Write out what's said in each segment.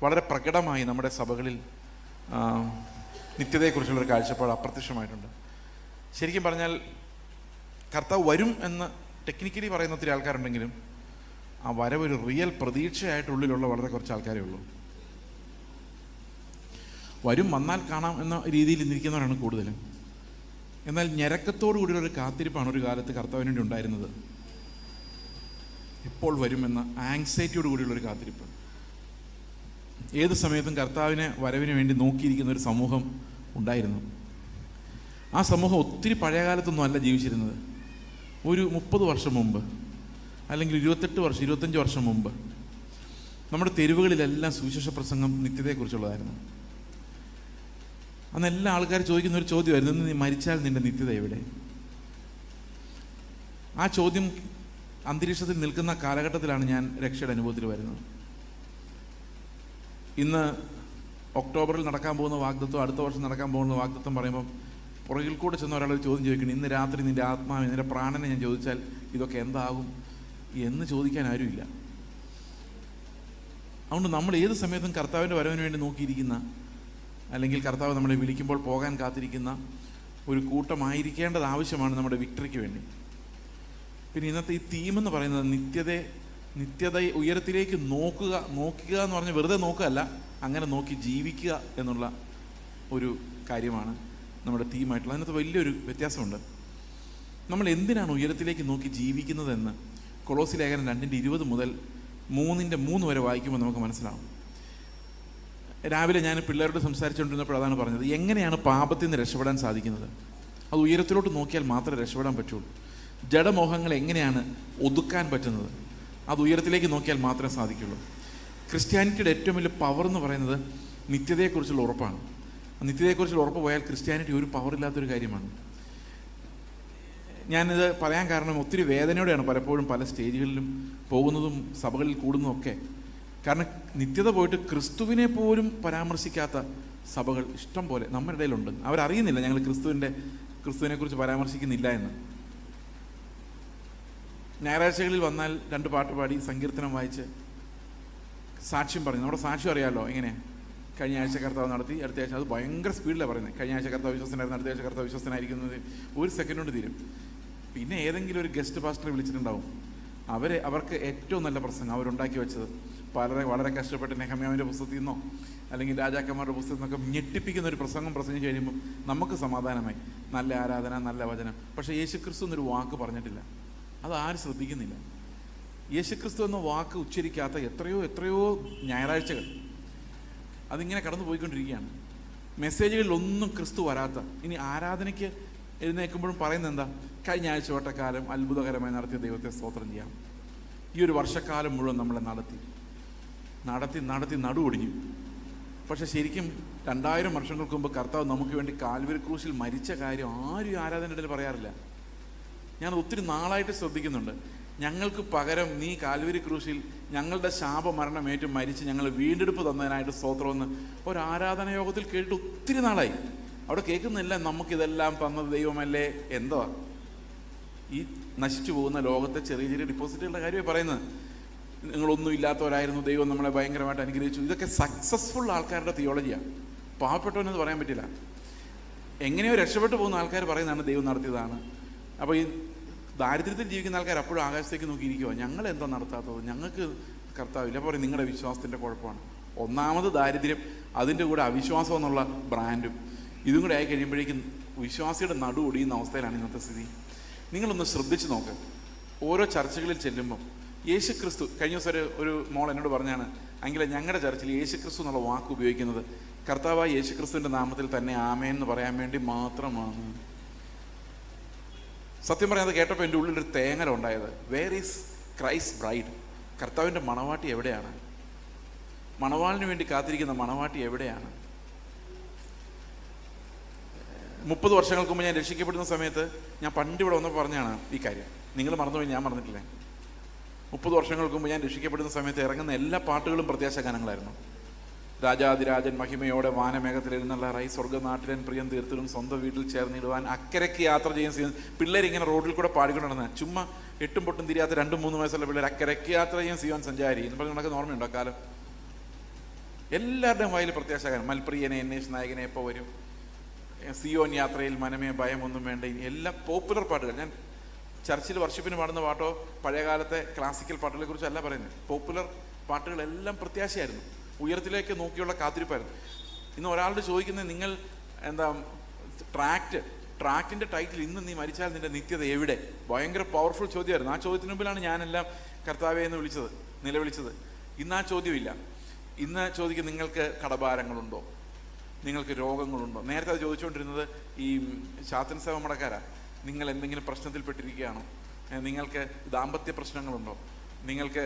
വളരെ പ്രകടമായി നമ്മുടെ സഭകളിൽ നിത്യതയെക്കുറിച്ചുള്ളൊരു കാഴ്ചപ്പാട് അപ്രത്യക്ഷമായിട്ടുണ്ട്. ശരിക്കും പറഞ്ഞാൽ കർത്താവ് വരും എന്ന് ടെക്നിക്കലി പറയുന്ന ഒത്തിരി ആൾക്കാരുണ്ടെങ്കിലും ആ വരവൊരു റിയൽ പ്രതീക്ഷയായിട്ടുള്ളിലുള്ള വളരെ കുറച്ച് ആൾക്കാരേ ഉള്ളൂ. വരും, വന്നാൽ കാണാം എന്ന രീതിയിൽ നിൽക്കുന്നവരാണ് കൂടുതലും. എന്നാൽ ഞരക്കത്തോടു കൂടിയൊരു കാത്തിരിപ്പാണ് ഒരു കാലത്ത് കർത്താവിന് വേണ്ടി ഉണ്ടായിരുന്നത്. എപ്പോൾ വരുമെന്ന ആങ്സൈറ്റിയോട് കൂടിയുള്ളൊരു കാത്തിരിപ്പ്. ഏത് സമയത്തും കർത്താവിനെ വരവിന് വേണ്ടി നോക്കിയിരിക്കുന്ന ഒരു സമൂഹം ഉണ്ടായിരുന്നു. ആ സമൂഹം ഒത്തിരി പഴയ കാലത്തൊന്നും അല്ല ജീവിച്ചിരുന്നത്. ഒരു 30 വർഷം മുമ്പ്, അല്ലെങ്കിൽ 28 വർഷം 25 വർഷം മുമ്പ് നമ്മുടെ തെരുവുകളിലെല്ലാം സുവിശേഷ പ്രസംഗം നിത്യതയെക്കുറിച്ചുള്ളതായിരുന്നു. അന്ന് എല്ലാ ആൾക്കാർ ചോദിക്കുന്ന ഒരു ചോദ്യമായിരുന്നു, നീ മരിച്ചാൽ നിന്റെ നിത്യത എവിടെ? ആ ചോദ്യം അന്തരീക്ഷത്തിൽ നിൽക്കുന്ന കാലഘട്ടത്തിലാണ് ഞാൻ രക്ഷയുടെ അനുഭവത്തിൽ വരുന്നത്. ഇന്ന് ഒക്ടോബറിൽ നടക്കാൻ പോകുന്ന വാഗ്ദത്വം, അടുത്ത വർഷം നടക്കാൻ പോകുന്ന വാഗ്ദത്വം പറയുമ്പം പുറകിൽ കൂടെ ചെന്ന ഒരാളൊരു ചോദ്യം ചോദിക്കണം, ഇന്ന് രാത്രി നിൻ്റെ ആത്മാവ്, നിൻ്റെ പ്രാണനെ ഞാൻ ചോദിച്ചാൽ ഇതൊക്കെ എന്താകും എന്ന് ചോദിക്കാൻ ആരുമില്ല. അതുകൊണ്ട് നമ്മൾ ഏത് സമയത്തും കർത്താവിൻ്റെ വരവിന് വേണ്ടി നോക്കിയിരിക്കുന്ന, അല്ലെങ്കിൽ കർത്താവ് നമ്മളെ വിളിക്കുമ്പോൾ പോകാൻ കാത്തിരിക്കുന്ന ഒരു കൂട്ടമായിരിക്കേണ്ടത് ആവശ്യമാണ് നമ്മുടെ വിക്ടറിക്ക് വേണ്ടി. പിന്നെ ഇന്നത്തെ ഈ തീമെന്ന് പറയുന്നത് നിത്യത ഉയരത്തിലേക്ക് നോക്കുക എന്ന് പറഞ്ഞാൽ വെറുതെ നോക്കുകയല്ല, അങ്ങനെ നോക്കി ജീവിക്കുക എന്നുള്ള ഒരു കാര്യമാണ് നമ്മുടെ തീമായിട്ടുള്ളത്. അതിനകത്ത് വലിയൊരു വ്യത്യാസമുണ്ട്. നമ്മൾ എന്തിനാണ് ഉയരത്തിലേക്ക് നോക്കി ജീവിക്കുന്നതെന്ന് കൊളോസി ലേഖനം 2:20 മുതൽ 3:3 വരെ വായിക്കുമ്പോൾ നമുക്ക് മനസ്സിലാവും. രാവിലെ ഞാൻ പിള്ളേരോട് സംസാരിച്ചുകൊണ്ടിരുന്നപ്പോൾ അതാണ് പറഞ്ഞത്, എങ്ങനെയാണ് പാപത്തിൽ നിന്ന് രക്ഷപ്പെടാൻ സാധിക്കുന്നത്? അത് ഉയരത്തിലോട്ട് നോക്കിയാൽ മാത്രമേ രക്ഷപ്പെടാൻ പറ്റുള്ളൂ. ജഡമോഹങ്ങൾ എങ്ങനെയാണ് ഒതുക്കാൻ പറ്റുന്നത്? അത് ഉയരത്തിലേക്ക് നോക്കിയാൽ മാത്രമേ സാധിക്കുള്ളൂ. ക്രിസ്ത്യാനിറ്റിയുടെ ഏറ്റവും വലിയ പവർ എന്ന് പറയുന്നത് നിത്യതയെക്കുറിച്ചുള്ള ഉറപ്പാണ്. നിത്യതയെക്കുറിച്ചുള്ള ഉറപ്പ് പോയാൽ ക്രിസ്ത്യാനിറ്റി ഒരു പവറില്ലാത്തൊരു കാര്യമാണ്. ഞാനിത് പറയാൻ കാരണം ഒത്തിരി വേദനയോടെയാണ് പലപ്പോഴും പല സ്റ്റേജുകളിലും പോകുന്നതും സഭകളിൽ കൂടുന്നതും ഒക്കെ. കാരണം നിത്യത പോയിട്ട് ക്രിസ്തുവിനെ പോലും പരാമർശിക്കാത്ത സഭകൾ ഇഷ്ടം പോലെ നമ്മുടെ ഇടയിലുണ്ട്. അവരറിയുന്നില്ല ഞങ്ങൾ ക്രിസ്തുവിനെക്കുറിച്ച് പരാമർശിക്കുന്നില്ല എന്ന്. ഞായറാഴ്ചകളിൽ വന്നാൽ 2 പാട്ട് പാടി സങ്കീർത്തനം വായിച്ച് സാക്ഷ്യം പറയും. നമ്മുടെ സാക്ഷ്യം അറിയാമല്ലോ എങ്ങനെയാണ്. കഴിഞ്ഞ ആഴ്ച കർത്താവ് നടത്തി, അടുത്ത ആഴ്ച, അത് ഭയങ്കര സ്പീഡിലാണ് പറയുന്നത്. കഴിഞ്ഞ ആഴ്ച കർത്താവ് വിശ്വസനായിരുന്നു, അടുത്ത ആഴ്ച കർത്താവ് വിശ്വസനായിരിക്കുന്നത് 1 സെക്കൻഡ് കൊണ്ട് തീരും. പിന്നെ ഏതെങ്കിലും ഒരു ഗസ്റ്റ് പാസ്റ്ററെ വിളിച്ചിട്ടുണ്ടാവും. അവർക്ക് ഏറ്റവും നല്ല പ്രസംഗം അവരുണ്ടാക്കി വെച്ചത് വളരെ കഷ്ടപ്പെട്ട് നെഹമ്യാവിൻ്റെ പുസ്തകത്തിൽ നിന്നോ അല്ലെങ്കിൽ രാജാക്കന്മാരുടെ പുസ്തകത്തിൽ നിന്നൊക്കെ ഞെട്ടിപ്പിക്കുന്ന ഒരു പ്രസംഗം പ്രസംഗിച്ച് കഴിയുമ്പോൾ നമുക്ക് സമാധാനമായി, നല്ല ആരാധന, നല്ല വചനം. പക്ഷേ യേശുക്രിസ്തു എന്നൊരു വാക്ക് പറഞ്ഞിട്ടില്ല. അത് ആരും ശ്രദ്ധിക്കുന്നില്ല. യേശുക്രിസ്തു എന്ന വാക്ക് ഉച്ചരിക്കാത്ത എത്രയോ ഞായറാഴ്ചകൾ അതിങ്ങനെ കടന്നു പോയിക്കൊണ്ടിരിക്കുകയാണ്. മെസ്സേജുകളിലൊന്നും ക്രിസ്തു വരാത്ത. ഇനി ആരാധനയ്ക്ക് എഴുന്നേൽക്കുമ്പോഴും പറയുന്നത് എന്താ? കഴിഞ്ഞ ആഴ്ച വട്ടക്കാലം അത്ഭുതകരമായി നടത്തിയ ദൈവത്തെ സ്തോത്രം ചെയ്യാം. ഈ ഒരു വർഷക്കാലം മുഴുവൻ നമ്മളെ നടത്തി നടുവൊടിഞ്ഞു. പക്ഷെ ശരിക്കും 2000 വർഷങ്ങൾക്ക് മുമ്പ് കർത്താവ് നമുക്ക് വേണ്ടി കാൽവരി ക്രൂശിൽ മരിച്ച കാര്യം ആരും ഈ ആരാധനയുടെ ഇടയിൽ പറയാറില്ല. ഞാൻ ഒത്തിരി നാളായിട്ട് ശ്രദ്ധിക്കുന്നുണ്ട്. ഞങ്ങൾക്ക് പകരം നീ കാൽവരി ക്രൂശിൽ ഞങ്ങളുടെ ശാപമരണമേറ്റ് മരിച്ച് ഞങ്ങൾ വീണ്ടെടുപ്പ് തന്നതിനായിട്ട് സ്തോത്രമെന്ന് ഒരു ആരാധന യോഗത്തിൽ കേട്ടിട്ട് ഒത്തിരി നാളായി. അവിടെ കേൾക്കുന്നില്ല നമുക്കിതെല്ലാം തന്നത് ദൈവമല്ലേ. എന്തോ ഈ നശിച്ചു പോകുന്ന ലോകത്തെ ചെറിയ ഡിപ്പോസിറ്റുകളുടെ കാര്യമാണ് പറയുന്നത്. നിങ്ങളൊന്നും ഇല്ലാത്തവരായിരുന്നു, ദൈവം നമ്മളെ ഭയങ്കരമായിട്ട് അനുഗ്രഹിച്ചു. ഇതൊക്കെ സക്സസ്ഫുൾ ആൾക്കാരുടെ തിയോളജിയാണ്. പാവപ്പെട്ടവനെന്ന് പറയാൻ പറ്റില്ല. എങ്ങനെയോ രക്ഷപ്പെട്ടു പോകുന്ന ആൾക്കാർ പറയുന്നതാണ് ദൈവം നടത്തിയതാണ്. അപ്പോൾ ഈ ദാരിദ്ര്യത്തിൽ ജീവിക്കുന്ന ആൾക്കാർ അപ്പോഴും ആകാശത്തേക്ക് നോക്കിയിരിക്കുമോ, ഞങ്ങൾ എന്താ നടത്താത്തത്, ഞങ്ങൾക്ക് കർത്താവില്ല. പറയും നിങ്ങളുടെ വിശ്വാസത്തിൻ്റെ കുഴപ്പമാണ്. ഒന്നാമത് ദാരിദ്ര്യം, അതിൻ്റെ കൂടെ അവിശ്വാസം എന്നുള്ള ബ്രാൻഡും ഇതും കൂടെ ആയി കഴിയുമ്പോഴേക്കും വിശ്വാസിയുടെ നടു ഒടിയുന്ന അവസ്ഥയിലാണ് ഇന്നത്തെ സ്ഥിതി. നിങ്ങളൊന്ന് ശ്രദ്ധിച്ച് നോക്ക്. ഓരോ ചർച്ചകളിൽ ചെല്ലുമ്പം യേശുക്രിസ്തു, കഴിഞ്ഞ ദിവസം ഒരു മോൾ എന്നോട് പറഞ്ഞാണ്, എങ്കിൽ ഞങ്ങളുടെ ചർച്ചിൽ യേശുക്രിസ്തു എന്നുള്ള വാക്ക് ഉപയോഗിക്കുന്നത് കർത്താവായ യേശുക്രിസ്തുവിൻ്റെ നാമത്തിൽ തന്നെ ആമേൻ എന്ന് പറയാൻ വേണ്ടി മാത്രമാണ്. സത്യം പറയാതെ കേട്ടപ്പോൾ എൻ്റെ ഉള്ളിലൊരു തേങ്ങല ഉണ്ടായത്. Where is Christ bride? കർത്താവിൻ്റെ മണവാട്ടി എവിടെയാണ്? മണവാളിന് വേണ്ടി കാത്തിരിക്കുന്ന മണവാട്ടി എവിടെയാണ്? 30 വർഷങ്ങൾക്ക് മുമ്പ് ഞാൻ രക്ഷിക്കപ്പെടുന്ന സമയത്ത് ഞാൻ പണ്ടിവിടെ വന്നപ്പോൾ പറഞ്ഞാണ് ഈ കാര്യം. നിങ്ങൾ മറന്നുപോയി, ഞാൻ മറന്നിട്ടില്ലേ. 30 വർഷങ്ങൾക്ക് മുമ്പ് ഞാൻ രക്ഷിക്കപ്പെടുന്ന സമയത്ത് ഇറങ്ങുന്ന എല്ലാ പാട്ടുകളും പ്രത്യാശ ഗാനങ്ങളായിരുന്നു. രാജാതിരാജൻ മഹിമയോടെ വാനമേഘത്തിൽ എഴുന്നള്ളാറായി, സ്വർഗ്ഗനാട്ടിലൻ പ്രിയം തീർത്തിടും, സ്വന്തം വീട്ടിൽ ചേർന്നിടുവാൻ, അക്കരയ്ക്ക് യാത്ര ചെയ്യുന്ന പിള്ളേരിങ്ങനെ റോഡിൽ കൂടെ പാടിക്കൊണ്ട് നടന്ന് ചുമ്മാ 8 പൊട്ടും തിരിയാത്ത 2-3 വയസ്സുള്ള പിള്ളേർ അക്കരയ്ക്ക് യാത്ര ചെയ്യാൻ സീവാൻ സഞ്ചാരി എന്ന് പറഞ്ഞ് നടക്കുന്ന ഓർമ്മയുണ്ടോ കാലം? എല്ലാവരുടെയും വായിൽ പ്രത്യാശാകാരം. മൽപ്രിയനെ, എന്നേഷ് നായകനെ എപ്പോൾ വരും, സിയോൻ യാത്രയിൽ മനമേ ഭയമൊന്നും വേണ്ട, ഇനി എല്ലാം പോപ്പുലർ പാട്ടുകൾ. ഞാൻ ചർച്ചിൽ വർഷിപ്പിന് പാടുന്ന പാട്ടോ പഴയകാലത്തെ ക്ലാസിക്കൽ പാട്ടുകളെ കുറിച്ചല്ല പറയുന്നത്. പോപ്പുലർ പാട്ടുകളെല്ലാം പ്രത്യാശയായിരുന്നു, ഉയരത്തിലേക്ക് നോക്കിയുള്ള കാത്തിരിപ്പായിരുന്നു. ഇന്ന് ഒരാളോട് ചോദിക്കുന്നത്, നിങ്ങൾ എന്താ ട്രാക്റ്റിൻ്റെ ടൈറ്റിൽ ഇന്ന് നീ മരിച്ചാൽ നിന്റെ നിത്യത എവിടെ? ഭയങ്കര പവർഫുൾ ചോദ്യമായിരുന്നു. ആ ചോദ്യത്തിന് മുമ്പിലാണ് ഞാനെല്ലാം കർത്താവേ എന്ന് നിലവിളിച്ചത്. ഇന്ന് ആ ചോദ്യമില്ല. ഇന്ന് ചോദിക്കും, നിങ്ങൾക്ക് കടഭാരങ്ങളുണ്ടോ, നിങ്ങൾക്ക് രോഗങ്ങളുണ്ടോ? നേരത്തെ അത് ചോദിച്ചുകൊണ്ടിരുന്നത് ഈ ശാസ്ത്രൻ സേവ മടക്കാരാ. നിങ്ങൾ എന്തെങ്കിലും പ്രശ്നത്തിൽപ്പെട്ടിരിക്കുകയാണോ? നിങ്ങൾക്ക് ദാമ്പത്യ പ്രശ്നങ്ങളുണ്ടോ? നിങ്ങൾക്ക്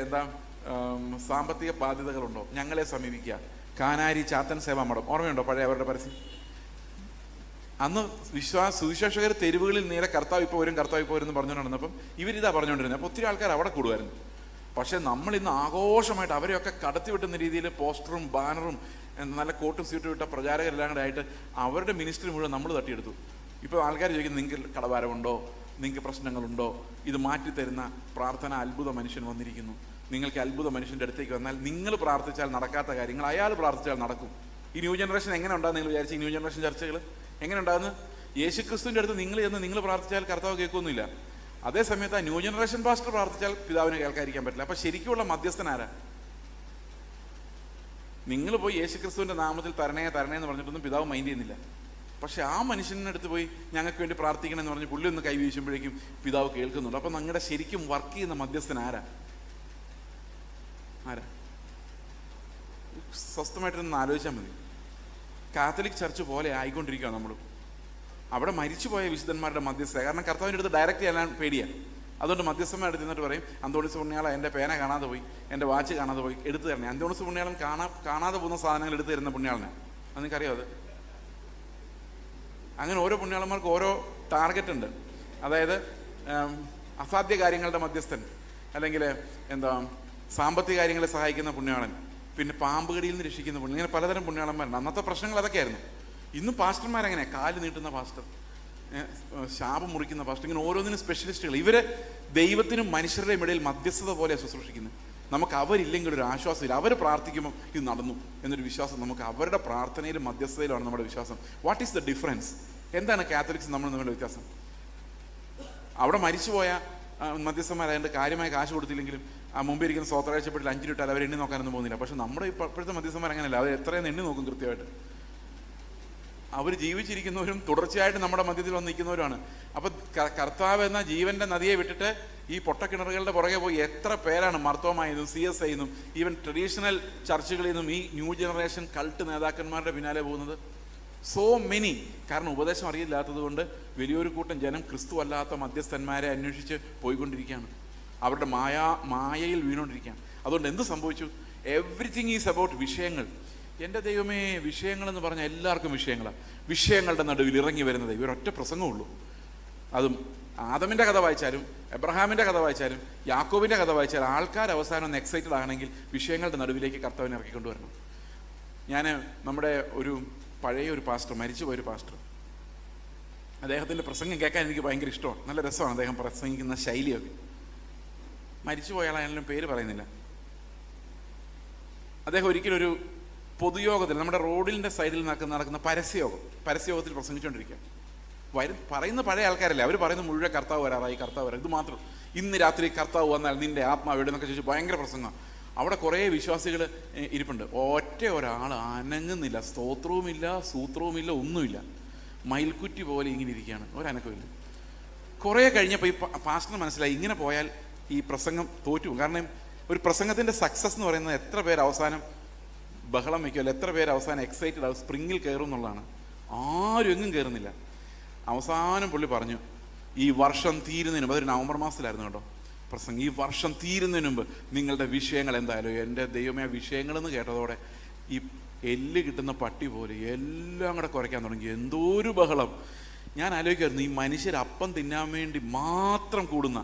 സാമ്പത്തിക ബാധ്യതകളുണ്ടോ? ഞങ്ങളെ സമീപിക്കുക. കാനാരി ചാത്തൻ സേവാ മഠം, ഓർമ്മയുണ്ടോ പഴയ അവരുടെ പരസ്യം? അന്ന് സുവിശേഷകർ തെരുവുകളിൽ നേരെ കർത്താവ് ഇപ്പോൾ വരും എന്ന് പറഞ്ഞുകൊണ്ട് നടന്നപ്പം ഇവരിതാ പറഞ്ഞുകൊണ്ടിരുന്നത്. അപ്പോൾ ഒത്തിരി ആൾക്കാർ അവിടെ കൂടുമായിരുന്നു. പക്ഷേ നമ്മൾ ഇന്ന് ആഘോഷമായിട്ട് അവരെയൊക്കെ കടത്തിവിട്ടുന്ന രീതിയിൽ പോസ്റ്ററും ബാനറും നല്ല കോട്ടും സ്യൂട്ടും ഇട്ട പ്രചാരകരെല്ലാം കൂടെ ആയിട്ട് അവരുടെ മിനിസ്ട്രി മുഴുവൻ നമ്മൾ തട്ടിയെടുത്തു. ഇപ്പോൾ ആൾക്കാർ ചോദിക്കുന്നത്, നിങ്ങൾക്ക് കടഭാരമുണ്ടോ, നിങ്ങൾക്ക് പ്രശ്നങ്ങളുണ്ടോ? ഇത് മാറ്റിത്തരുന്ന പ്രാർത്ഥന അത്ഭുത മനുഷ്യൻ വന്നിരിക്കുന്നു. നിങ്ങൾക്ക് അത്ഭുത മനുഷ്യൻ്റെ അടുത്തേക്ക് വന്നാൽ നിങ്ങൾ പ്രാർത്ഥിച്ചാൽ നടക്കാത്ത കാര്യങ്ങൾ അയാൾ പ്രാർത്ഥിച്ചാൽ നടക്കും. ഈ ന്യൂ ജനറേഷൻ എങ്ങനെ ഉണ്ടാകും നിങ്ങൾ വിചാരിച്ചു? ഈ ന്യൂ ജനറേഷൻ ചർച്ചകൾ എങ്ങനെ ഉണ്ടാകുന്നത്? യേശുക്രിസ്തുവിൻ്റെ അടുത്ത് നിങ്ങൾ പ്രാർത്ഥിച്ചാൽ കർത്താവ് കേൾക്കൊന്നുമില്ല. അതേ സമയത്ത് ആ ന്യൂ ജനറേഷൻ പാസ്റ്റർ പ്രാർത്ഥിച്ചാൽ പിതാവിനെ കേൾക്കാതിരിക്കാൻ പറ്റില്ല. അപ്പം ശരിക്കുമുള്ള മധ്യസ്ഥൻ ആരാ? നിങ്ങൾ പോയി യേശുക്രിസ്തുവിൻ്റെ നാമത്തിൽ തരണേ എന്ന് പറഞ്ഞിട്ടൊന്നും പിതാവ് മൈൻഡ് ചെയ്യുന്നില്ല. പക്ഷെ ആ മനുഷ്യനടുത്ത് പോയി ഞങ്ങൾക്ക് വേണ്ടി പ്രാർത്ഥിക്കണം എന്ന് പറഞ്ഞ് പുള്ളി ഒന്ന് കൈ വീശുമ്പോഴേക്കും പിതാവ് കേൾക്കുന്നുണ്ട്. അപ്പം നിങ്ങളുടെ ശരിക്കും വർക്ക് ചെയ്യുന്ന മധ്യസ്ഥൻ ആരാ? സ്വസ്ഥമായിട്ടൊന്ന് ആലോചിച്ചാൽ മതി. കാത്തലിക് ചർച്ച് പോലെ ആയിക്കൊണ്ടിരിക്കുക നമ്മൾ. അവിടെ മരിച്ചുപോയ വിശുദ്ധന്മാരുടെ മധ്യസ്ഥ. കാരണം കർത്താവിൻ്റെ അടുത്ത് ഡയറക്റ്റ് ചെയ്യാൻ പേടിയാണ്. അതുകൊണ്ട് മധ്യസ്ഥന്മാരുടെ അടുത്ത് നിന്നിട്ട് പറയും, അന്തോണിസ് പുണ്യാള എൻ്റെ പേന കാണാതെ പോയി, എൻ്റെ വാച്ച് കാണാതെ പോയി, എടുത്തു തരണേ. അന്തോണിസ് പുണ്യാളൻ കാണാതെ പോകുന്ന സാധനങ്ങൾ എടുത്തു തരുന്ന പുണ്യാളനാണ്. അത് നിങ്ങൾക്കറിയാം. അത് അങ്ങനെ ഓരോ പുണ്യാളന്മാർക്ക് ഓരോ ടാർഗറ്റ് ഉണ്ട്. അതായത് അസാധ്യ കാര്യങ്ങളുടെ മധ്യസ്ഥൻ, അല്ലെങ്കിൽ സാമ്പത്തിക കാര്യങ്ങളെ സഹായിക്കുന്ന പുണ്യാളൻ, പിന്നെ പാമ്പ് കടിയിൽ നിന്ന് രക്ഷിക്കുന്ന പുണ്യം. ഇങ്ങനെ പലതരം പുണ്യാളന്മാരുണ്ട്. അന്നത്തെ പ്രശ്നങ്ങൾ അതൊക്കെയായിരുന്നു. ഇന്നും പാസ്റ്റർമാരെങ്ങനെ, കാല് നീട്ടുന്ന പാസ്റ്റർ, ശാപം മുറിക്കുന്ന പാസ്റ്റർ, ഇങ്ങനെ ഓരോന്നിനും സ്പെഷ്യലിസ്റ്റുകൾ. ഇവര് ദൈവത്തിനും മനുഷ്യരുടെയും ഇടയിൽ മധ്യസ്ഥത പോലെ ശുശ്രൂഷിക്കുന്നത്. നമുക്ക് അവരില്ലെങ്കിൽ ഒരു ആശ്വാസമില്ല. അവർ പ്രാർത്ഥിക്കുമ്പോൾ ഇത് നടന്നു എന്നൊരു വിശ്വാസം നമുക്ക് അവരുടെ പ്രാർത്ഥനയിലും മധ്യസ്ഥതയിലാണ് നമ്മുടെ വിശ്വാസം. What is the difference? എന്താണ് കാത്തലിക്സ് നമ്മൾ തമ്മിലുള്ള വ്യത്യാസം? അവിടെ മരിച്ചുപോയ മധ്യസ്ഥന്മാരായതുകൊണ്ട് കാര്യമായ കാശ് കൊടുത്തില്ലെങ്കിലും ആ മുമ്പ് ഇരിക്കുന്ന സ്വോത്രകാഴ്ചപ്പെട്ടിൽ 5 രൂപ അവർ എണ്ണി നോക്കാനൊന്നും പോകുന്നില്ല. പക്ഷെ നമ്മുടെ ഇപ്പോഴത്തെ മധ്യസ്ഥന്മാർ അങ്ങനെയല്ല. അവർ എത്രയും എണ്ണി നോക്കും കൃത്യമായിട്ട്. അവർ ജീവിച്ചിരിക്കുന്നവരും തുടർച്ചയായിട്ട് നമ്മുടെ മധ്യത്തിൽ വന്ന് നിൽക്കുന്നവരുമാണ്. അപ്പം കർത്താവ് എന്ന ജീവന്റെ നദിയെ വിട്ടിട്ട് ഈ പൊട്ടക്കിണറുകളുടെ പുറകെ പോയി എത്ര പേരാണ് മർത്തോമായതും CSI ന്നും ഈവൻ ട്രഡീഷണൽ ചർച്ചുകളിൽ നിന്നും ഈ ന്യൂ ജനറേഷൻ കൾട്ട് നേതാക്കന്മാരുടെ പിന്നാലെ പോകുന്നത്? So many. കാരണം ഉപദേശം അറിയില്ലാത്തത് കൊണ്ട് വലിയൊരു കൂട്ടം ജനം ക്രിസ്തു അല്ലാത്ത മധ്യസ്ഥന്മാരെ അന്വേഷിച്ച് പോയിക്കൊണ്ടിരിക്കുകയാണ്. അവരുടെ മായയിൽ വീണുകൊണ്ടിരിക്കുകയാണ്. അതുകൊണ്ട് എന്ത് സംഭവിച്ചു? എവ്രിതിങ് ഈസ് അബൌട്ട് വിഷയങ്ങൾ. എൻ്റെ ദൈവമേ, വിഷയങ്ങളെന്ന് പറഞ്ഞാൽ എല്ലാവർക്കും വിഷയങ്ങളാണ്. വിഷയങ്ങളുടെ നടുവിൽ ഇറങ്ങി വരുന്നത് ഇവരൊറ്റ പ്രസംഗമുള്ളൂ. അതും ആദമിൻ്റെ കഥ വായിച്ചാലും എബ്രഹാമിൻ്റെ കഥ വായിച്ചാലും യാക്കോബിൻ്റെ കഥ വായിച്ചാലും ആൾക്കാർ അവസാനം ഒന്ന് എക്സൈറ്റഡ് ആണെങ്കിൽ വിഷയങ്ങളുടെ നടുവിലേക്ക് കർത്താവിനെ ഇറക്കിക്കൊണ്ടുവരണം. ഞാൻ നമ്മുടെ പഴയ ഒരു പാസ്റ്റർ, മരിച്ചുപോയൊരു പാസ്റ്റർ, അദ്ദേഹത്തിൻ്റെ പ്രസംഗം കേൾക്കാൻ എനിക്ക് ഭയങ്കര ഇഷ്ടമാണ്. നല്ല രസമാണ് അദ്ദേഹം പ്രസംഗിക്കുന്ന ശൈലിയൊക്കെ. മരിച്ചുപോയ ആളായാലും പേര് പറയുന്നില്ല. അദ്ദേഹം ഒരിക്കലൊരു പൊതുയോഗത്തിൽ, നമ്മുടെ റോഡിൻ്റെ സൈഡിൽ നടക്കുന്ന പരസ്യയോഗത്തിൽ പ്രസംഗിച്ചുകൊണ്ടിരിക്കുക. പറയുന്ന പഴയ ആൾക്കാരല്ലേ, അവർ പറയുന്ന മുഴുവൻ കർത്താവ് വരാറായി, ഇത് മാത്രം. ഇന്ന് രാത്രി കർത്താവ് വന്നാൽ നിന്റെ ആത്മാവ് എവിടെന്നൊക്കെ ചോദിച്ചു ഭയങ്കര പ്രസംഗം. അവിടെ കുറേ വിശ്വാസികൾ ഇരിപ്പുണ്ട്. ഒറ്റ ഒരാൾ അനങ്ങുന്നില്ല. സ്തോത്രവുമില്ല, സൂത്രവുമില്ല, ഒന്നുമില്ല. മയിൽക്കുറ്റി പോലെ ഇങ്ങനെ ഇരിക്കുകയാണ്, ഒരനക്കമില്ല. കുറേ കഴിഞ്ഞപ്പോൾ ഈ പാസ്റ്ററിന് മനസ്സിലായി, ഇങ്ങനെ പോയാൽ ഈ പ്രസംഗം തോറ്റു. കാരണം ഒരു പ്രസംഗത്തിൻ്റെ സക്സസ് എന്ന് പറയുന്നത് എത്ര പേര് അവസാനം ബഹളം വയ്ക്കുമല്ലോ, എത്ര പേര് അവസാനം എക്സൈറ്റഡ് ആവും, സ്പ്രിങ്ങിൽ കയറും എന്നുള്ളതാണ്. ആരും എങ്ങും കയറുന്നില്ല. അവസാനം പുള്ളി പറഞ്ഞു, ഈ വർഷം തീരുന്നതിന് മുമ്പ്, അതൊരു നവംബർ മാസത്തിലായിരുന്നു കേട്ടോ പ്രസംഗം, ഈ വർഷം തീരുന്നതിന് മുമ്പ് നിങ്ങളുടെ വിഷയങ്ങൾ എന്തായാലും. എൻ്റെ ദൈവമേ, വിഷയങ്ങളെന്ന് കേട്ടതോടെ ഈ എല്ല് കിട്ടുന്ന പട്ടി പോലെ എല്ലാം കൂടെ കുറയ്ക്കാൻ തുടങ്ങി. എന്തോ ഒരു ബഹളം. ഞാൻ ആലോചിക്കുമായിരുന്നു, ഈ മനുഷ്യർ അപ്പം തിന്നാൻ വേണ്ടി മാത്രം കൂടുന്ന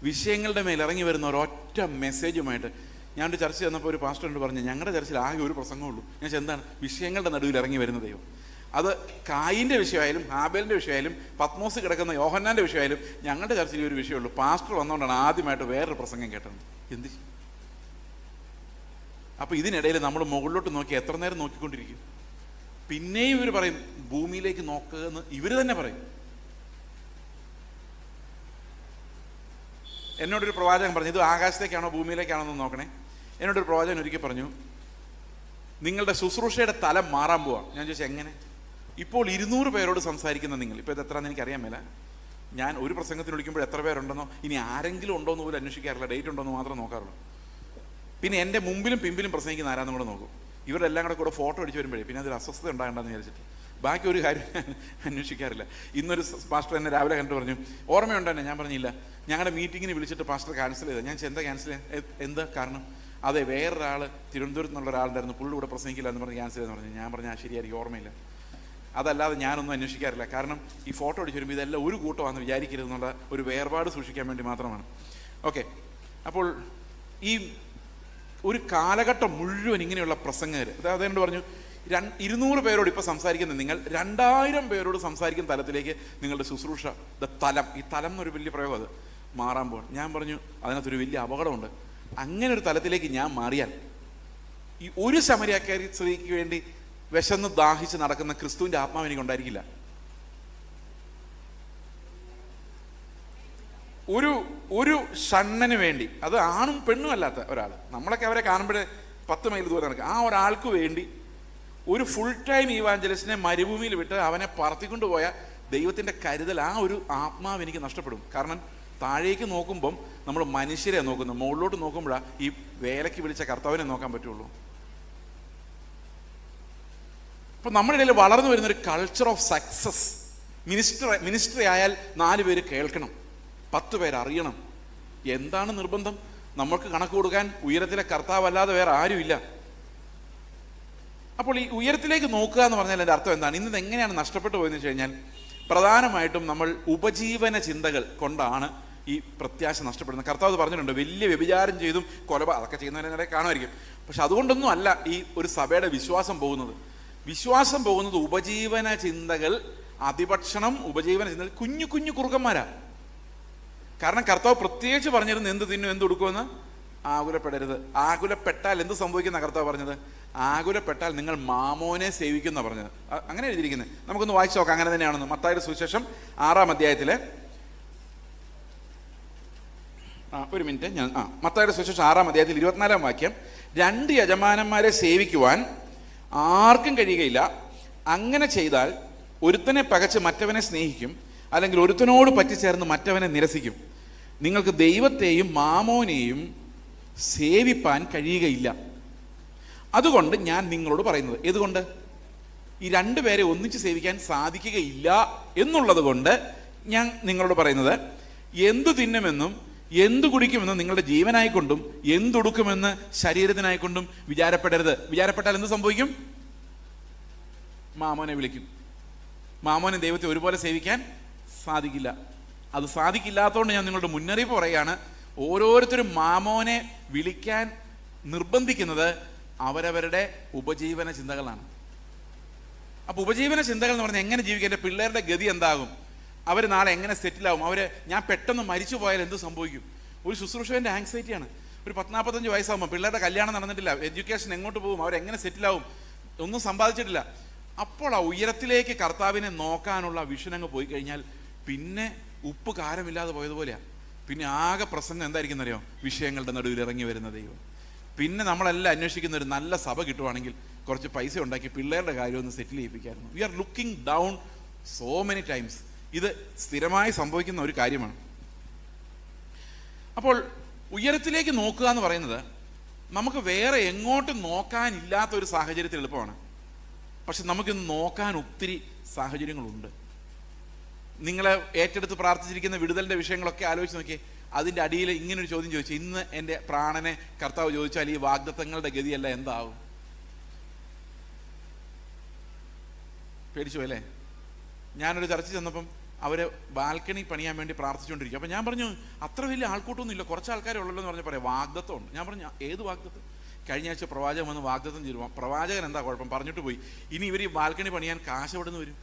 വിഷയങ്ങളുടെ മേൽ ഇറങ്ങി വരുന്ന ഒരൊറ്റ മെസ്സേജുമായിട്ട്. ഞാനൊരു ചർച്ച ചെന്നപ്പോൾ ഒരു പാസ്റ്ററിനോട് പറഞ്ഞു, ഞങ്ങളുടെ ചർച്ചിൽ ആകെ ഒരു പ്രസംഗമുള്ളൂ. ഞാൻ എന്താണ്? വിഷയങ്ങളുടെ നടുവിൽ ഇറങ്ങി വരുന്ന ദൈവം. അത് കായിൻ്റെ വിഷയമായാലും ഹാബേലിൻ്റെ വിഷയമായാലും പത്മോസ് കിടക്കുന്ന യോഹന്നാൻ്റെ വിഷയമായാലും ഞങ്ങളുടെ ചർച്ചയിൽ ഒരു വിഷയമുള്ളൂ. പാസ്റ്റർ വന്നുകൊണ്ടാണ് ആദ്യമായിട്ട് വേറൊരു പ്രസംഗം കേട്ടത്. എന്ത് അപ്പോൾ ഇതിനിടയിൽ നമ്മൾ മുകളിലോട്ട് നോക്കി എത്ര നേരം നോക്കിക്കൊണ്ടിരിക്കും? പിന്നെയും ഇവർ പറയും ഭൂമിയിലേക്ക് നോക്കുക എന്ന് ഇവർ തന്നെ പറയും. എന്നോടൊരു പ്രവാചകൻ പറഞ്ഞു, ഇത് ആകാശത്തേക്കാണോ ഭൂമിയിലേക്കാണോ എന്ന് നോക്കണേ. എന്നോടൊരു പ്രവാചകൻ ഒരിക്കൽ പറഞ്ഞു, നിങ്ങളുടെ ശുശ്രൂഷയുടെ തലം മാറാൻ പോവാം. ഞാൻ ചോദിച്ചു എങ്ങനെ? ഇപ്പോൾ 200 പേരോട് സംസാരിക്കുന്ന നിങ്ങൾ, ഇപ്പോൾ ഇത് എത്രയാണെന്ന് എനിക്കറിയാൻ മേല. ഞാൻ ഒരു പ്രസംഗത്തിന് വിളിക്കുമ്പോൾ എത്ര പേരുണ്ടെന്നോ ഇനി ആരെങ്കിലും ഉണ്ടോ എന്ന് പോലും അന്വേഷിക്കാറില്ല, ഡേറ്റ് ഉണ്ടോ എന്ന് മാത്രം നോക്കാറുള്ളൂ. പിന്നെ എൻ്റെ മുമ്പിലും പിമ്പിലും പ്രസംഗിക്കുന്ന ആരാന്നും കൂടെ നോക്കും. ഇവരെല്ലാം കൂടെ ഫോട്ടോ അടിച്ച് വരുമ്പോഴേ പിന്നെ അതൊരു അസ്വസ്ഥത ഉണ്ടാകണ്ടെന്ന് വിചാരിച്ചിട്ട് ബാക്കി ഒരു കാര്യം അന്വേഷിക്കാറില്ല. ഇന്നൊരു പാസ്റ്റർ എന്നെ രാവിലെ കണ്ടു പറഞ്ഞു, ഓർമ്മയുണ്ടോ എന്നെ? ഞാൻ പറഞ്ഞില്ല. ഞങ്ങളുടെ മീറ്റിങ്ങിന് വിളിച്ചിട്ട് പാസ്റ്റർ ക്യാൻസൽ ചെയ്തത്. ഞാൻ എന്താ ക്യാൻസൽ ചെയ്ത്? എന്താ കാരണം? അതെ, വേറൊരാൾ തിരുവനന്തപുരത്ത് നിന്നുള്ള ഒരാളുണ്ടായിരുന്നു, പുള്ളി കൂടെ പ്രസംഗിക്കില്ല എന്ന് പറഞ്ഞ് ക്യാൻസൽ ചെയ്തെന്ന് പറഞ്ഞു. ഞാൻ പറഞ്ഞാൽ ശരിയായിരിക്കും, ഓർമ്മയില്ല. അതല്ലാതെ ഞാനൊന്നും അന്വേഷിക്കാറില്ല. കാരണം ഈ ഫോട്ടോ അടിച്ച് വരുമ്പോൾ ഇതെല്ലാം ഒരു കൂട്ടമാണെന്ന് വിചാരിക്കരുത് എന്നുള്ള ഒരു വേർപാട് സൂക്ഷിക്കാൻ വേണ്ടി മാത്രമാണ്. ഓക്കെ, അപ്പോൾ ഈ ഒരു കാലഘട്ടം മുഴുവൻ ഇങ്ങനെയുള്ള പ്രസംഗകർ, അതുകൊണ്ട് പറഞ്ഞു 200 പേരോട് ഇപ്പോൾ സംസാരിക്കുന്ന നിങ്ങൾ 2000 പേരോട് സംസാരിക്കുന്ന തലത്തിലേക്ക് നിങ്ങളുടെ ശുശ്രൂഷ തലം, ഈ തലം എന്നൊരു വലിയ പ്രയോഗം, അത് മാറാൻ പോകണം. ഞാൻ പറഞ്ഞു അതിനകത്തൊരു വലിയ അപകടമുണ്ട്. അങ്ങനെ ഒരു തലത്തിലേക്ക് ഞാൻ മാറിയാൽ ഈ ഒരു ശമരിയാക്കാരി സ്ത്രീക്ക് വേണ്ടി വിശന്ന് ദാഹിച്ച് നടക്കുന്ന ക്രിസ്തുവിൻ്റെ ആത്മാവ് എനിക്കുണ്ടായിരിക്കില്ല. ഒരു ഷണ്ണന് വേണ്ടി, അത് ആണും പെണ്ണും അല്ലാത്ത ഒരാൾ, നമ്മളൊക്കെ അവരെ കാണുമ്പോഴേ 10 മൈൽ ദൂരം നടക്കുക, ആ ഒരാൾക്ക് വേണ്ടി ഒരു ഫുൾ ടൈം ഈവാഞ്ചലിസ്റ്റിനെ മരുഭൂമിയിൽ വിട്ട് അവനെ പറത്തിക്കൊണ്ടുപോയ ദൈവത്തിൻ്റെ കരുതൽ, ആ ഒരു ആത്മാവ് എനിക്ക് നഷ്ടപ്പെടും. കാരണം താഴേക്ക് നോക്കുമ്പം നമ്മൾ മനുഷ്യരെ നോക്കുന്നു, മുകളിലോട്ട് നോക്കുമ്പോഴാണ് ഈ വേലയ്ക്ക് വിളിച്ച കർത്താവിനെ നോക്കാൻ പറ്റുള്ളൂ. അപ്പം നമ്മുടെ ഇടയിൽ വളർന്നു വരുന്നൊരു കൾച്ചർ ഓഫ് സക്സസ്. മിനിസ്റ്ററി ആയാൽ 4 പേര് കേൾക്കണം, 10 പേര് അറിയണം. എന്താണ് നിർബന്ധം? നമ്മൾക്ക് കണക്ക് കൊടുക്കാൻ ഉയരത്തിലെ കർത്താവ് അല്ലാതെ വേറെ ആരുമില്ല. അപ്പോൾ ഈ ഉയരത്തിലേക്ക് നോക്കുക എന്ന് പറഞ്ഞാൽ എൻ്റെ അർത്ഥം എന്താണ്? ഇന്നത് എങ്ങനെയാണ് നഷ്ടപ്പെട്ടു പോയെന്ന് വെച്ച് കഴിഞ്ഞാൽ, പ്രധാനമായിട്ടും നമ്മൾ ഉപജീവന ചിന്തകൾ കൊണ്ടാണ് ഈ പ്രത്യാശ നഷ്ടപ്പെടുന്നത്. കർത്താവ് പറഞ്ഞിട്ടുണ്ട്, വലിയ വ്യഭിചാരം ചെയ്തും അതൊക്കെ ചെയ്യുന്നവരെ കാണുമായിരിക്കും. പക്ഷെ അതുകൊണ്ടൊന്നും അല്ല ഈ ഒരു സഭയുടെ വിശ്വാസം പോകുന്നത്. വിശ്വാസം പോകുന്നത് ഉപജീവന ചിന്തകൾ, അതിഭക്ഷണം, ഉപജീവന ചിന്തകൾ, കുഞ്ഞു കുഞ്ഞു കുറുക്കന്മാരാ. കാരണം കർത്താവ് പ്രത്യേകിച്ച് പറഞ്ഞിരുന്നു എന്ത് തിന്നും എന്ത് കൊടുക്കുമെന്ന്, ആകുലപ്പെടരുത്. ആകുലപ്പെട്ടാൽ എന്ത് സംഭവിക്കുന്ന കർത്താവ് പറഞ്ഞത്? ആകുലപ്പെട്ടാൽ നിങ്ങൾ മാമോനെ സേവിക്കുന്ന പറഞ്ഞത്. അങ്ങനെ എഴുതിയിരിക്കുന്നത്. നമുക്കൊന്ന് വായിച്ചു നോക്കാം അങ്ങനെ തന്നെയാണെന്ന്. മത്തായിയുടെ സുവിശേഷം 6-ാം അധ്യായത്തിലെ മത്തായിയുടെ സുവിശേഷം 6-ാം അധ്യായത്തിൽ 24-ാം വാക്യം, 2 യജമാനന്മാരെ സേവിക്കുവാൻ ആർക്കും കഴിയുകയില്ല. അങ്ങനെ ചെയ്താൽ ഒരുത്തനെ പകച്ച് മറ്റവനെ സ്നേഹിക്കും, അല്ലെങ്കിൽ ഒരുത്തനോട് പറ്റിച്ചേർന്ന് മറ്റവനെ നിരസിക്കും. നിങ്ങൾക്ക് ദൈവത്തെയും മാമോനെയും സേവിപ്പാൻ കഴിയുകയില്ല. അതുകൊണ്ട് ഞാൻ നിങ്ങളോട് പറയുന്നത്, ഏതുകൊണ്ട്? ഈ 2 പേരെ ഒന്നിച്ച് സേവിക്കാൻ സാധിക്കുകയില്ല എന്നുള്ളത് കൊണ്ട് ഞാൻ നിങ്ങളോട് പറയുന്നത്, എന്തു തിന്നുമെന്നും എന്തു കുടിക്കുമെന്നും നിങ്ങളുടെ ജീവനായിക്കൊണ്ടും എന്തുടുക്കുമെന്ന് ശരീരത്തിനായിക്കൊണ്ടും വിചാരപ്പെടരുത്. വിചാരപ്പെട്ടാൽ എന്ത് സംഭവിക്കും? മാമോനെ വിളിക്കും. മാമോനെ ദൈവത്തെ ഒരുപോലെ സേവിക്കാൻ സാധിക്കില്ല. അത് സാധിക്കില്ലാത്തതുകൊണ്ട് ഞാൻ നിങ്ങളുടെ മുന്നറിയിപ്പ് പറയുകയാണ്. ഓരോരുത്തരും മാമോനെ വിളിക്കാൻ നിർബന്ധിക്കുന്നത് അവരവരുടെ ഉപജീവന ചിന്തകളാണ്. അപ്പോൾ ഉപജീവന ചിന്തകൾ എന്ന് പറഞ്ഞാൽ എങ്ങനെ ജീവിക്കുക, എൻ്റെ പിള്ളേരുടെ ഗതി എന്താകും, അവർ നാളെ എങ്ങനെ സെറ്റിലാവും, ഞാൻ പെട്ടെന്ന് മരിച്ചു പോയാൽ എന്ത് സംഭവിക്കും. ഒരു ശുശ്രൂഷകൻ്റെ ആങ്സൈറ്റിയാണ്. ഒരു 40-45 വയസ്സാകുമ്പോൾ പിള്ളേരുടെ കല്യാണം നടന്നിട്ടില്ല, എഡ്യൂക്കേഷൻ എങ്ങോട്ട് പോകും, അവരെങ്ങനെ സെറ്റിലാവും, ഒന്നും സമ്പാദിച്ചിട്ടില്ല. അപ്പോൾ ആ ഉയരത്തിലേക്ക് കർത്താവിനെ നോക്കാനുള്ള വിഷൻ അങ്ങ് പോയി കഴിഞ്ഞാൽ പിന്നെ ഉപ്പ് കാരമില്ലാതെ പോയതുപോലെയാണ്. പിന്നെ ആകെ പ്രസംഗം എന്തായിരിക്കും അറിയോ? വിഷയങ്ങളുടെ നടുവിൽ ഇറങ്ങി വരുന്ന ദൈവം. പിന്നെ നമ്മളെല്ലാം അന്വേഷിക്കുന്ന ഒരു നല്ല സഭ കിട്ടുവാണെങ്കിൽ കുറച്ച് പൈസ ഉണ്ടാക്കി പിള്ളേരുടെ കാര്യം ഒന്ന് സെറ്റിൽ ചെയ്യിപ്പിക്കായിരുന്നു. We are looking down so many times. ഇത് സ്ഥിരമായി സംഭവിക്കുന്ന ഒരു കാര്യമാണ്. അപ്പോൾ ഉയരത്തിലേക്ക് നോക്കുക എന്ന് പറയുന്നത് നമുക്ക് വേറെ എങ്ങോട്ടും നോക്കാനില്ലാത്തൊരു സാഹചര്യത്തിൽ എളുപ്പമാണ്. പക്ഷെ നമുക്കിന്ന് നോക്കാൻ ഒത്തിരി സാഹചര്യങ്ങളുണ്ട്. നിങ്ങളെ ഏറ്റെടുത്ത് പ്രാർത്ഥിച്ചിരിക്കുന്ന വിടുതലിൻ്റെ വിഷയങ്ങളൊക്കെ ആലോചിച്ച് നോക്കിയേ. അതിൻ്റെ അടിയിൽ ഇങ്ങനൊരു ചോദ്യം ചോദിച്ചു, ഇന്ന് എൻ്റെ പ്രാണനെ കർത്താവ് ചോദിച്ചാൽ ഈ വാഗ്ദത്തങ്ങളുടെ ഗതിയല്ല എന്താവും? പേടിച്ചു അല്ലേ? ഞാനൊരു ചർച്ച ചെന്നപ്പം അവർ ബാൽക്കണി പണിയാൻ വേണ്ടി പ്രാർത്ഥിച്ചുകൊണ്ടിരിക്കും. അപ്പം ഞാൻ പറഞ്ഞു, അത്ര വലിയ ആൾക്കൂട്ടമൊന്നും ഇല്ല, കുറച്ച് ആൾക്കാരെ ഉള്ളല്ലോ എന്ന് പറഞ്ഞ് പറയാം, വാഗ്ദത്തമുണ്ട്. ഞാൻ പറഞ്ഞു, ഏത് വാഗ്ദത്തം? കഴിഞ്ഞ ആഴ്ച പ്രവാചകൻ വന്ന് വാഗ്ദത്തം ചെയ്തു. പ്രവാചകൻ എന്താ കുഴപ്പം? പറഞ്ഞിട്ട് പോയി. ഇനി ഇവർ ഈ ബാൽക്കണി പണിയാൻ കാശ് എവിടെ നിന്ന് വരും?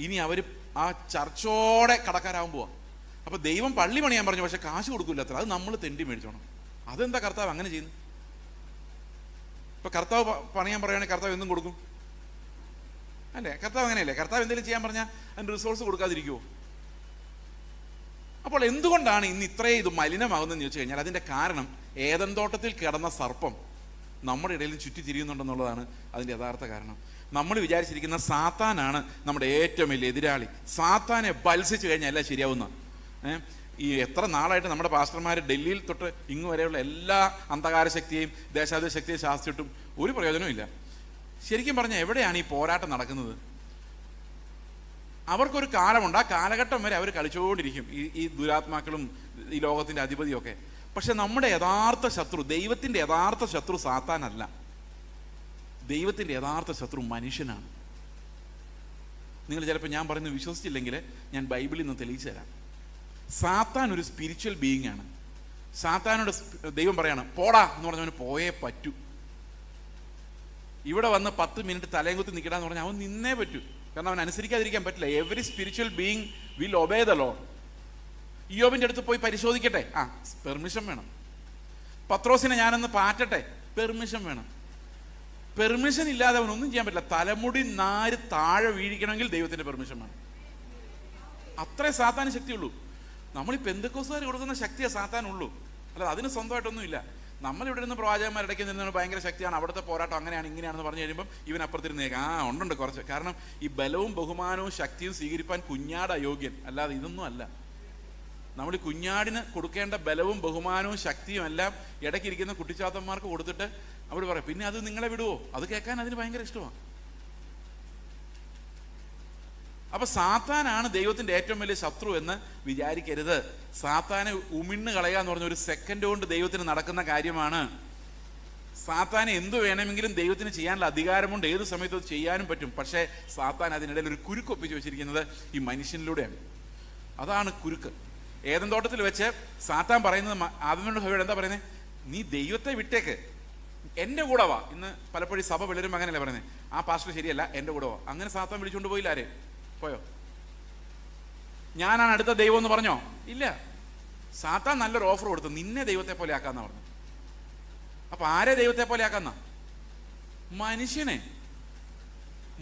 ഇനി അവർ ആ ചർച്ചോടെ കടക്കാരാകും പോവാ. അപ്പോൾ ദൈവം പള്ളി പണിയാൻ പറഞ്ഞു, പക്ഷെ കാശ് കൊടുക്കില്ല അത്ര. അത് നമ്മൾ തെണ്ടി മേടിച്ചോണം. അതെന്താ കർത്താവ് അങ്ങനെ ചെയ്യുന്നു? ഇപ്പൊ കർത്താവ് പണിയാൻ പറയുകയാണെങ്കിൽ കർത്താവ് എന്തും കൊടുക്കും അല്ലേ? കർത്താവ് അങ്ങനെയല്ലേ? കർത്താവ് എന്തെങ്കിലും ചെയ്യാൻ പറഞ്ഞാൽ അതിന് റിസോഴ്സ് കൊടുക്കാതിരിക്കുമോ? അപ്പോൾ എന്തുകൊണ്ടാണ് ഇന്ന് ഇത്രയും ഇത് മലിനമാകുന്നതെന്ന് ചോദിച്ചു കഴിഞ്ഞാൽ അതിൻ്റെ കാരണം ഏദൻ തോട്ടത്തിൽ കിടന്ന സർപ്പം നമ്മുടെ ഇടയിൽ ചുറ്റി തിരിയുന്നുണ്ടെന്നുള്ളതാണ് അതിൻ്റെ യഥാർത്ഥ കാരണം. നമ്മൾ വിചാരിച്ചിരിക്കുന്ന സാത്താനാണ് നമ്മുടെ ഏറ്റവും വലിയ എതിരാളി. സാത്താനെ ബത്സിച്ച് കഴിഞ്ഞാൽ എല്ലാം ശരിയാവുന്ന. ഈ എത്ര നാളായിട്ട് നമ്മുടെ പാസ്റ്റർമാർ ഡൽഹിയിൽ തൊട്ട് ഇങ്ങ് വരെയുള്ള എല്ലാ അന്ധകാര ശക്തിയെയും ദേശാധിപ ശക്തിയെ ശാസിച്ചിട്ടും ഒരു പ്രയോജനവും ഇല്ല. ശരിക്കും പറഞ്ഞാൽ എവിടെയാണ് ഈ പോരാട്ടം നടക്കുന്നത്? അവർക്കൊരു കാലമുണ്ട്, ആ കാലഘട്ടം വരെ അവർ കളിച്ചുകൊണ്ടിരിക്കും ഈ ദുരാത്മാക്കളും ഈ ലോകത്തിൻ്റെ അധിപതിയൊക്കെ. പക്ഷെ നമ്മുടെ യഥാർത്ഥ ശത്രു, ദൈവത്തിൻ്റെ യഥാർത്ഥ ശത്രു സാത്താനല്ല. ദൈവത്തിൻ്റെ യഥാർത്ഥ ശത്രു മനുഷ്യനാണ്. നിങ്ങൾ ചിലപ്പോൾ ഞാൻ പറയുന്നത് വിശ്വസിച്ചില്ലെങ്കിൽ ഞാൻ ബൈബിളിൽ നിന്ന് തെളിയിച്ചു തരാം. സാത്താൻ ഒരു സ്പിരിച്വൽ ബീയിങ് ആണ്. സാത്താനോട് ദൈവം പറയാണ് പോടാ എന്ന് പറഞ്ഞവന് പോയേ പറ്റൂ. ഇവിടെ വന്ന് 10 മിനിറ്റ് തലയും കുത്തി നിൽക്കടാന്ന് പറഞ്ഞാൽ അവൻ നിന്നേ പറ്റൂ. കാരണം അവൻ അനുസരിക്കാതിരിക്കാൻ പറ്റില്ല. Every spiritual being will obey the lord. ഇയ്യോബിൻ്റെ അടുത്ത് പോയി പരിശോധിക്കട്ടെ, പെർമിഷൻ വേണം. പത്രോസിനെ ഞാനൊന്ന് പാറ്റട്ടെ, പെർമിഷൻ വേണം. പെർമിഷൻ ഇല്ലാതെ അവനൊന്നും ചെയ്യാൻ പറ്റില്ല. തലമുടി നാര് താഴെ വീഴിക്കണമെങ്കിൽ ദൈവത്തിൻ്റെ പെർമിഷൻ വേണം. അത്രേ സാത്താന് ശക്തിയുള്ളൂ. നമ്മൾ ഈ പെന്തക്കോസ്തുകാർ കൊടുക്കുന്ന ശക്തിയെ സാത്താനുള്ളൂ, അല്ലാതെ അതിന് സ്വന്തമായിട്ടൊന്നുമില്ല. നമ്മളിവിടെ നിന്ന് പ്രവാചകന്മാരിടയ്ക്ക് നിന്ന് ഭയങ്കര ശക്തിയാണ്, അവിടുത്തെ പോരാട്ടം അങ്ങനെയാണ് ഇങ്ങനെയാണെന്ന് പറഞ്ഞു കഴിയുമ്പം ഇവൻ അപ്പുറത്തിരുന്നേക്ക് ഉണ്ട് കുറച്ച്. കാരണം ഈ ബലവും ബഹുമാനവും ശക്തിയും സ്വീകരിപ്പാൻ കുഞ്ഞാട് അയോഗ്യൻ, അല്ലാതെ ഇതൊന്നും അല്ല. നമ്മൾ ഈ കുഞ്ഞാടിന് കൊടുക്കേണ്ട ബലവും ബഹുമാനവും ശക്തിയും എല്ലാം ഇടയ്ക്കിരിക്കുന്ന കുട്ടിച്ചാത്തന്മാർക്ക് കൊടുത്തിട്ട് അവർ പറയും പിന്നെ അത് നിങ്ങളെ വിടുവോ? അത് കേൾക്കാൻ അതിന് ഭയങ്കര ഇഷ്ടമാണ്. അപ്പൊ സാത്താനാണ് ദൈവത്തിന്റെ ഏറ്റവും വലിയ ശത്രു എന്ന് വിചാരിക്കരുത്. സാത്താനെ ഉമിണ്ണ് കളയുക എന്ന് പറഞ്ഞ ഒരു സെക്കൻഡ് കൊണ്ട് ദൈവത്തിന് നടക്കുന്ന കാര്യമാണ്. സാത്താനെ എന്തു വേണമെങ്കിലും ദൈവത്തിന് ചെയ്യാനുള്ള അധികാരമുണ്ട്, ഏത് സമയത്തും അത് ചെയ്യാനും പറ്റും. പക്ഷേ സാത്താൻ അതിനിടയിൽ ഒരു കുരുക്കൊപ്പിച്ച് വെച്ചിരിക്കുന്നത് ഈ മനുഷ്യനിലൂടെയാണ്. അതാണ് കുരുക്ക്. ഏദൻ തോട്ടത്തിൽ വെച്ച് സാത്താൻ പറയുന്നത് ആദമിനോട് ഹവ്വയോട് എന്താ പറയുന്നത്? നീ ദൈവത്തെ വിട്ടേക്ക്, എൻ്റെ കൂടെ വാ. ഇന്ന് പലപ്പോഴും സഭ വളരും അങ്ങനെയല്ലേ പറയുന്നത്, ആ പാസ്റ്റർ ശരിയല്ല, എൻ്റെ കൂടെ വാ. അങ്ങനെ സാത്താൻ വിളിച്ചുകൊണ്ട് പോയില്ല. ആരെ പോയോ? ഞാനാണ് അടുത്ത ദൈവം എന്ന് പറഞ്ഞോ? ഇല്ല. സാത്താൻ നല്ലൊരു ഓഫർ കൊടുത്തു, നിന്നെ ദൈവത്തെ പോലെ ആക്കാന്നാ പറഞ്ഞു. അപ്പൊ ആരെ ദൈവത്തെ പോലെ ആക്കാന്ന?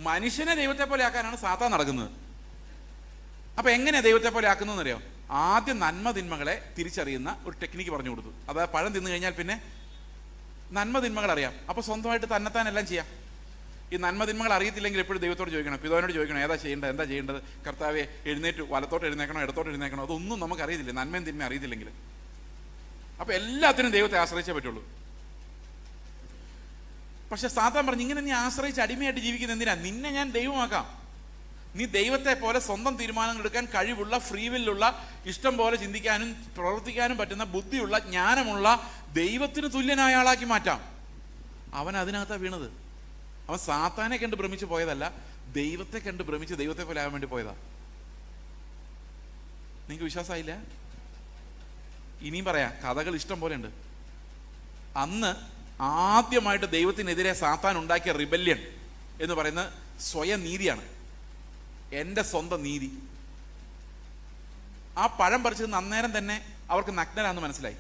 മനുഷ്യനെ ദൈവത്തെ പോലെ ആക്കാനാണ് സാത്താൻ നടക്കുന്നത്. അപ്പൊ എങ്ങനെയാ ദൈവത്തെ പോലെ ആക്കുന്നതെന്ന് അറിയോ? ആദ്യം നന്മ തിന്മകളെ തിരിച്ചറിയുന്ന ഒരു ടെക്നിക്ക് പറഞ്ഞു കൊടുത്തു. അതായത് പഴം തിന്നു കഴിഞ്ഞാൽ പിന്നെ നന്മ തിന്മകൾ അറിയാം. അപ്പൊ സ്വന്തമായിട്ട് തന്നെത്താൻ എല്ലാം ചെയ്യാം. ഈ നന്മ തിന്മകൾ അറിയത്തില്ലെങ്കിൽ എപ്പോഴും ദൈവത്തോട് ചോദിക്കണം, പിതാവിനോട് ചോദിക്കണം, എന്താ ചെയ്യേണ്ടത്? കർത്താവെ എഴുന്നേറ്റ് വലത്തോട്ട് എഴുന്നേക്കണോ ഇടത്തോട്ട് എഴുന്നേക്കണോ? അതൊന്നും നമുക്ക് അറിയത്തില്ല, നന്മയും തിന്മയും അറിയത്തില്ലെങ്കിൽ. അപ്പൊ എല്ലാത്തിനും ദൈവത്തെ ആശ്രയിച്ചേ പറ്റുള്ളൂ. പക്ഷെ സാത്താൻ പറഞ്ഞു, ഇങ്ങനെ നീ ആശ്രയിച്ച് അടിമയായിട്ട് ജീവിക്കുന്ന എന്തിനാ? നിന്നെ ഞാൻ ദൈവമാക്കാം. നീ ദൈവത്തെ പോലെ സ്വന്തം തീരുമാനങ്ങൾ എടുക്കാൻ കഴിവുള്ള, ഫ്രീ വില്ലുള്ള, ഇഷ്ടം പോലെ ചിന്തിക്കാനും പ്രവർത്തിക്കാനും പറ്റുന്ന ബുദ്ധിയുള്ള, ജ്ഞാനമുള്ള, ദൈവത്തിന് തുല്യനായ ആളാക്കി മാറ്റാം. അവൻ അതിനകത്താണ് വീണത്. അവൻ സാത്താനെ കണ്ട് ഭ്രമിച്ച് പോയതല്ല, ദൈവത്തെ കണ്ട് ഭ്രമിച്ച് ദൈവത്തെ പോലെ ആകാൻ വേണ്ടി പോയതാ. നിങ്ങൾക്ക് വിശ്വാസമായില്ല? ഇനിയും പറയാം, കഥകൾ ഇഷ്ടം പോലെ ഉണ്ട്. അന്ന് ആദ്യമായിട്ട് ദൈവത്തിനെതിരെ സാത്താൻ ഉണ്ടാക്കിയ റിബല്യൻ എന്ന് പറയുന്നത് സ്വയം നീതിയാണ്. എൻ്റെ സ്വന്തം നീതി. ആ പഴം പറിച്ചത് അന്നേരം തന്നെ അവർക്ക് നഗ്നരാന്ന് മനസ്സിലായി.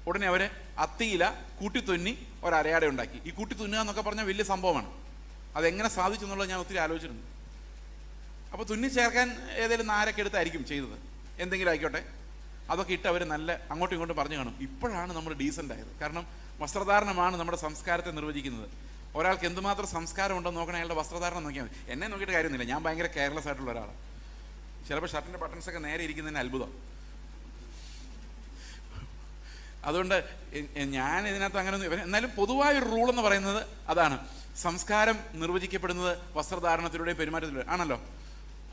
ഉടനെ അവര് അത്തിയില കൂട്ടിത്തുന്നി ഒരരയാട ഉണ്ടാക്കി. ഈ കൂട്ടിത്തുന്നുക എന്നൊക്കെ പറഞ്ഞാൽ വലിയ സംഭവമാണ്. അതെങ്ങനെ സാധിച്ചു എന്നുള്ളത് ഞാൻ ഒത്തിരി ആലോചിച്ചിട്ടുണ്ട്. അപ്പോൾ തുന്നി ചേർക്കാൻ ഏതെങ്കിലും നാരൊക്കെ എടുത്തായിരിക്കും ചെയ്തത്, എന്തെങ്കിലും ആയിക്കോട്ടെ. അതൊക്കെ ഇട്ട് അവർ നല്ല അങ്ങോട്ടും ഇങ്ങോട്ടും പറഞ്ഞു കാണും. ഇപ്പോഴാണ് നമ്മൾ ഡീസൻ്റ് ആയത്. കാരണം വസ്ത്രധാരണമാണ് നമ്മുടെ സംസ്കാരത്തെ നിർവചിക്കുന്നത്. ഒരാൾക്ക് എന്തുമാത്രം സംസ്കാരം ഉണ്ടെന്ന് നോക്കണേ, അയാളുടെ വസ്ത്രധാരണം നോക്കിയാൽ മതി. എന്നെ നോക്കിയിട്ട് കാര്യമൊന്നുമില്ല, ഞാൻ ഭയങ്കര കെയർലെസ് ആയിട്ടുള്ള ഒരാളാണ്. ചിലപ്പോൾ ഷർട്ടിൻ്റെ ബട്ടൺസൊക്കെ നേരെ ഇരിക്കുന്നതിന് അത്ഭുതം. അതുകൊണ്ട് ഞാൻ ഇതിനകത്ത് അങ്ങനെ ഒന്നും. എന്നാലും പൊതുവായൊരു റൂൾ എന്ന് പറയുന്നത് അതാണ്. സംസ്കാരം നിർവചിക്കപ്പെടുന്നത് വസ്ത്രധാരണത്തിലൂടെയും പെരുമാറ്റത്തിലൂടെ ആണല്ലോ.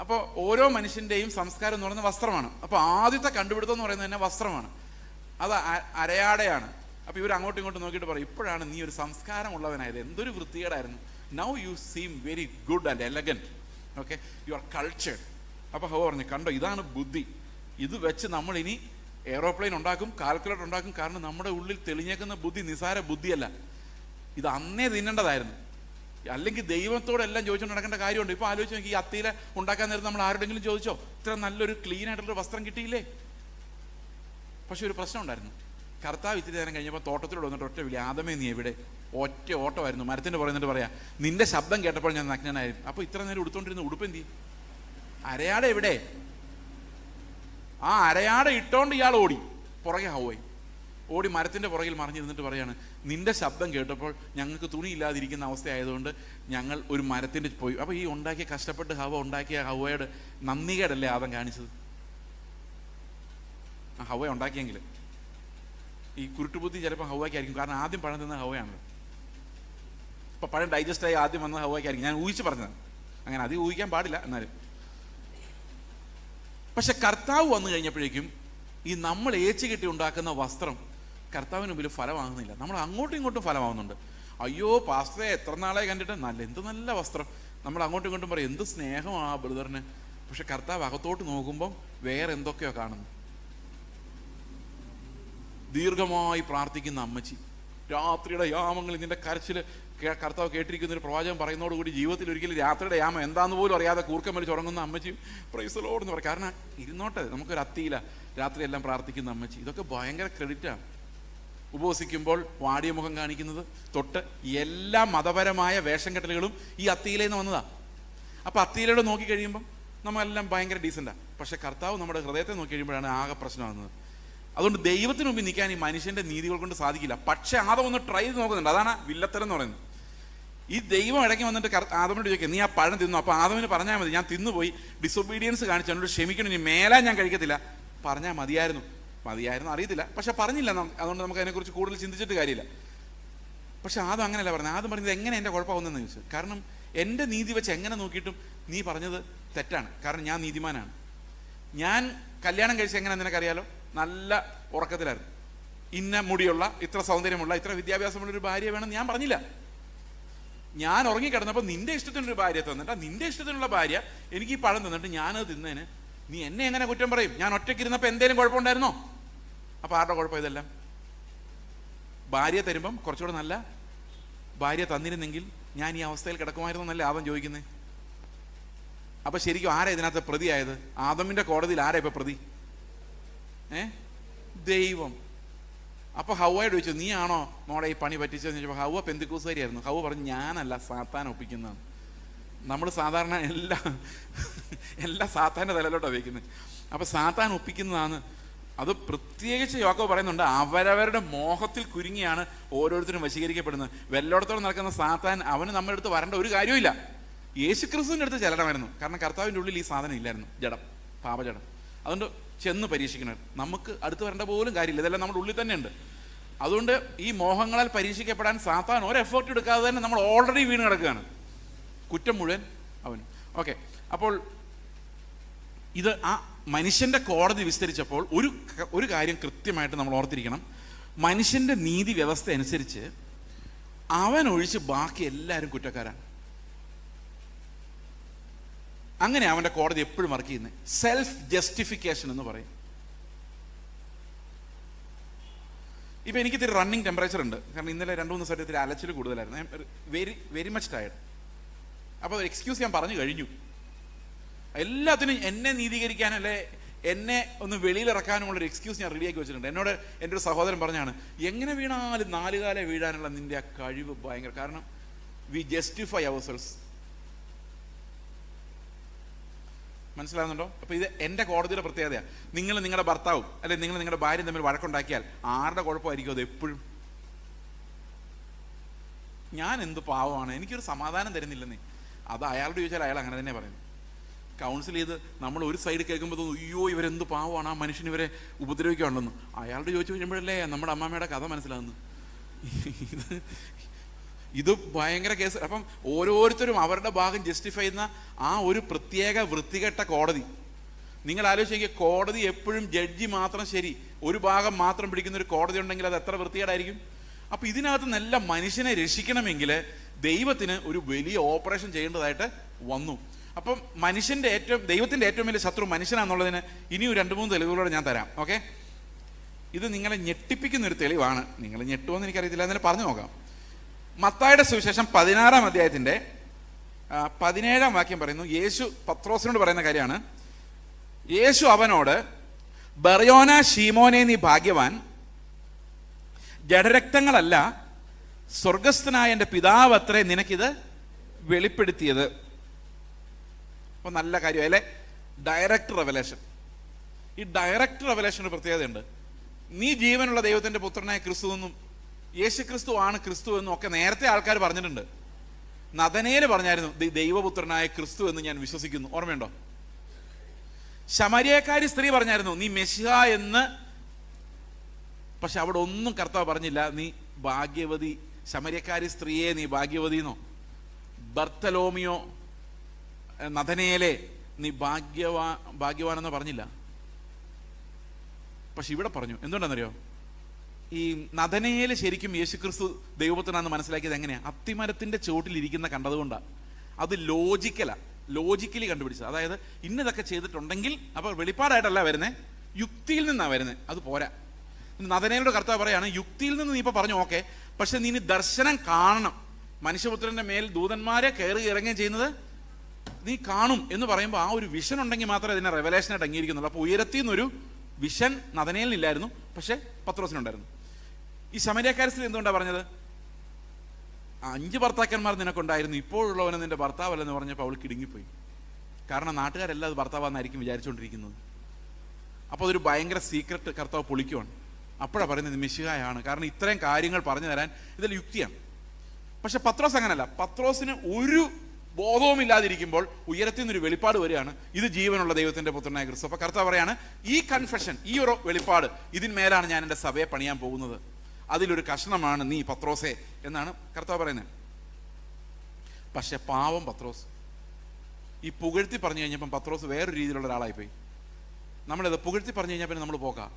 അപ്പോൾ ഓരോ മനുഷ്യൻ്റെയും സംസ്കാരം എന്ന് പറയുന്നത് വസ്ത്രമാണ്. അപ്പോൾ ആദ്യത്തെ കണ്ടുപിടുത്തം എന്ന് പറയുന്നത് തന്നെ വസ്ത്രമാണ്. അത് അരയാടയാണ്. അപ്പോൾ ഇവർ അങ്ങോട്ടും ഇങ്ങോട്ടും നോക്കിയിട്ട് പറയും, ഇപ്പോഴാണ് നീ ഒരു സംസ്കാരമുള്ളവനായത്. എന്തൊരു വൃത്തികേടായിരുന്നു. Now you seem very good and elegant. Okay, you are cultured. അപ്പോൾ ഹവ പറഞ്ഞു, കണ്ടോ, ഇതാണ് ബുദ്ധി. ഇത് വെച്ച് നമ്മൾ ഇനി എയ്റോപ്ലെയിൻ ഉണ്ടാക്കും, കാൽക്കുലേറ്റർ ഉണ്ടാക്കും. കാരണം നമ്മുടെ ഉള്ളിൽ തെളിഞ്ഞേക്കുന്ന ബുദ്ധി നിസാര ബുദ്ധിയല്ല. ഇത് അന്നേ തിന്നേണ്ടതായിരുന്നു. അല്ലെങ്കിൽ ദൈവത്തോടെല്ലാം ചോദിച്ചുകൊണ്ട് നടക്കേണ്ട കാര്യമുണ്ട്. ഇപ്പോൾ ആലോചിച്ച് നോക്കി, ഈ അത്തിയില ഉണ്ടാക്കാൻ നേരത്തെ നമ്മൾ ആരുടെങ്കിലും ചോദിച്ചോ, ഇത്ര നല്ലൊരു ക്ലീൻ ആയിട്ടുള്ള വസ്ത്രം കിട്ടിയില്ലേ? പക്ഷെ ഒരു പ്രശ്നം ഉണ്ടായിരുന്നു. കർത്താവ് ഇത്തിരി നേരം കഴിഞ്ഞപ്പോൾ തോട്ടത്തിലൂടെ വന്നിട്ട് ഒറ്റ വിളി, ആദമേ നീ എവിടെ? ഒറ്റ ഓട്ടമായിരുന്നു. മരത്തിൻ്റെ പറയുന്നിട്ട് പറയാം, നിന്റെ ശബ്ദം കേട്ടപ്പോൾ ഞാൻ നഗ്നനായിരുന്നു. അപ്പോൾ ഇത്ര നേരം ഉടുത്തോണ്ടിരുന്ന ഉടുപ്പ് എന്തി? അരയാട എവിടെ? ആ അരയാട ഇട്ടോണ്ട് ഇയാൾ ഓടി പുറകെ ഹൗവ ഓടി മരത്തിൻ്റെ പുറകിൽ മറിഞ്ഞിരുന്നിട്ട് പറയാണ്, നിന്റെ ശബ്ദം കേട്ടപ്പോൾ ഞങ്ങൾക്ക് തുണിയില്ലാതിരിക്കുന്ന അവസ്ഥയായതുകൊണ്ട് ഞങ്ങൾ ഒരു മരത്തിൻ്റെ പോയി. അപ്പോൾ ഈ ഉണ്ടാക്കിയ കഷ്ടപ്പെട്ട് ഹൗവ ഉണ്ടാക്കിയ ഹൗവയുടെ നന്ദികേടല്ലേ ആദം കാണിച്ചത്? ആ ഹൗവ ഉണ്ടാക്കിയെങ്കിൽ ഈ കുരുട്ടുബുദ്ധി ചിലപ്പോൾ ഹൗവയ്ക്കായിരിക്കും. കാരണം ആദ്യം പഴം തിന്ന ഹൗവയാണല്ലോ. അപ്പോൾ പഴം ഡൈജസ്റ്റായി ആദ്യം വന്ന ഹൗവയ്ക്കായിരിക്കും. ഞാൻ ഊഹിച്ച് പറഞ്ഞതാണ്, അങ്ങനെ അധികം ഊഹിക്കാൻ പാടില്ല എന്നാലും. പക്ഷെ കർത്താവ് വന്നു കഴിഞ്ഞപ്പോഴേക്കും ഈ നമ്മൾ ഏച്ചു കെട്ടി ഉണ്ടാക്കുന്ന വസ്ത്രം കർത്താവിന് മുമ്പിൽ ഫലമാകുന്നില്ല. നമ്മൾ അങ്ങോട്ടും ഇങ്ങോട്ടും ഫലമാകുന്നുണ്ട്. അയ്യോ പാസ്റ്ററെ എത്ര നാളെ കണ്ടിട്ട് എന്ത് നല്ല വസ്ത്രം. നമ്മൾ അങ്ങോട്ടും ഇങ്ങോട്ടും പറയും എന്ത് സ്നേഹമാണ് ആ ബ്രദറിന്. പക്ഷെ കർത്താവ് അകത്തോട്ട് നോക്കുമ്പം വേറെ എന്തൊക്കെയോ കാണുന്നു. ദീർഘമായി പ്രാർത്ഥിക്കുന്ന അമ്മച്ചി, രാത്രിയുടെ യാമങ്ങളിൽ നിന്റെ കരച്ചിൽ കർത്താവ് കേട്ടിരിക്കുന്ന ഒരു പ്രവാചകൻ പറയുന്നതോടുകൂടി ജീവിതത്തിൽ ഒരിക്കലും രാത്രിയുടെ യാമം എന്താന്ന് പോലും അറിയാതെ കൂർക്കം വലിച്ച് ഉറങ്ങുന്ന അമ്മച്ചിയും പ്രൈസ് ദി ലോർഡ് എന്ന് പറയും. കാരണം ഇരുന്നോട്ടെ, നമുക്കൊരു അത്തിയില്ല രാത്രിയെല്ലാം പ്രാർത്ഥിക്കുന്ന അമ്മച്ചി. ഇതൊക്കെ ഭയങ്കര ക്രെഡിറ്റാണ്. ഉപവസിക്കുമ്പോൾ വാടിയ മുഖം കാണിക്കുന്നത് തൊട്ട് എല്ലാ മതപരമായ വേഷം കെട്ടലുകളും ഈ അത്തിയിലേന്ന് വന്നതാ. അപ്പം അത്തിയിലൂടെ നോക്കി കഴിയുമ്പം നമ്മളെല്ലാം ഭയങ്കര ഡീസൻ്റാണ്. പക്ഷെ കർത്താവ് നമ്മുടെ ഹൃദയത്തെ നോക്കി കഴിയുമ്പോഴാണ് ആകെ പ്രശ്നമാകുന്നത്. അതുകൊണ്ട് ദൈവത്തിന് മുമ്പിൽ നിൽക്കാൻ ഈ മനുഷ്യൻ്റെ നീതികൾ കൊണ്ട് സാധിക്കില്ല. പക്ഷെ ആദം ഒന്ന് ട്രൈ ചെയ്ത് നോക്കുന്നുണ്ട്. അതാണ് വില്ലത്തരം എന്ന് പറയുന്നത്. ഈ ദൈവം ഇടയ്ക്ക് വന്നിട്ട് ആദമിനോട് ചോദിക്കുക, നീ ആ പഴം തിന്നു. അപ്പോൾ ആദമിന് പറഞ്ഞാൽ മതി, ഞാൻ തിന്നുപോയി, ഡിസൊബീഡിയൻസ് കാണിച്ചു, എന്നോട് ക്ഷമിക്കണം, ഇനി മേലാ ഞാൻ കഴിക്കത്തില്ല. പറഞ്ഞാൽ മതിയായിരുന്നു അറിയത്തില്ല, പക്ഷെ പറഞ്ഞില്ല. അതുകൊണ്ട് നമുക്ക് അതിനെക്കുറിച്ച് കൂടുതൽ ചിന്തിച്ചിട്ട് കാര്യമില്ല. പക്ഷെ ആദം അങ്ങനെയല്ല പറഞ്ഞത്. ആദം പറഞ്ഞത് എങ്ങനെ എൻ്റെ കുഴപ്പമാവുന്നതെന്ന് ചോദിച്ചു. കാരണം എൻ്റെ നീതി വെച്ച് എങ്ങനെ നോക്കിയിട്ടും നീ പറഞ്ഞത് തെറ്റാണ്. കാരണം ഞാൻ നീതിമാനാണ്. ഞാൻ കല്യാണം കഴിച്ച് എങ്ങനെ നിനക്കറിയാലോ, നല്ല ഉറക്കത്തിലായിരുന്നു. ഇന്ന മുടിയുള്ള, ഇത്ര സൗന്ദര്യമുള്ള, ഇത്ര വിദ്യാഭ്യാസമുള്ളൊരു ഭാര്യ വേണം ഞാൻ പറഞ്ഞില്ല. ഞാൻ ഉറങ്ങിക്കിടന്നപ്പോൾ നിന്റെ ഇഷ്ടത്തിനൊരു ഭാര്യ തന്നിട്ട് നിന്റെ ഇഷ്ടത്തിനുള്ള ഭാര്യ എനിക്ക് ഈ പഴം തന്നിട്ട് ഞാനത് തിന്നതിന് നീ എന്നെ എങ്ങനെ കുറ്റം പറയും? ഞാൻ ഒറ്റയ്ക്കിരുന്നപ്പോൾ എന്തേലും കുഴപ്പമുണ്ടായിരുന്നോ? അപ്പോൾ ആരുടെ കുഴപ്പം ഇതെല്ലാം? ഭാര്യ തരുമ്പം കുറച്ചുകൂടെ നല്ല ഭാര്യ തന്നിരുന്നെങ്കിൽ ഞാൻ ഈ അവസ്ഥയിൽ കിടക്കുമായിരുന്നു എന്നല്ലേ ആദം ചോദിക്കുന്നത്. അപ്പം ശരിക്കും ആരാ ഇതിനകത്ത് പ്രതിയായത്? ആദമിൻ്റെ കോടതിയിൽ ആരാ ഇപ്പം പ്രതി? ദൈവം. അപ്പോൾ ഹൗവയോട് ചോദിച്ചു, നീ ആണോ മോളെ ഈ പണി പറ്റിച്ചതെന്ന് ചോദിച്ചപ്പോൾ ഹൗവ പെന്തിക്കോസുകാരിയായിരുന്നു. ഹൗവ പറഞ്ഞു, ഞാനല്ല, സാത്താൻ ഒപ്പിക്കുന്നതാണ്. നമ്മൾ സാധാരണ എല്ലാ സാത്താൻ്റെ തലയിലോട്ടാണ് വയ്ക്കുന്നത്. അപ്പോൾ സാത്താൻ ഒപ്പിക്കുന്നതാണ്. അത് പ്രത്യേകിച്ച് യാക്കോബ് പറയുന്നുണ്ട്, അവരവരുടെ മോഹത്തിൽ കുരുങ്ങിയാണ് ഓരോരുത്തരും വശീകരിക്കപ്പെടുന്നത്. വെല്ലോടത്തോളം നടക്കുന്ന സാത്താൻ അവന് നമ്മുടെ അടുത്ത് വരേണ്ട ഒരു കാര്യമില്ല. യേശുക്രിസ്തുവിൻ്റെ അടുത്ത് ചെല്ലണമായിരുന്നു. കാരണം കർത്താവിൻ്റെ ഉള്ളിൽ ഈ സാധനം ഇല്ലായിരുന്നു, ജഡം, പാപജഡം. അതുകൊണ്ട് ചെന്ന് പരീക്ഷിക്കണം. നമുക്ക് അടുത്ത് വരേണ്ട പോലും കാര്യമില്ല, ഇതെല്ലാം നമ്മുടെ ഉള്ളിൽ തന്നെ ഉണ്ട്. അതുകൊണ്ട് ഈ മോഹങ്ങളാൽ പരീക്ഷിക്കപ്പെടാൻ സാത്താൻ ഒരു എഫേർട്ട് എടുക്കാതെ തന്നെ നമ്മൾ ഓൾറെഡി വീണ് കിടക്കുകയാണ്. കുറ്റം മുഴുവൻ അവന്. ഓക്കെ, അപ്പോൾ ഇത് ആ മനുഷ്യൻ്റെ കോടതി വിസ്തരിച്ചപ്പോൾ ഒരു കാര്യം കൃത്യമായിട്ട് നമ്മൾ ഓർത്തിരിക്കണം. മനുഷ്യൻ്റെ നീതി വ്യവസ്ഥ അനുസരിച്ച് അവൻ ഒഴിച്ച് ബാക്കി എല്ലാവരും കുറ്റക്കാരാണ്. അങ്ങനെ അവൻ്റെ കോടതി എപ്പോഴും വർക്ക് ചെയ്യുന്നത് സെൽഫ് ജസ്റ്റിഫിക്കേഷൻ എന്ന് പറയും. ഇപ്പം എനിക്കിത്തിരി റണ്ണിങ് ടെമ്പറേച്ചർ ഉണ്ട്. കാരണം ഇന്നലെ 2-3 ദിവസമായിട്ട് ഇത്തിരി അലച്ചിൽ കൂടുതലായിരുന്നു. Very much tired. അപ്പോൾ എക്സ്ക്യൂസ് ഞാൻ പറഞ്ഞു കഴിഞ്ഞു. എല്ലാത്തിനും എന്നെ നീതീകരിക്കാനല്ലേ എന്നെ ഒന്ന് വെളിയിലിറക്കാനുമുള്ളൊരു എക്സ്ക്യൂസ് ഞാൻ റെഡിയാക്കി വെച്ചിട്ടുണ്ട്. എന്നോട് എൻ്റെ ഒരു സഹോദരൻ പറഞ്ഞാണ്, എങ്ങനെ വീണാലും 4 കാലം വീഴാനുള്ള നിൻ്റെ ആ കഴിവ് ഭയങ്കര. കാരണം വി ജസ്റ്റിഫൈ അവർ സെൽസ്. മനസ്സിലാകുന്നുണ്ടോ? അപ്പോൾ ഇത് എൻ്റെ കോടതിയുടെ പ്രത്യേകതയാണ്. നിങ്ങൾ നിങ്ങളുടെ ഭർത്താവും അല്ലെ നിങ്ങൾ നിങ്ങളുടെ ഭാര്യയും തമ്മിൽ വഴക്കുണ്ടാക്കിയാൽ ആരുടെ കുഴപ്പമായിരിക്കും അത് എപ്പോഴും? ഞാൻ എന്ത് പാവമാണ്, എനിക്കൊരു സമാധാനം തരുന്നില്ലെന്നേ. അത് അയാളോട് ചോദിച്ചാൽ അയാൾ അങ്ങനെ തന്നെ പറയും. കൗൺസിൽ ചെയ്ത് നമ്മൾ ഒരു സൈഡ് കേൾക്കുമ്പോൾ തോന്നും, അയ്യോ ഇവരെന്ത് പാവമാണ്, ആ മനുഷ്യൻ ഇവരെ ഉപദ്രവിക്കാനുണ്ടെന്ന്. അയാളോട് ചോദിച്ചു കഴിയുമ്പോഴല്ലേ നമ്മുടെ അമ്മാമ്മയുടെ കഥ മനസ്സിലാകുന്നു. ഇത് ഭയങ്കര കേസ്. അപ്പം ഓരോരുത്തരും അവരുടെ ഭാഗം ജസ്റ്റിഫൈ ചെയ്യുന്ന ആ ഒരു പ്രത്യേക വൃത്തികെട്ട കോടതി. നിങ്ങൾ ആലോചിക്കുക, കോടതി എപ്പോഴും ജഡ്ജി മാത്രം ശരി, ഒരു ഭാഗം മാത്രം പിടിക്കുന്ന ഒരു കോടതി ഉണ്ടെങ്കിൽ അത് എത്ര വൃത്തികേടായിരിക്കും. അപ്പം ഇതിനകത്ത് നല്ല മനുഷ്യനെ രക്ഷിക്കണമെങ്കിൽ ദൈവത്തിന് ഒരു വലിയ ഓപ്പറേഷൻ ചെയ്യേണ്ടതായിട്ട് വന്നു. അപ്പം ദൈവത്തിൻ്റെ ഏറ്റവും വലിയ ശത്രു മനുഷ്യനാണെന്നുള്ളതിന് ഇനിയും 2-3 തെളിവുകളോടെ ഞാൻ തരാം. ഓക്കെ, ഇത് നിങ്ങളെ ഞെട്ടിപ്പിക്കുന്നൊരു തെളിവാണ്. നിങ്ങൾ ഞെട്ടുമെന്ന് എനിക്കറിയത്തില്ല, എന്നാലും പറഞ്ഞു നോക്കാം. മത്തായിയുടെ സുവിശേഷം 16-ാം അധ്യായത്തിൻ്റെ 17-ാം വാക്യം പറയുന്നു. യേശു പത്രോസിനോട് പറയുന്ന കാര്യമാണ്. യേശു അവനോട്, ബർയോന ശീമോനെ നീ ഭാഗ്യവാൻ, ജഡരക്തങ്ങളല്ല, സ്വർഗസ്ഥനായ എൻ്റെ പിതാവ് അത്രേ നിനക്കിത് വെളിപ്പെടുത്തിയത്. അപ്പൊ നല്ല കാര്യം അല്ലേ, ഡയറക്റ്റ് റെവലേഷൻ. ഈ ഡയറക്റ്റ് റെവലേഷന് പ്രത്യേകതയുണ്ട്. നീ ജീവനുള്ള ദൈവത്തിന്റെ പുത്രനായ ക്രിസ്തു എന്നും യേശു ക്രിസ്തു ആണ് ക്രിസ്തു എന്നും ഒക്കെ നേരത്തെ ആൾക്കാർ പറഞ്ഞിട്ടുണ്ട്. നഥനയേൽ പറഞ്ഞായിരുന്നു ദൈവപുത്രനായ ക്രിസ്തു എന്ന് ഞാൻ വിശ്വസിക്കുന്നു. ഓർമ്മയുണ്ടോ? ശമരിയക്കാരി സ്ത്രീ പറഞ്ഞായിരുന്നു നീ മെശിഹ എന്ന്. പക്ഷെ അവിടെ ഒന്നും കർത്താവ് പറഞ്ഞില്ല നീ ഭാഗ്യവതി, ശമരിയക്കാരി സ്ത്രീയെ നീ ഭാഗ്യവതി എന്നോ, ബർത്തലോമിയോ നഥനയേലെ നീ ഭാഗ്യവാനെന്നോ പറഞ്ഞില്ല. പക്ഷെ ഇവിടെ പറഞ്ഞു. എന്തുകൊണ്ടാണെന്നറിയോ? ഈ നഥനയേല് ശരിക്കും യേശുക്രിസ്തു ദൈവപുത്രനാണെന്ന് മനസ്സിലാക്കിയത് എങ്ങനെയാണ്? അത്തിമരത്തിന്റെ ചുവട്ടിലിരിക്കുന്ന കണ്ടതുകൊണ്ടാണ്. അത് ലോജിക്കലി കണ്ടുപിടിച്ചത്. അതായത് ഇന്നതൊക്കെ ചെയ്തിട്ടുണ്ടെങ്കിൽ, അപ്പോൾ വെളിപ്പാടായിട്ടല്ല വരുന്നത്, യുക്തിയിൽ നിന്നാണ് വരുന്നത്. അത് പോരാ. നഥനയേലോട് കർത്താവ് പറയാണ് യുക്തിയിൽ നിന്ന് നീ ഇപ്പോൾ പറഞ്ഞു ഓക്കെ, പക്ഷെ നീ ദർശനം കാണണം. മനുഷ്യപുത്രന്റെ മേൽ ദൂതന്മാരെ കയറി ഇറങ്ങുകയും ചെയ്യുന്നത് നീ കാണും എന്ന് പറയുമ്പോൾ ആ ഒരു വിഷൻ ഉണ്ടെങ്കിൽ മാത്രമേ അതിനെ റെവലേഷനായിട്ട് അംഗീകരിക്കുന്നുള്ളൂ. അപ്പോൾ ഉയരത്തിൽ നിന്നൊരു വിഷൻ നഥനയേലിനില്ലായിരുന്നു, പക്ഷെ പത്രോസിനുണ്ടായിരുന്നു. ഈ ശമരിയക്കാരി സ്ത്രീ എന്തുകൊണ്ടാണ് പറഞ്ഞത്? 5 ഭർത്താക്കന്മാർ നിനക്കുണ്ടായിരുന്നു, ഇപ്പോഴുള്ളവനെ നിന്റെ ഭർത്താവല്ലെന്ന് പറഞ്ഞപ്പോൾ അവൾ കിടുങ്ങിപ്പോയി. കാരണം നാട്ടുകാരെല്ലാം അത് ഭർത്താവാന്നായിരിക്കും വിചാരിച്ചുകൊണ്ടിരിക്കുന്നത്. അപ്പോൾ അതൊരു ഭയങ്കര സീക്രട്ട് കർത്താവ് പൊളിക്കുവാണ്. അപ്പോഴാണ് പറയുന്നത് മെശിഹായാണ്. കാരണം ഇത്രയും കാര്യങ്ങൾ പറഞ്ഞു തരാൻ ഇതിൽ യുക്തിയാണ്. പക്ഷെ പത്രോസ് അങ്ങനല്ല. പത്രോസിന് ഒരു ബോധവുമില്ലാതിരിക്കുമ്പോൾ ഉയരത്തിൽ നിന്നൊരു വെളിപ്പാട് വരികയാണ്, ഇത് ജീവനുള്ള ദൈവത്തിന്റെ പുത്രനായ ക്രിസ്തു. അപ്പൊ കർത്താവ് പറയാണ് ഈ കൺഫെഷൻ, ഈ ഒരു വെളിപ്പാട്, ഇതിന്മേലാണ് ഞാൻ എൻ്റെ സഭയെ പണിയാൻ പോകുന്നത്, അതിലൊരു കഷ്ണമാണ് നീ പത്രോസേ എന്നാണ് കർത്താവ് പറയുന്നത്. പക്ഷെ പാവം പത്രോസ് ഈ പുകഴ്ത്തി പറഞ്ഞു കഴിഞ്ഞപ്പം പത്രോസ് വേറൊരു രീതിയിലുള്ള ഒരാളായിപ്പോയി. നമ്മളിത് പുകഴ്ത്തി പറഞ്ഞു കഴിഞ്ഞാൽ പിന്നെ നമ്മൾ പോകാം.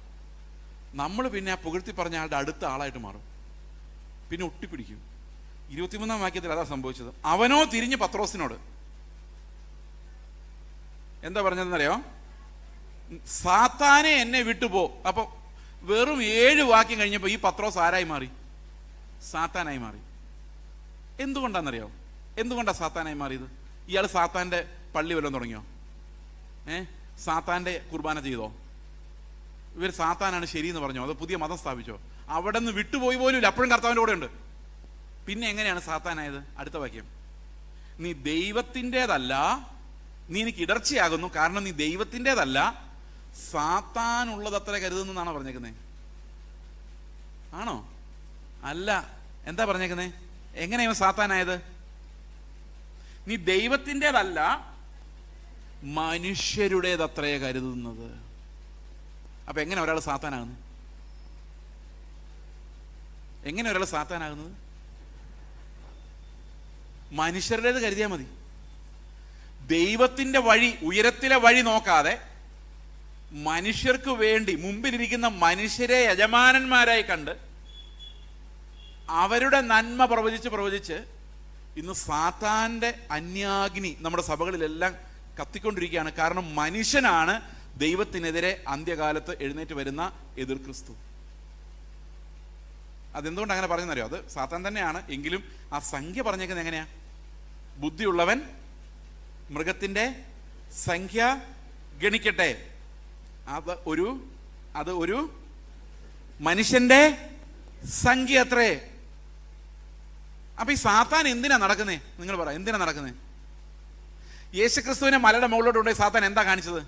നമ്മൾ പിന്നെ ആ പുകഴ്ത്തി പറഞ്ഞ ആളുടെ അടുത്ത ആളായിട്ട് മാറും, പിന്നെ ഒട്ടിപ്പിടിക്കും. 23-ാം വാക്യത്തിൽ അതാ സംഭവിച്ചത്. അവനോ തിരിഞ്ഞ് പത്രോസിനോട് എന്താ പറഞ്ഞതെന്നറിയോ? സാത്താനെ എന്നെ വിട്ടുപോ. അപ്പൊ വെറും 7 വാക്യം കഴിഞ്ഞപ്പോൾ ഈ പത്രോസ് ആരായി മാറി? സാത്താനായി മാറി. എന്തുകൊണ്ടാണെന്നറിയോ? എന്തുകൊണ്ടാണ് സാത്താനായി മാറിയത്? ഇയാൾ സാത്താന്റെ പള്ളി വല്ലതും തുടങ്ങിയോ? സാത്താന്റെ കുർബാന ചെയ്തോ? ഇവർ സാത്താനാണ് ശരിയെന്ന് പറഞ്ഞോ? അത് പുതിയ മതം സ്ഥാപിച്ചോ? അവിടെ നിന്ന് വിട്ടുപോയി പോലും ഇല്ല, അപ്പോഴും കർത്താവിൻ്റെ കൂടെ ഉണ്ട്. പിന്നെ എങ്ങനെയാണ് സാത്താനായത്? അടുത്ത വാക്യം, നീ ദൈവത്തിൻ്റെതല്ല, നീ എനിക്ക് ഇടർച്ചയാകുന്നു, കാരണം നീ ദൈവത്തിൻ്റെതല്ല, സാത്താനുള്ളതത്ര കരുതുന്നെന്നാണോ പറഞ്ഞേക്കുന്നത്? ആണോ? അല്ല. എന്താ പറഞ്ഞേക്കുന്നത്? എങ്ങനെയാണ് സാത്താനായത്? നീ ദൈവത്തിൻ്റെതല്ല, മനുഷ്യരുടേതത്രേ കരുതുന്നത്. അപ്പൊ എങ്ങനെ ഒരാൾ സാത്താനാകുന്നു? എങ്ങനെ ഒരാൾ സാത്താനാകുന്നത്? മനുഷ്യരുടേത് കരുതിയാൽ മതി. ദൈവത്തിന്റെ വഴി, ഉയരത്തിലെ വഴി നോക്കാതെ മനുഷ്യർക്ക് വേണ്ടി മുമ്പിലിരിക്കുന്ന മനുഷ്യരെ യജമാനന്മാരായി കണ്ട് അവരുടെ നന്മ പ്രവചിച്ച് ഇന്ന് സാത്താന്റെ അന്യാഗ്നി നമ്മുടെ സഭകളിലെല്ലാം കത്തിക്കൊണ്ടിരിക്കുകയാണ്. കാരണം മനുഷ്യനാണ് ദൈവത്തിനെതിരെ അന്ത്യകാലത്ത് എഴുന്നേറ്റ് വരുന്ന എതിർ ക്രിസ്തു. അതെന്തുകൊണ്ട് അങ്ങനെ പറഞ്ഞെന്നറിയോ? അത് സാത്താൻ തന്നെയാണ്. എങ്കിലും ആ സംഖ്യ പറഞ്ഞേക്കുന്നത് എങ്ങനെയാ? ബുദ്ധിയുള്ളവൻ മൃഗത്തിന്റെ സംഖ്യ ഗണിക്കട്ടെ, അത് ഒരു മനുഷ്യന്റെ സംഖ്യ അത്രേ. അപ്പൊ ഈ സാത്താൻ എന്തിനാ നടക്കുന്നേ? നിങ്ങൾ പറ, എന്തിനാ നടക്കുന്നേ? യേശുക്രിസ്തുവിനെ മലയുടെ മുകളിലോട്ട് കൊണ്ടുപോയി സാത്താൻ എന്താ കാണിച്ചത്?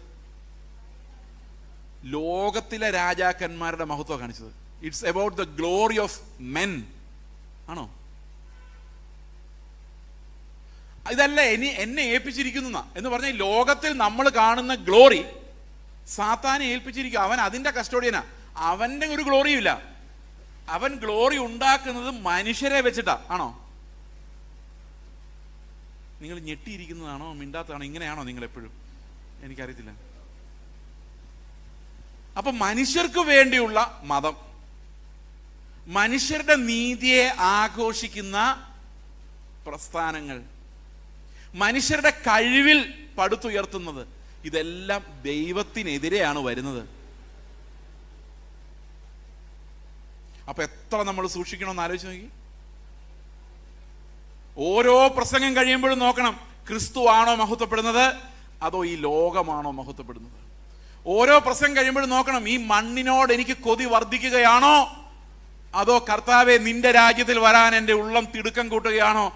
ലോകത്തിലെ രാജാക്കന്മാരുടെ മഹത്വം കാണിച്ചത്. It's about the glory of men. ആണോ? ഇതല്ല എന്നെ ഏൽപ്പിച്ചിരിക്കുന്ന എന്ന് പറഞ്ഞാൽ ലോകത്തിൽ നമ്മൾ കാണുന്ന ഗ്ലോറി സാത്താനെ ഏൽപ്പിച്ചിരിക്കും. അവൻ അതിന്റെ കസ്റ്റോഡിയനാ. അവന്റെ ഒരു ഗ്ലോറിയും ഇല്ല. അവൻ ഗ്ലോറി ഉണ്ടാക്കുന്നത് മനുഷ്യരെ വെച്ചിട്ടാ. ആണോ? നിങ്ങൾ ഞെട്ടിയിരിക്കുന്നതാണോ മിണ്ടാത്തതാണോ? ഇങ്ങനെയാണോ നിങ്ങൾ എപ്പോഴും? എനിക്കറിയത്തില്ല. അപ്പൊ മനുഷ്യർക്ക് വേണ്ടിയുള്ള മതം, മനുഷ്യരുടെ നീതിയെ ആഘോഷിക്കുന്ന പ്രസ്ഥാനങ്ങൾ, മനുഷ്യരുടെ കഴിവിൽ പടുത്തുയർത്തുന്നത്, ഇതെല്ലാം ദൈവത്തിനെതിരെയാണ് വരുന്നത്. അപ്പൊ എത്ര നമ്മൾ സൂക്ഷിക്കണമെന്ന് ആലോചിച്ച് നോക്കി. ഓരോ പ്രസംഗം കഴിയുമ്പോഴും നോക്കണം, ക്രിസ്തു ആണോ മഹത്വപ്പെടുന്നത് അതോ ഈ ലോകമാണോ മഹത്വപ്പെടുന്നത്? ഓരോ പ്രസംഗം കഴിയുമ്പോഴും നോക്കണം, ഈ മണ്ണിനോട് എനിക്ക് കൊതി വർദ്ധിക്കുകയാണോ അതോ കർത്താവെ നിന്റെ രാജ്യത്തിൽ വരാൻ എൻ്റെ ഉള്ളം തിടുക്കം കൂട്ടുകയാണോ?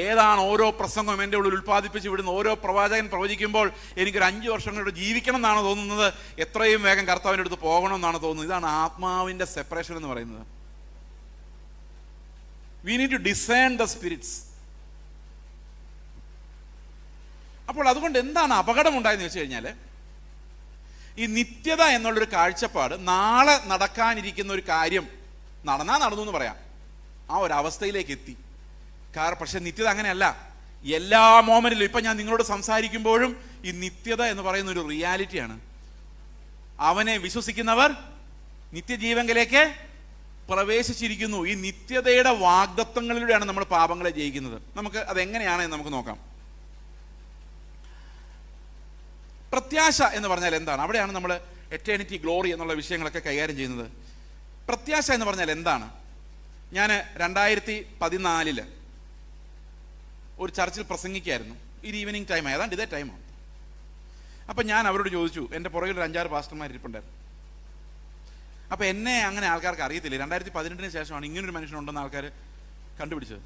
ഏതാണ് ഓരോ പ്രസംഗവും എൻ്റെ ഉള്ളിൽ ഉൽപ്പാദിപ്പിച്ച് വിടുന്ന ഓരോ പ്രവാചകൻ പ്രവചിക്കുമ്പോൾ എനിക്കൊരു 5 വർഷം കൂടെ ജീവിക്കണം എന്നാണ് തോന്നുന്നത്, എത്രയും വേഗം കർത്താവിൻ്റെ അടുത്ത് പോകണം എന്നാണ് തോന്നുന്നത്. ഇതാണ് ആത്മാവിൻ്റെ സെപ്പറേഷൻ എന്ന് പറയുന്നത്. We need to discern the spirits. അപ്പോൾ അതുകൊണ്ട് എന്താണ് അപകടം ഉണ്ടായെന്ന് വെച്ച് കഴിഞ്ഞാൽ, ഈ നിത്യത എന്നുള്ളൊരു കാഴ്ചപ്പാട്, നാളെ നടക്കാനിരിക്കുന്ന ഒരു കാര്യം നടന്നു എന്ന് പറയാം, ആ ഒരു അവസ്ഥയിലേക്ക് എത്തി. പക്ഷെ നിത്യത അങ്ങനെയല്ല. എല്ലാ മോമെന്റിലും ഇപ്പം ഞാൻ നിങ്ങളോട് സംസാരിക്കുമ്പോഴും ഈ നിത്യത എന്ന് പറയുന്ന ഒരു റിയാലിറ്റിയാണ്. അവനെ വിശ്വസിക്കുന്നവർ നിത്യജീവങ്കിലേക്ക് പ്രവേശിച്ചിരിക്കുന്നു. ഈ നിത്യതയുടെ വാഗ്ദത്തങ്ങളിലൂടെയാണ് നമ്മൾ പാപങ്ങളെ ജയിക്കുന്നത്. നമുക്ക് അതെങ്ങനെയാണെന്ന് നമുക്ക് നോക്കാം. പ്രത്യാശ എന്ന് പറഞ്ഞാൽ എന്താണ്? അവിടെയാണ് നമ്മൾ എറ്റേണിറ്റി, ഗ്ലോറി എന്നുള്ള വിഷയങ്ങളൊക്കെ കൈകാര്യം ചെയ്യുന്നത്. പ്രത്യാശ എന്ന് പറഞ്ഞാൽ എന്താണ്? ഞാൻ 2014 ഒരു ചർച്ചിൽ പ്രസംഗിക്കായിരുന്നു. ഒരു ഈവനിങ് ടൈം, ഏതാണ്ട് ഇതേ ടൈമാണ്. അപ്പം ഞാൻ അവരോട് ചോദിച്ചു, എൻ്റെ പുറകിൽ ഒരു 5-6 പാസ്റ്റർമാർ ഇരിപ്പുണ്ടായിരുന്നു. അപ്പോൾ എന്നെ അങ്ങനെ ആൾക്കാർക്ക് അറിയത്തില്ല. 2018 ശേഷമാണ് ഇങ്ങനൊരു മനുഷ്യനുണ്ടെന്ന് ആൾക്കാർ കണ്ടുപിടിച്ചത്.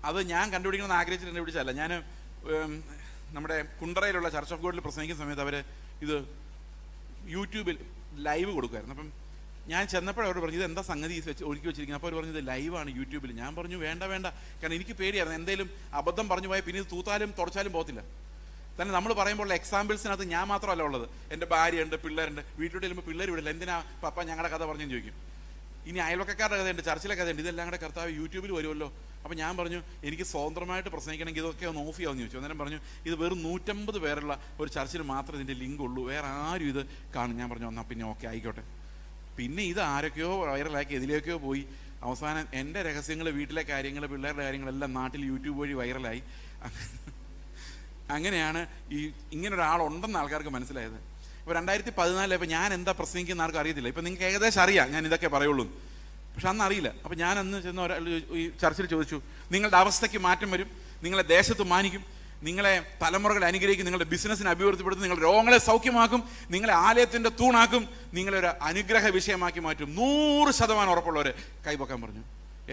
അത് ഞാൻ കണ്ടുപിടിക്കണമെന്ന് ആഗ്രഹിച്ചിട്ട് കണ്ടുപിടിച്ചതല്ല. ഞാൻ നമ്മുടെ കുണ്ടറയിലുള്ള ചർച്ച് ഓഫ് ഗോഡിൽ പ്രസംഗിക്കുന്ന സമയത്ത് അവർ ഇത് യൂട്യൂബിൽ ലൈവ് കൊടുക്കുമായിരുന്നു. അപ്പം ഞാൻ ചെന്നപ്പോൾ അവർ പറഞ്ഞു, ഇത് എന്താ സംഗതി ഒരുക്കി വെച്ചിരിക്കുന്നത്? അപ്പോൾ അവർ പറഞ്ഞത് ലൈവാണ് യൂട്യൂബിൽ. ഞാൻ പറഞ്ഞു വേണ്ട, കാരണം എനിക്ക് പേടിയായിരുന്നു, എന്തെങ്കിലും അബദ്ധം പറഞ്ഞു പോയാൽ പിന്നെ ഇത് തൂത്താലും തുടച്ചാലും പോകത്തില്ല. തന്നെ നമ്മൾ പറയുമ്പോൾ എക്സാമ്പിൾസിനകത്ത് ഞാൻ മാത്രമല്ല ഉള്ളത്, എൻ്റെ ഭാര്യയുണ്ട്, പിള്ളേരുണ്ട്. വീട്ടിലോട്ട് ചെല്ലുമ്പോൾ പിള്ളേർ വിടില്ല, എന്തിനാ പപ്പ ഞങ്ങളുടെ കഥ പറഞ്ഞെന്ന് ചോദിക്കും. ഇനി അയൽവക്കക്കാരുടെ കഥയുണ്ട്, ചർച്ചിലെ കഥയുണ്ട്, ഇതെല്ലാം കൂടെ കർത്താവ് യൂട്യൂബിൽ വരുമല്ലോ. അപ്പോൾ ഞാൻ പറഞ്ഞു, എനിക്ക് സ്വതന്ത്രമായിട്ട് പ്രസംഗിക്കണമെങ്കിൽ ഇതൊക്കെ ഒന്ന് ഓഫ് ചെയ്യാമെന്ന് ചോദിച്ചു. അന്നേരം പറഞ്ഞു, ഇത് വെറും 150 പേരുള്ള ഒരു ചർച്ചിൽ മാത്രമേ ഇതിൻ്റെ ലിങ്ക് ഉള്ളൂ, വേറെ ആരും ഇത് കാണും. ഞാൻ പറഞ്ഞു, എന്നാൽ പിന്നെ ഓക്കെ ആയിക്കോട്ടെ. പിന്നെ ഇത് ആരൊക്കെയോ വൈറലാക്കി എതിലേക്കോ പോയി. അവസാനം എൻ്റെ രഹസ്യങ്ങൾ, വീട്ടിലെ കാര്യങ്ങൾ, പിള്ളേരുടെ കാര്യങ്ങളെല്ലാം നാട്ടിൽ യൂട്യൂബ് വഴി വൈറലായി. അങ്ങനെയാണ് ഇങ്ങനൊരാളുണ്ടെന്ന് ആൾക്കാർക്ക് മനസ്സിലായത്. ഇപ്പോൾ 2014 ഇപ്പോൾ ഞാൻ എന്താ പ്രസംഗിക്കുന്ന ആർക്കും അറിയത്തില്ല. ഇപ്പം നിങ്ങൾക്ക് ഏകദേശം അറിയാം ഞാൻ ഇതൊക്കെ പറയുള്ളൂ, പക്ഷെ അന്ന് അറിയില്ല. അപ്പം ഞാൻ അന്ന് ചെന്ന് ഒരാൾ ഈ ചർച്ചിൽ ചോദിച്ചു, നിങ്ങളുടെ അവസ്ഥയ്ക്ക് മാറ്റം വരും, നിങ്ങളെ ദേശത്ത് മാനിക്കും, നിങ്ങളെ തലമുറകളെ അനുഗ്രഹിക്കും, നിങ്ങളുടെ ബിസിനസ്സിനെ അഭിവൃദ്ധിപ്പെടുത്തും, നിങ്ങളുടെ രോഗങ്ങളെ സൗഖ്യമാക്കും, നിങ്ങളെ ആലയത്തിൻ്റെ തൂണാക്കും, നിങ്ങളൊരു അനുഗ്രഹ വിഷയമാക്കി മാറ്റും. 100% ഉറപ്പുള്ളവരെ കൈവക്കാൻ പറഞ്ഞു.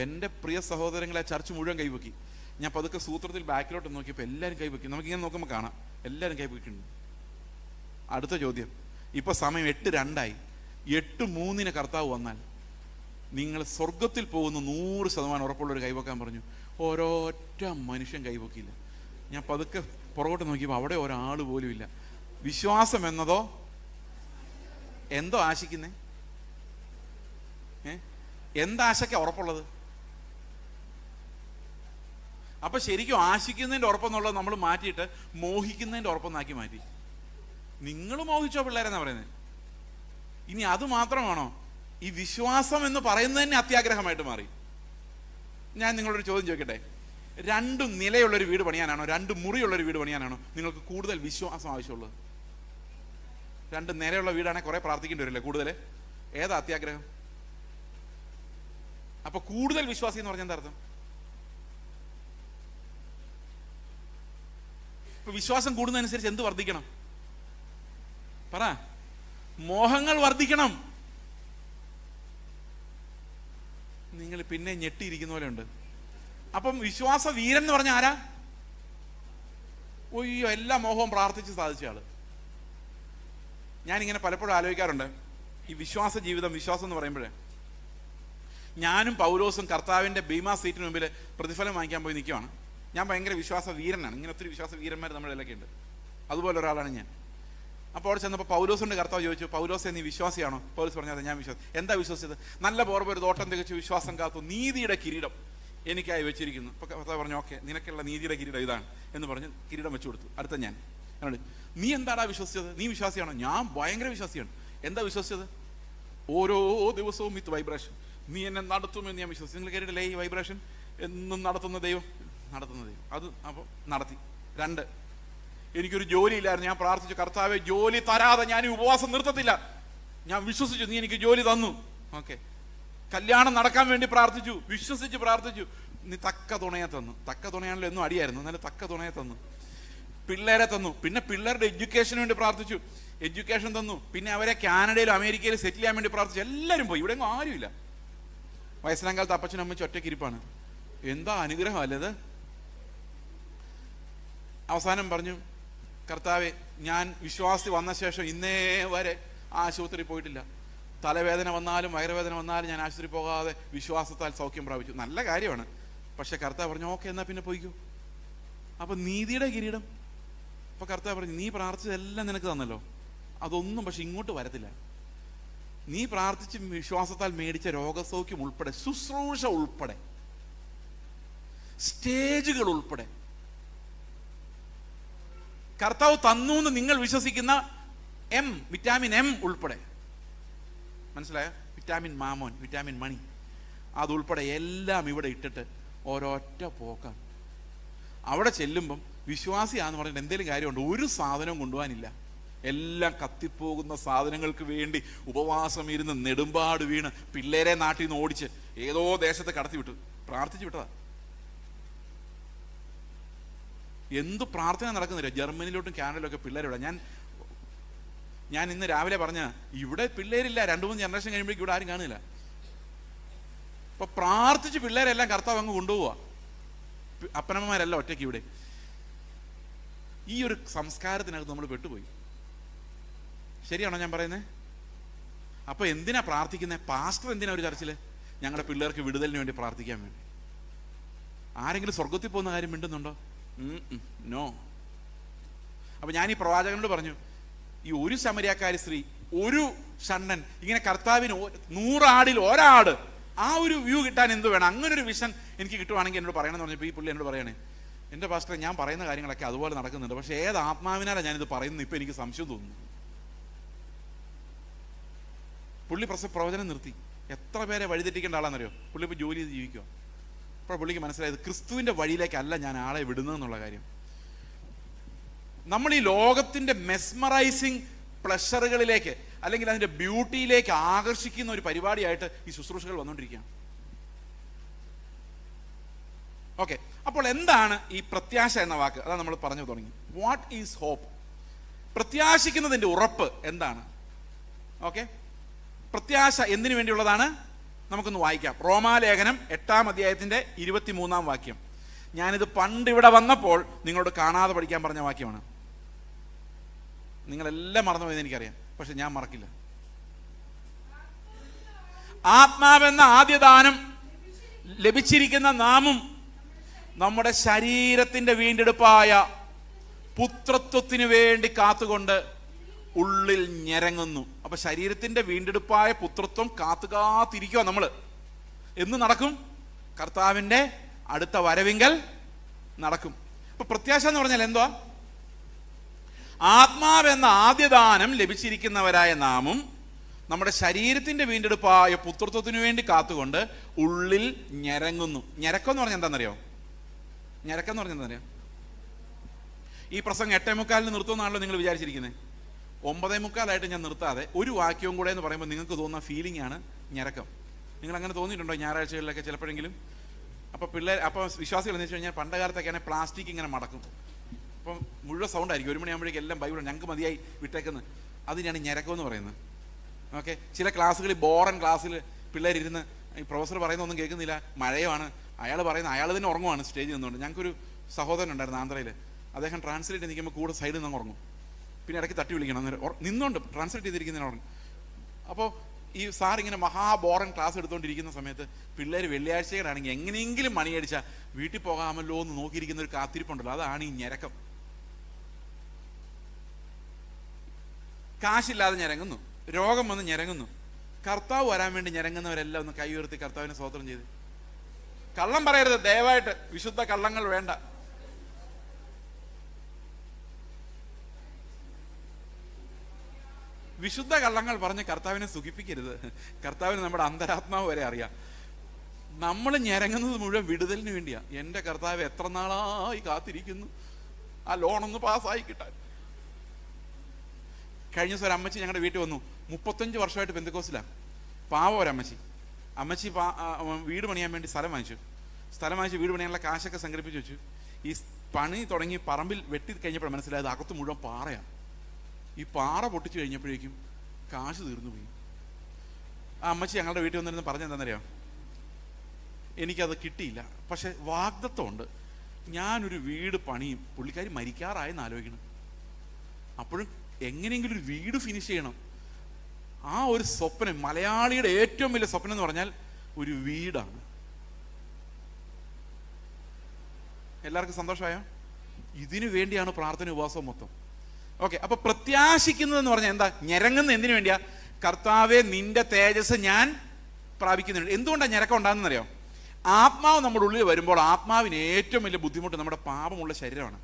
എൻ്റെ പ്രിയ സഹോദരങ്ങളെ ചർച്ച് മുഴുവൻ കൈവക്കി. ഞാൻ പതുക്കെ സൂത്രത്തിൽ ബാക്കിലോട്ട് നോക്കിയപ്പോൾ എല്ലാവരും കൈവക്കി. നമുക്കിങ്ങനെ നോക്കുമ്പോൾ കാണാം എല്ലാവരും കൈവക്കിയിട്ടുണ്ട്. അടുത്ത ചോദ്യം, ഇപ്പോൾ സമയം 8:02 8:03 കർത്താവ് വന്നാൽ നിങ്ങൾ സ്വർഗത്തിൽ പോകുന്ന 100% ഉറപ്പുള്ളവർ കൈവക്കാൻ പറഞ്ഞു. ഓരോറ്റ മനുഷ്യൻ കൈവക്കിയില്ല. ഞാൻ പതുക്കെ പുറകോട്ട് നോക്കിയപ്പോൾ അവിടെ ഒരാൾ പോലും ഇല്ല. വിശ്വാസം എന്നതോ എന്തോ ആശിക്കുന്നേ? എന്താശയ്ക്കാ ഉറപ്പുള്ളത്? അപ്പൊ ശരിക്കും ആശിക്കുന്നതിൻ്റെ ഉറപ്പെന്നുള്ളത് നമ്മൾ മാറ്റിയിട്ട് മോഹിക്കുന്നതിൻ്റെ ഉറപ്പെന്നാക്കി മാറ്റി. നിങ്ങൾ മോഹിച്ചോ പിള്ളേരെന്നാ പറയുന്നത്. ഇനി അത് മാത്രമാണോ? ഈ വിശ്വാസം എന്ന് പറയുന്നത് തന്നെ അത്യാഗ്രഹമായിട്ട് മാറി. ഞാൻ നിങ്ങളൊരു ചോദ്യം ചോദിക്കട്ടെ, 2 നിലയുള്ളൊരു വീട് പണിയാനാണോ 2 മുറിയുള്ളൊരു വീട് പണിയാനാണോ നിങ്ങൾക്ക് കൂടുതൽ വിശ്വാസം ആവശ്യമുള്ളത്? 2 നിലയുള്ള വീടാണെങ്കിൽ കുറെ പ്രാർത്ഥിക്കേണ്ടി വരില്ലേ കൂടുതൽ? ഏതാ അത്യാഗ്രഹം? അപ്പൊ കൂടുതൽ വിശ്വാസി എന്ന് പറഞ്ഞാൽ എന്താ അർത്ഥം? ഇപ്പൊ വിശ്വാസം കൂടുന്നതനുസരിച്ച് എന്ത് വർദ്ധിക്കണം? പറ. മോഹങ്ങൾ വർദ്ധിക്കണം. നിങ്ങൾ പിന്നെ ഞെട്ടിയിരിക്കുന്ന പോലെ ഉണ്ട്. അപ്പം വിശ്വാസ വീരൻ എന്ന് പറഞ്ഞ ആരാ? ഒയ്യോ, എല്ലാ മോഹവും പ്രാർത്ഥിച്ച് സാധിച്ച ആള്. ഞാനിങ്ങനെ പലപ്പോഴും ആലോചിക്കാറുണ്ട്, ഈ വിശ്വാസ ജീവിതം, വിശ്വാസം എന്ന് പറയുമ്പോഴേ, ഞാനും പൗലോസും കർത്താവിൻ്റെ ബീമാ സീറ്റിന് മുമ്പിൽ പ്രതിഫലം വാങ്ങിക്കാൻ പോയി നിൽക്കുവാണ്. ഞാൻ ഭയങ്കര വിശ്വാസ വീരനാണ്. ഇങ്ങനെ ഒത്തിരി വിശ്വാസ വീരന്മാർ നമ്മുടെ ഇടയിലൊക്കെ ഉണ്ട്. അതുപോലെ ഒരാളാണ് ഞാൻ. അപ്പോൾ അവിടെ ചെന്നപ്പോൾ പൗലോസിൻ്റെ കർത്താവ് ചോദിച്ചു, പൗലോസെ നീ വിശ്വാസിയാണോ? പൗലോസ് പറഞ്ഞാൽ ഞാൻ വിശ്വാസം. എന്താ വിശ്വസിച്ചത്? നല്ല പോർവ് ഒരു തോട്ടം തികച്ചു വിശ്വാസം കാത്തു നീതിയുടെ കിരീടം എനിക്കായി വെച്ചിരിക്കുന്നു. അപ്പോൾ കർത്താവ് പറഞ്ഞു, ഓക്കെ, നിനക്കുള്ള നീതിയുടെ കിരീടം ഇതാണ് എന്ന് പറഞ്ഞ് കിരീടം വെച്ചു കൊടുത്തു. അടുത്ത ഞാൻ നീ എന്താടാ വിശ്വസിച്ചത്? നീ വിശ്വാസിയാണോ? ഞാൻ ഭയങ്കര വിശ്വാസിയാണ്. എന്താ വിശ്വസിച്ചത്? ഓരോ ദിവസവും വിത്ത് വൈബ്രേഷൻ നീ എന്നെ നടത്തുമെന്ന് ഞാൻ വിശ്വസിച്ചു. നിങ്ങൾ കേട്ടിട്ടില്ലേ ഈ വൈബ്രേഷൻ? എന്നും നടത്തുന്ന ദൈവം. അത് അപ്പോൾ നടത്തി. 2, എനിക്കൊരു ജോലി ഇല്ലായിരുന്നു. ഞാൻ പ്രാർത്ഥിച്ചു, കർത്താവെ ജോലി തരാതെ ഞാൻ ഈ ഉപവാസം നിർത്തത്തില്ല. ഞാൻ വിശ്വസിച്ചു, നീ എനിക്ക് ജോലി തന്നു. ഓക്കെ. കല്യാണം നടക്കാൻ വേണ്ടി പ്രാർത്ഥിച്ചു, വിശ്വസിച്ച് പ്രാർത്ഥിച്ചു, നീ തക്ക തുണയെ തന്നു. തക്ക തുണയാണല്ലോ എന്നും അടിയായിരുന്നു, എന്നാലും തക്ക തുണയെ തന്നു. പിള്ളേരെ തന്നു. പിന്നെ പിള്ളേരുടെ എഡ്യൂക്കേഷന് വേണ്ടി പ്രാർത്ഥിച്ചു, എഡ്യൂക്കേഷൻ തന്നു. പിന്നെ അവരെ കാനഡയിലും അമേരിക്കയിലും സെറ്റിൽ ചെയ്യാൻ വേണ്ടി പ്രാർത്ഥിച്ചു. എല്ലാവരും പോയി, ഇവിടെ ആരുമില്ല. വയസ്സനാം കാലത്ത് അപ്പച്ചനും അമ്മച്ചും ഒറ്റയ്ക്ക് ഇരിപ്പാണ്. എന്താ അനുഗ്രഹം അല്ലത്. അവസാനം പറഞ്ഞു, കർത്താവെ, ഞാൻ വിശ്വാസി വന്ന ശേഷം ഇന്നേ വരെ ആശുപത്രി പോയിട്ടില്ല. തലവേദന വന്നാലും വയറുവേദന വന്നാലും ഞാൻ ആശുപത്രി പോകാതെ വിശ്വാസത്താൽ സൗഖ്യം പ്രാപിച്ചു. നല്ല കാര്യമാണ്. പക്ഷെ കർത്താവ് പറഞ്ഞു, ഓക്കെ, എന്നാൽ പിന്നെ പോയിക്കോ. അപ്പം നീതിയുടെ കിരീടം. അപ്പം കർത്താവ് പറഞ്ഞു, നീ പ്രാർത്ഥിച്ചതെല്ലാം നിനക്ക് തന്നല്ലോ, അതൊന്നും പക്ഷെ ഇങ്ങോട്ട് വരത്തില്ല. നീ പ്രാർത്ഥിച്ച് വിശ്വാസത്താൽ മേടിച്ച രോഗസൗഖ്യം ഉൾപ്പെടെ, ശുശ്രൂഷ ഉൾപ്പെടെ, സ്റ്റേജുകൾ ഉൾപ്പെടെ കർത്താവ് തന്നു എന്ന് നിങ്ങൾ വിശ്വസിക്കുന്ന വിറ്റാമിൻ എം ഉൾപ്പെടെ, മനസ്സിലായോ? വിറ്റാമിൻ മാമോൻ, വിറ്റാമിൻ മണി, അതുൾപ്പെടെ എല്ലാം ഇവിടെ ഇട്ടിട്ട് ഒരൊറ്റ പോക്കാണ്. അവിടെ ചെല്ലുമ്പം വിശ്വാസിയാന്ന് പറഞ്ഞിട്ട് എന്തെങ്കിലും കാര്യമുണ്ട്? ഒരു സാധനവും കൊണ്ടുപോകാനില്ല. എല്ലാം കത്തിപ്പോകുന്ന സാധനങ്ങൾക്ക് വേണ്ടി ഉപവാസം ഇരുന്ന് നെടുമ്പാട് വീണ് പിള്ളേരെ നാട്ടിൽ നിന്ന് ഓടിച്ച് ഏതോ ദേശത്ത് കടത്തി വിട്ടു, പ്രാർത്ഥിച്ചു വിട്ടതാ. എന്ത് പ്രാർത്ഥന നടക്കുന്നില്ല. ജർമ്മനിയിലോട്ടും കാനഡയിലൊക്കെ പിള്ളേരിവിടെ. ഞാൻ ഇന്ന് രാവിലെ പറഞ്ഞ, ഇവിടെ പിള്ളേരില്ല, 2-3 ജനറേഷൻ കഴിയുമ്പോഴേക്കും ഇവിടെ ആരും കാണില്ല. അപ്പൊ പ്രാർത്ഥിച്ച് പിള്ളേരെല്ലാം കർത്താവ് അങ്ങ് കൊണ്ടുപോവുക. അപ്പനമ്മമാരെല്ലാം ഒറ്റയ്ക്ക് ഇവിടെ. ഈ ഒരു സംസ്കാരത്തിനകത്ത് നമ്മൾ പെട്ടുപോയി. ശരിയാണോ ഞാൻ പറയുന്നത്? അപ്പൊ എന്തിനാ പ്രാർത്ഥിക്കുന്നത്? പാസ്റ്റർ എന്തിനാ ഒരു ചർച്ചില്? ഞങ്ങളുടെ പിള്ളേർക്ക് വിടുതലിന് വേണ്ടി പ്രാർത്ഥിക്കാൻ വേണ്ടി. ആരെങ്കിലും സ്വർഗത്തിൽ പോകുന്ന കാര്യം മിണ്ടുന്നുണ്ടോ? നോ. അപ്പൊ ഞാൻ ഈ പ്രവാചകനോട് പറഞ്ഞു, ഈ ഒരു ശമരിയാക്കാരി സ്ത്രീ, ഒരു ഷണ്ണൻ, ഇങ്ങനെ കർത്താവിന് 100 ആടിൽ ഒരാട്, ആ ഒരു വ്യൂ കിട്ടാൻ എന്ത് വേണം? അങ്ങനെ ഒരു വിഷൻ എനിക്ക് കിട്ടുവാണെങ്കിൽ എന്നോട് പറയണമെന്ന് പറഞ്ഞപ്പോൾ ഈ പുള്ളി എന്നോട് പറയണേ, എൻ്റെ പാസ്റ്റർ, ഞാൻ പറയുന്ന കാര്യങ്ങളൊക്കെ അതുപോലെ നടക്കുന്നുണ്ട്, പക്ഷെ ഏത് ആത്മാവിനാലാണ് ഞാനിത് പറയുന്നത് ഇപ്പം എനിക്ക് സംശയം തോന്നുന്നു. പുള്ളി പ്രവചനം നിർത്തി. എത്ര പേരെ വഴിതെറ്റിക്കേണ്ട ആളാണെന്നറിയോ? പുള്ളി ഇപ്പോൾ ജോലി ചെയ്ത് ജീവിക്കുക. അപ്പോൾ പുള്ളിക്ക് മനസ്സിലായത് ക്രിസ്തുവിൻ്റെ വഴിയിലേക്കല്ല ഞാൻ ആളെ വിടുന്നതെന്നുള്ള കാര്യം. നമ്മൾ ഈ ലോകത്തിൻ്റെ മെസ്മറൈസിങ് പ്ലഷറുകളിലേക്ക് അല്ലെങ്കിൽ അതിൻ്റെ ബ്യൂട്ടിയിലേക്ക് ആകർഷിക്കുന്ന ഒരു പരിപാടിയായിട്ട് ഈ ശുശ്രൂഷകൾ വന്നുകൊണ്ടിരിക്കുകയാണ്. ഓക്കെ, അപ്പോൾ എന്താണ് ഈ പ്രത്യാശ എന്ന വാക്ക്? അതാണ് നമ്മൾ പറഞ്ഞു തുടങ്ങി. What is hope? പ്രത്യാശിക്കുന്നതിൻ്റെ ഉറപ്പ് എന്താണ്? ഓക്കെ, പ്രത്യാശ എന്തിനു വേണ്ടിയുള്ളതാണ്? നമുക്കൊന്ന് വായിക്കാം. റോമാലേഖനം 8-ാം അധ്യായത്തിൻ്റെ 23-ാം വാക്യം. ഞാനിത് പണ്ട് ഇവിടെ വന്നപ്പോൾ നിങ്ങളോട് കാണാതെ പഠിക്കാൻ പറഞ്ഞ വാക്യമാണ്. നിങ്ങളെല്ലാം മറന്നുപോയെന്ന് എനിക്കറിയാം, പക്ഷെ ഞാൻ മറക്കില്ല. ആത്മാവെന്ന ആദ്യദാനം ലഭിച്ചിരിക്കുന്ന നാമും നമ്മുടെ ശരീരത്തിന്റെ വീണ്ടെടുപ്പായ പുത്രത്വത്തിന് വേണ്ടി കാത്തുകൊണ്ട് ഉള്ളിൽ ഞരങ്ങുന്നു. അപ്പൊ ശരീരത്തിന്റെ വീണ്ടെടുപ്പായ പുത്രത്വം കാത്തിരിക്കുക. നമ്മൾ എന്ന് നടക്കും? കർത്താവിന്റെ അടുത്ത വരവിങ്കൽ നടക്കും. അപ്പൊ പ്രത്യാശ എന്ന് പറഞ്ഞാൽ എന്തുവാ? ആത്മാവെന്ന ആദ്യദാനം ലഭിച്ചിരിക്കുന്നവരായ നാമും നമ്മുടെ ശരീരത്തിന്റെ വീണ്ടെടുപ്പായ പുത്രത്വത്തിനു വേണ്ടി കാത്തുകൊണ്ട് ഉള്ളിൽ ഞരങ്ങുന്നു. ഞരക്കം എന്ന് പറഞ്ഞാൽ എന്താണെന്നറിയോ? ഞരക്കം എന്ന് പറഞ്ഞാൽ എന്താണെന്നറിയോ? ഈ പ്രസംഗം 8:45 നിർത്തുമെന്നാണല്ലോ നിങ്ങൾ വിചാരിച്ചിരിക്കുന്നത്. 9:45 ഞാൻ നിർത്താതെ ഒരു വാക്യവും കൂടെ എന്ന് പറയുമ്പോൾ നിങ്ങൾക്ക് തോന്നുന്ന ഫീലിംഗ് ആണ് ഞരക്കം. നിങ്ങൾ അങ്ങനെ തോന്നിയിട്ടുണ്ടോ ഞായറാഴ്ചകളിലൊക്കെ ചിലപ്പോഴെങ്കിലും? അപ്പോൾ വിശ്വാസികൾ എന്ന് വെച്ച് കഴിഞ്ഞാൽ പണ്ട് കാലത്തൊക്കെയാണ് പ്ലാസ്റ്റിക് ഇങ്ങനെ മടക്കും. അപ്പം മുഴുവൻ സൗണ്ട് ആയിരിക്കും. 1 മണിയാകുമ്പോഴേക്കും എല്ലാം ബൈബിൾ ഞങ്ങൾക്ക് മതിയായി വിട്ടേക്കുന്നത്. അതിനാണ് ഞരക്കം എന്ന് പറയുന്നത്. ഓക്കെ, ചില ക്ലാസ്സുകളിൽ ബോറൻ ക്ലാസ്സിൽ പിള്ളേരിരുന്ന് ഈ പ്രൊഫസർ പറയുന്നൊന്നും കേൾക്കുന്നില്ല, മഴയുമാണ്, അയാൾ തന്നെ ഉറങ്ങുവാണ് സ്റ്റേജിൽ നിന്നുകൊണ്ട്. ഞങ്ങൾക്കൊരു സഹോദരൻ ഉണ്ടായിരുന്നു ആന്ധ്രയിൽ. അദ്ദേഹം ട്രാൻസ്ലേറ്റ് നിൽക്കുമ്പോൾ കൂടെ സൈഡിൽ നിന്ന് ഉറങ്ങും. പിന്നെ ഇടയ്ക്ക് തട്ടി വിളിക്കണം, അന്നേരം നിന്നുകൊണ്ട് ട്രാൻസ്ലേറ്റ് ചെയ്തിരിക്കുന്നതിന് ഉറങ്ങും. അപ്പോൾ ഈ സാർ ഇങ്ങനെ മഹാബോറൻ ക്ലാസ് എടുത്തുകൊണ്ടിരിക്കുന്ന സമയത്ത് പിള്ളേർ വെള്ളിയാഴ്ചകളാണെങ്കിൽ എങ്ങനെയെങ്കിലും മണിയടിച്ചാൽ വീട്ടിൽ പോകാമല്ലോ എന്ന് നോക്കിയിരിക്കുന്ന ഒരു കാത്തിരിപ്പുണ്ടല്ലോ, അതാണ് ഈ ഞരക്കം. കാശില്ലാതെ ഞരങ്ങുന്നു, രോഗം വന്ന് ഞരങ്ങുന്നു. കർത്താവ് വരാൻ വേണ്ടി ഞരങ്ങുന്നവരെല്ലാം ഒന്ന് കൈ ഉയർത്തി കർത്താവിനെ സ്തോത്രം ചെയ്ത്. കള്ളം പറയരുത് ദയവായിട്ട്, വിശുദ്ധ കള്ളങ്ങൾ വേണ്ട. വിശുദ്ധ കള്ളങ്ങൾ പറഞ്ഞ് കർത്താവിനെ സുഖിപ്പിക്കരുത്. കർത്താവിന് നമ്മുടെ അന്തരാത്മാവ് വരെ അറിയാം. നമ്മൾ ഞരങ്ങുന്നത് മുഴുവൻ വിടുതലിന് വേണ്ടിയാ. എൻ്റെ കർത്താവ് എത്ര നാളായി കാത്തിരിക്കുന്നു ആ ലോണൊന്ന് പാസ്സായി കിട്ടാൻ. കഴിഞ്ഞ ദിവസം ഒരു അമ്മച്ചി ഞങ്ങളുടെ വീട്ടിൽ വന്നു. 35 വർഷമായിട്ട് പെന്തക്കോസ്തിലാണ്. പാവം ഒരമ്മച്ചി. അമ്മച്ചി വീട് പണിയാൻ വേണ്ടി സ്ഥലം വാങ്ങിച്ചു വീട് പണിയാനുള്ള കാശൊക്കെ സംഘടിപ്പിച്ച് വെച്ചു. ഈ പണി തുടങ്ങി പറമ്പിൽ വെട്ടി കഴിഞ്ഞപ്പോൾ മനസ്സിലായത് അകത്ത് മുഴുവൻ പാറയാണ്. ഈ പാറ പൊട്ടിച്ചു കഴിഞ്ഞപ്പോഴേക്കും കാശ് തീർന്നു പോയി. ആ അമ്മച്ചി ഞങ്ങളുടെ വീട്ടിൽ വന്നിരുന്ന് പറഞ്ഞെന്താണെന്നറിയാം? എനിക്കത് കിട്ടിയില്ല. പക്ഷെ വാഗ്ദത്തമുണ്ട്, ഞാനൊരു വീട് പണിയും. പുള്ളിക്കാരി മരിക്കാറായെന്ന് ആലോചിക്കണം. അപ്പോഴും എങ്ങനെയെങ്കിലും ഒരു വീട് ഫിനിഷ് ചെയ്യണം. ആ ഒരു സ്വപ്നം, മലയാളിയുടെ ഏറ്റവും വലിയ സ്വപ്നം എന്ന് പറഞ്ഞാൽ ഒരു വീടാണ്. എല്ലാവർക്കും സന്തോഷമായോ? ഇതിനു വേണ്ടിയാണ് പ്രാർത്ഥന ഉപവാസവും മൊത്തം. ഓക്കെ, അപ്പൊ പ്രത്യാശിക്കുന്നതെന്ന് പറഞ്ഞാൽ എന്താ? ഞരങ്ങുന്ന എന്തിനു വേണ്ടിയാ? കർത്താവെ നിന്റെ തേജസ് ഞാൻ പ്രാപിക്കുന്നുണ്ട്. എന്തുകൊണ്ടാണ് ഞരക്കം ഉണ്ടാകുന്നറിയോ? ആത്മാവ് നമ്മുടെ ഉള്ളിൽ വരുമ്പോൾ ആത്മാവിന് ഏറ്റവും വലിയ ബുദ്ധിമുട്ട് നമ്മുടെ പാപമുള്ള ശരീരമാണ്.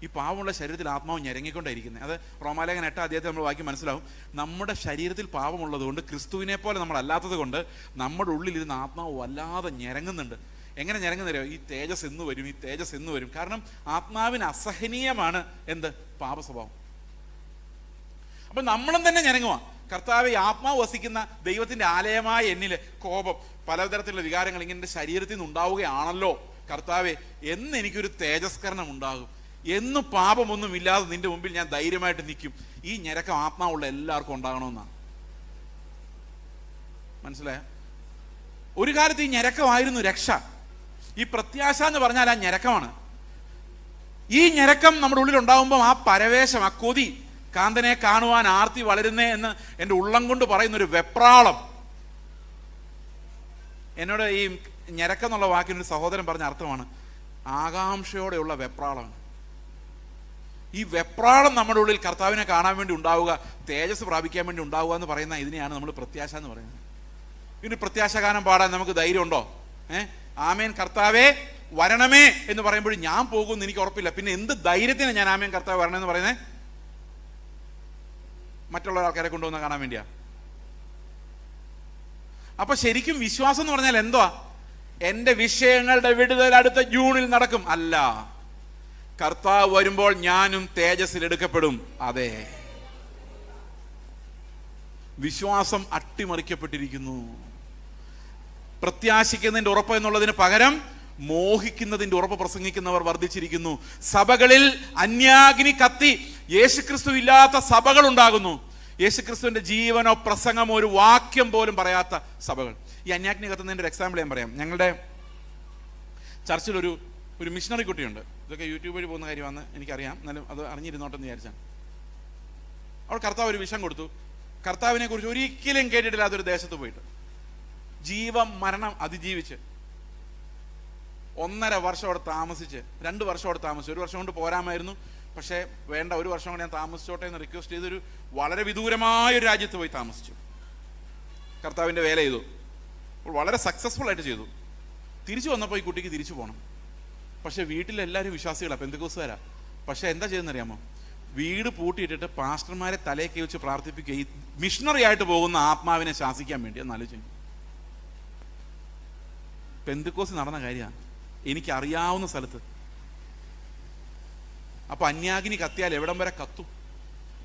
ഈ പാപമുള്ള ശരീരത്തിൽ ആത്മാവ് ഞരങ്ങിക്കൊണ്ടായിരിക്കുന്നത്. അത് റോമാലേഖനം 8 അധ്യായത്തിൽ നമ്മൾ വായിക്കും മനസ്സിലാവും. നമ്മുടെ ശരീരത്തിൽ പാപമുള്ളത് കൊണ്ട്, ക്രിസ്തുവിനെ പോലെ നമ്മളല്ലാത്തത് കൊണ്ട് നമ്മുടെ ഉള്ളിലിരുന്ന് ആത്മാവ് വല്ലാതെ ഞരങ്ങുന്നുണ്ട്. എങ്ങനെ ഞരങ്ങുന്നറിയോ? ഈ തേജസ് എന്ന് വരും, ഈ തേജസ് എന്ന് വരും. കാരണം ആത്മാവിന് അസഹനീയമാണ് എന്ത്? പാപ സ്വഭാവം. അപ്പൊ നമ്മളും തന്നെ ഞരങ്ങുക. കർത്താവെ, ആത്മാവ് വസിക്കുന്ന ദൈവത്തിന്റെ ആലയമായ എന്നില് കോപം, പലതരത്തിലുള്ള വികാരങ്ങൾ ഇങ്ങനെ എൻ്റെ ശരീരത്തിൽ നിന്ന് ഉണ്ടാവുകയാണല്ലോ കർത്താവെ, എന്ന് എനിക്കൊരു തേജസ്കരണം ഉണ്ടാകും. എന്നും പാപമൊന്നും ഇല്ലാതെ നിന്റെ മുമ്പിൽ ഞാൻ ധൈര്യമായിട്ട് നിൽക്കും. ഈ ഞരക്കം ആത്മാവുള്ള എല്ലാവർക്കും ഉണ്ടാകണമെന്നാണ്. മനസ്സിലായ? ഒരു കാലത്ത് ഈ ഞരക്കമായിരുന്നു രക്ഷ. ഈ പ്രത്യാശ എന്ന് പറഞ്ഞാൽ ആ ഞരക്കമാണ്. ഈ ഞരക്കം നമ്മുടെ ഉള്ളിൽ ഉണ്ടാകുമ്പോൾ ആ പരവേശം, ആ കൊതി, കാന്തനെ കാണുവാൻ ആർത്തി വളരുന്നേ എന്ന് എൻ്റെ ഉള്ളം കൊണ്ട് പറയുന്നൊരു വെപ്രാളം. എന്നോട് ഈ ഞരക്കം എന്നുള്ള വാക്കിനൊരു സഹോദരൻ പറഞ്ഞ അർത്ഥമാണ് ആകാംക്ഷയോടെയുള്ള വെപ്രാളം. ഈ വെപ്രാളം നമ്മുടെ ഉള്ളിൽ കർത്താവിനെ കാണാൻ വേണ്ടി ഉണ്ടാവുക, തേജസ് പ്രാപിക്കാൻ വേണ്ടി ഉണ്ടാവുക എന്ന് പറയുന്ന ഇതിനെയാണ് നമ്മൾ പ്രത്യാശ എന്ന് പറയുന്നത്. ഇതിന് പ്രത്യാശഗാനം പാടാൻ നമുക്ക് ധൈര്യമുണ്ടോ? ആമേൻ കർത്താവേ വരണമേ എന്ന് പറയുമ്പോൾ ഞാൻ പോകുമെന്ന് എനിക്ക് ഉറപ്പില്ല. പിന്നെ എന്ത് ധൈര്യത്തിന് ഞാൻ ആമേൻ കർത്താവ് വരണമെന്ന് പറയുന്നത്? മറ്റുള്ള ആൾക്കാരെ കൊണ്ടുവന്ന് കാണാൻ വേണ്ടിയാ? അപ്പൊ ശരിക്കും വിശ്വാസം എന്ന് പറഞ്ഞാൽ എന്തുവാ? എന്റെ വിഷയങ്ങളുടെ വിടുതൽ അടുത്ത ജൂണിൽ നടക്കും അല്ല, കർത്താവ് വരുമ്പോൾ ഞാനും തേജസ്സിൽ എടുക്കപ്പെടും. അതെ, വിശ്വാസം അട്ടിമറിക്കപ്പെട്ടിരിക്കുന്നു. പ്രത്യാശിക്കുന്നതിന്റെ ഉറപ്പ് എന്നുള്ളതിന് പകരം മോഹിക്കുന്നതിന്റെ ഉറപ്പ് പ്രസംഗിക്കുന്നവർ വർദ്ധിച്ചിരിക്കുന്നു. സഭകളിൽ അന്യാഗ്നി കത്തി യേശുക്രിസ്തു ഇല്ലാത്ത സഭകൾ ഉണ്ടാകുന്നു. യേശുക്രിസ്തുവിന്റെ ജീവനോ പ്രസംഗമോ ഒരു വാക്യം പോലും പറയാത്ത സഭകൾ. ഈ അന്യാഗ്നി കത്തുന്നതിന്റെ ഒരു എക്സാമ്പിൾ ഞാൻ പറയാം. ഞങ്ങളുടെ ചർച്ചിൽ ഒരു മിഷണറി കുട്ടിയുണ്ട്. ഇതൊക്കെ യൂട്യൂബ് വഴി പോകുന്ന കാര്യമാണ് എനിക്കറിയാം, എന്നാലും അത് അറിഞ്ഞിരുന്നോട്ടെന്ന് വിചാരിച്ചാണ്. അവൾ കർത്താവ് ഒരു വിഷം കൊടുത്തു. കർത്താവിനെ കുറിച്ച് ഒരിക്കലും കേട്ടിട്ടില്ലാത്തൊരു ദേശത്ത് പോയിട്ട് ജീവൻ മരണം അതിജീവിച്ച് 1.5 വർഷം അവിടെ താമസിച്ച്, 2 വർഷം അവിടെ താമസിച്ചു. 1 വർഷം കൊണ്ട് പോരാമായിരുന്നു, പക്ഷേ വേണ്ട, 1 വർഷം കൊണ്ട് ഞാൻ താമസിച്ചോട്ടെ എന്ന് റിക്വസ്റ്റ് ചെയ്തൊരു വളരെ വിദൂരമായൊരു രാജ്യത്ത് പോയി താമസിച്ചു. കർത്താവിൻ്റെ വേല ചെയ്തു, വളരെ സക്സസ്ഫുൾ ആയിട്ട് ചെയ്തു. തിരിച്ചു വന്നപ്പോൾ ഈ കുട്ടിക്ക് തിരിച്ചു പോകണം. പക്ഷേ വീട്ടിലെല്ലാവരും വിശ്വാസികളാണ്, പെന്തക്കോസ്തുകാരാ. പക്ഷേ എന്താ ചെയ്തെന്നറിയാമോ? വീട് പൂട്ടിയിട്ടിട്ട് പാസ്റ്റർമാരെ തലയൊക്കെ വെച്ച് പ്രാർത്ഥിപ്പിക്കുക, ഈ മിഷണറി ആയിട്ട് പോകുന്ന ആത്മാവിനെ ശാസിക്കാൻ വേണ്ടി. എന്നാലോചിച്ചു, പെന്തക്കോസ്ത് നടന്ന കാര്യമാണ്, എനിക്കറിയാവുന്ന സ്ഥലത്ത്. അപ്പൊ അന്യാഗ്നി കത്തിയാൽ എവിടം വരെ കത്തും?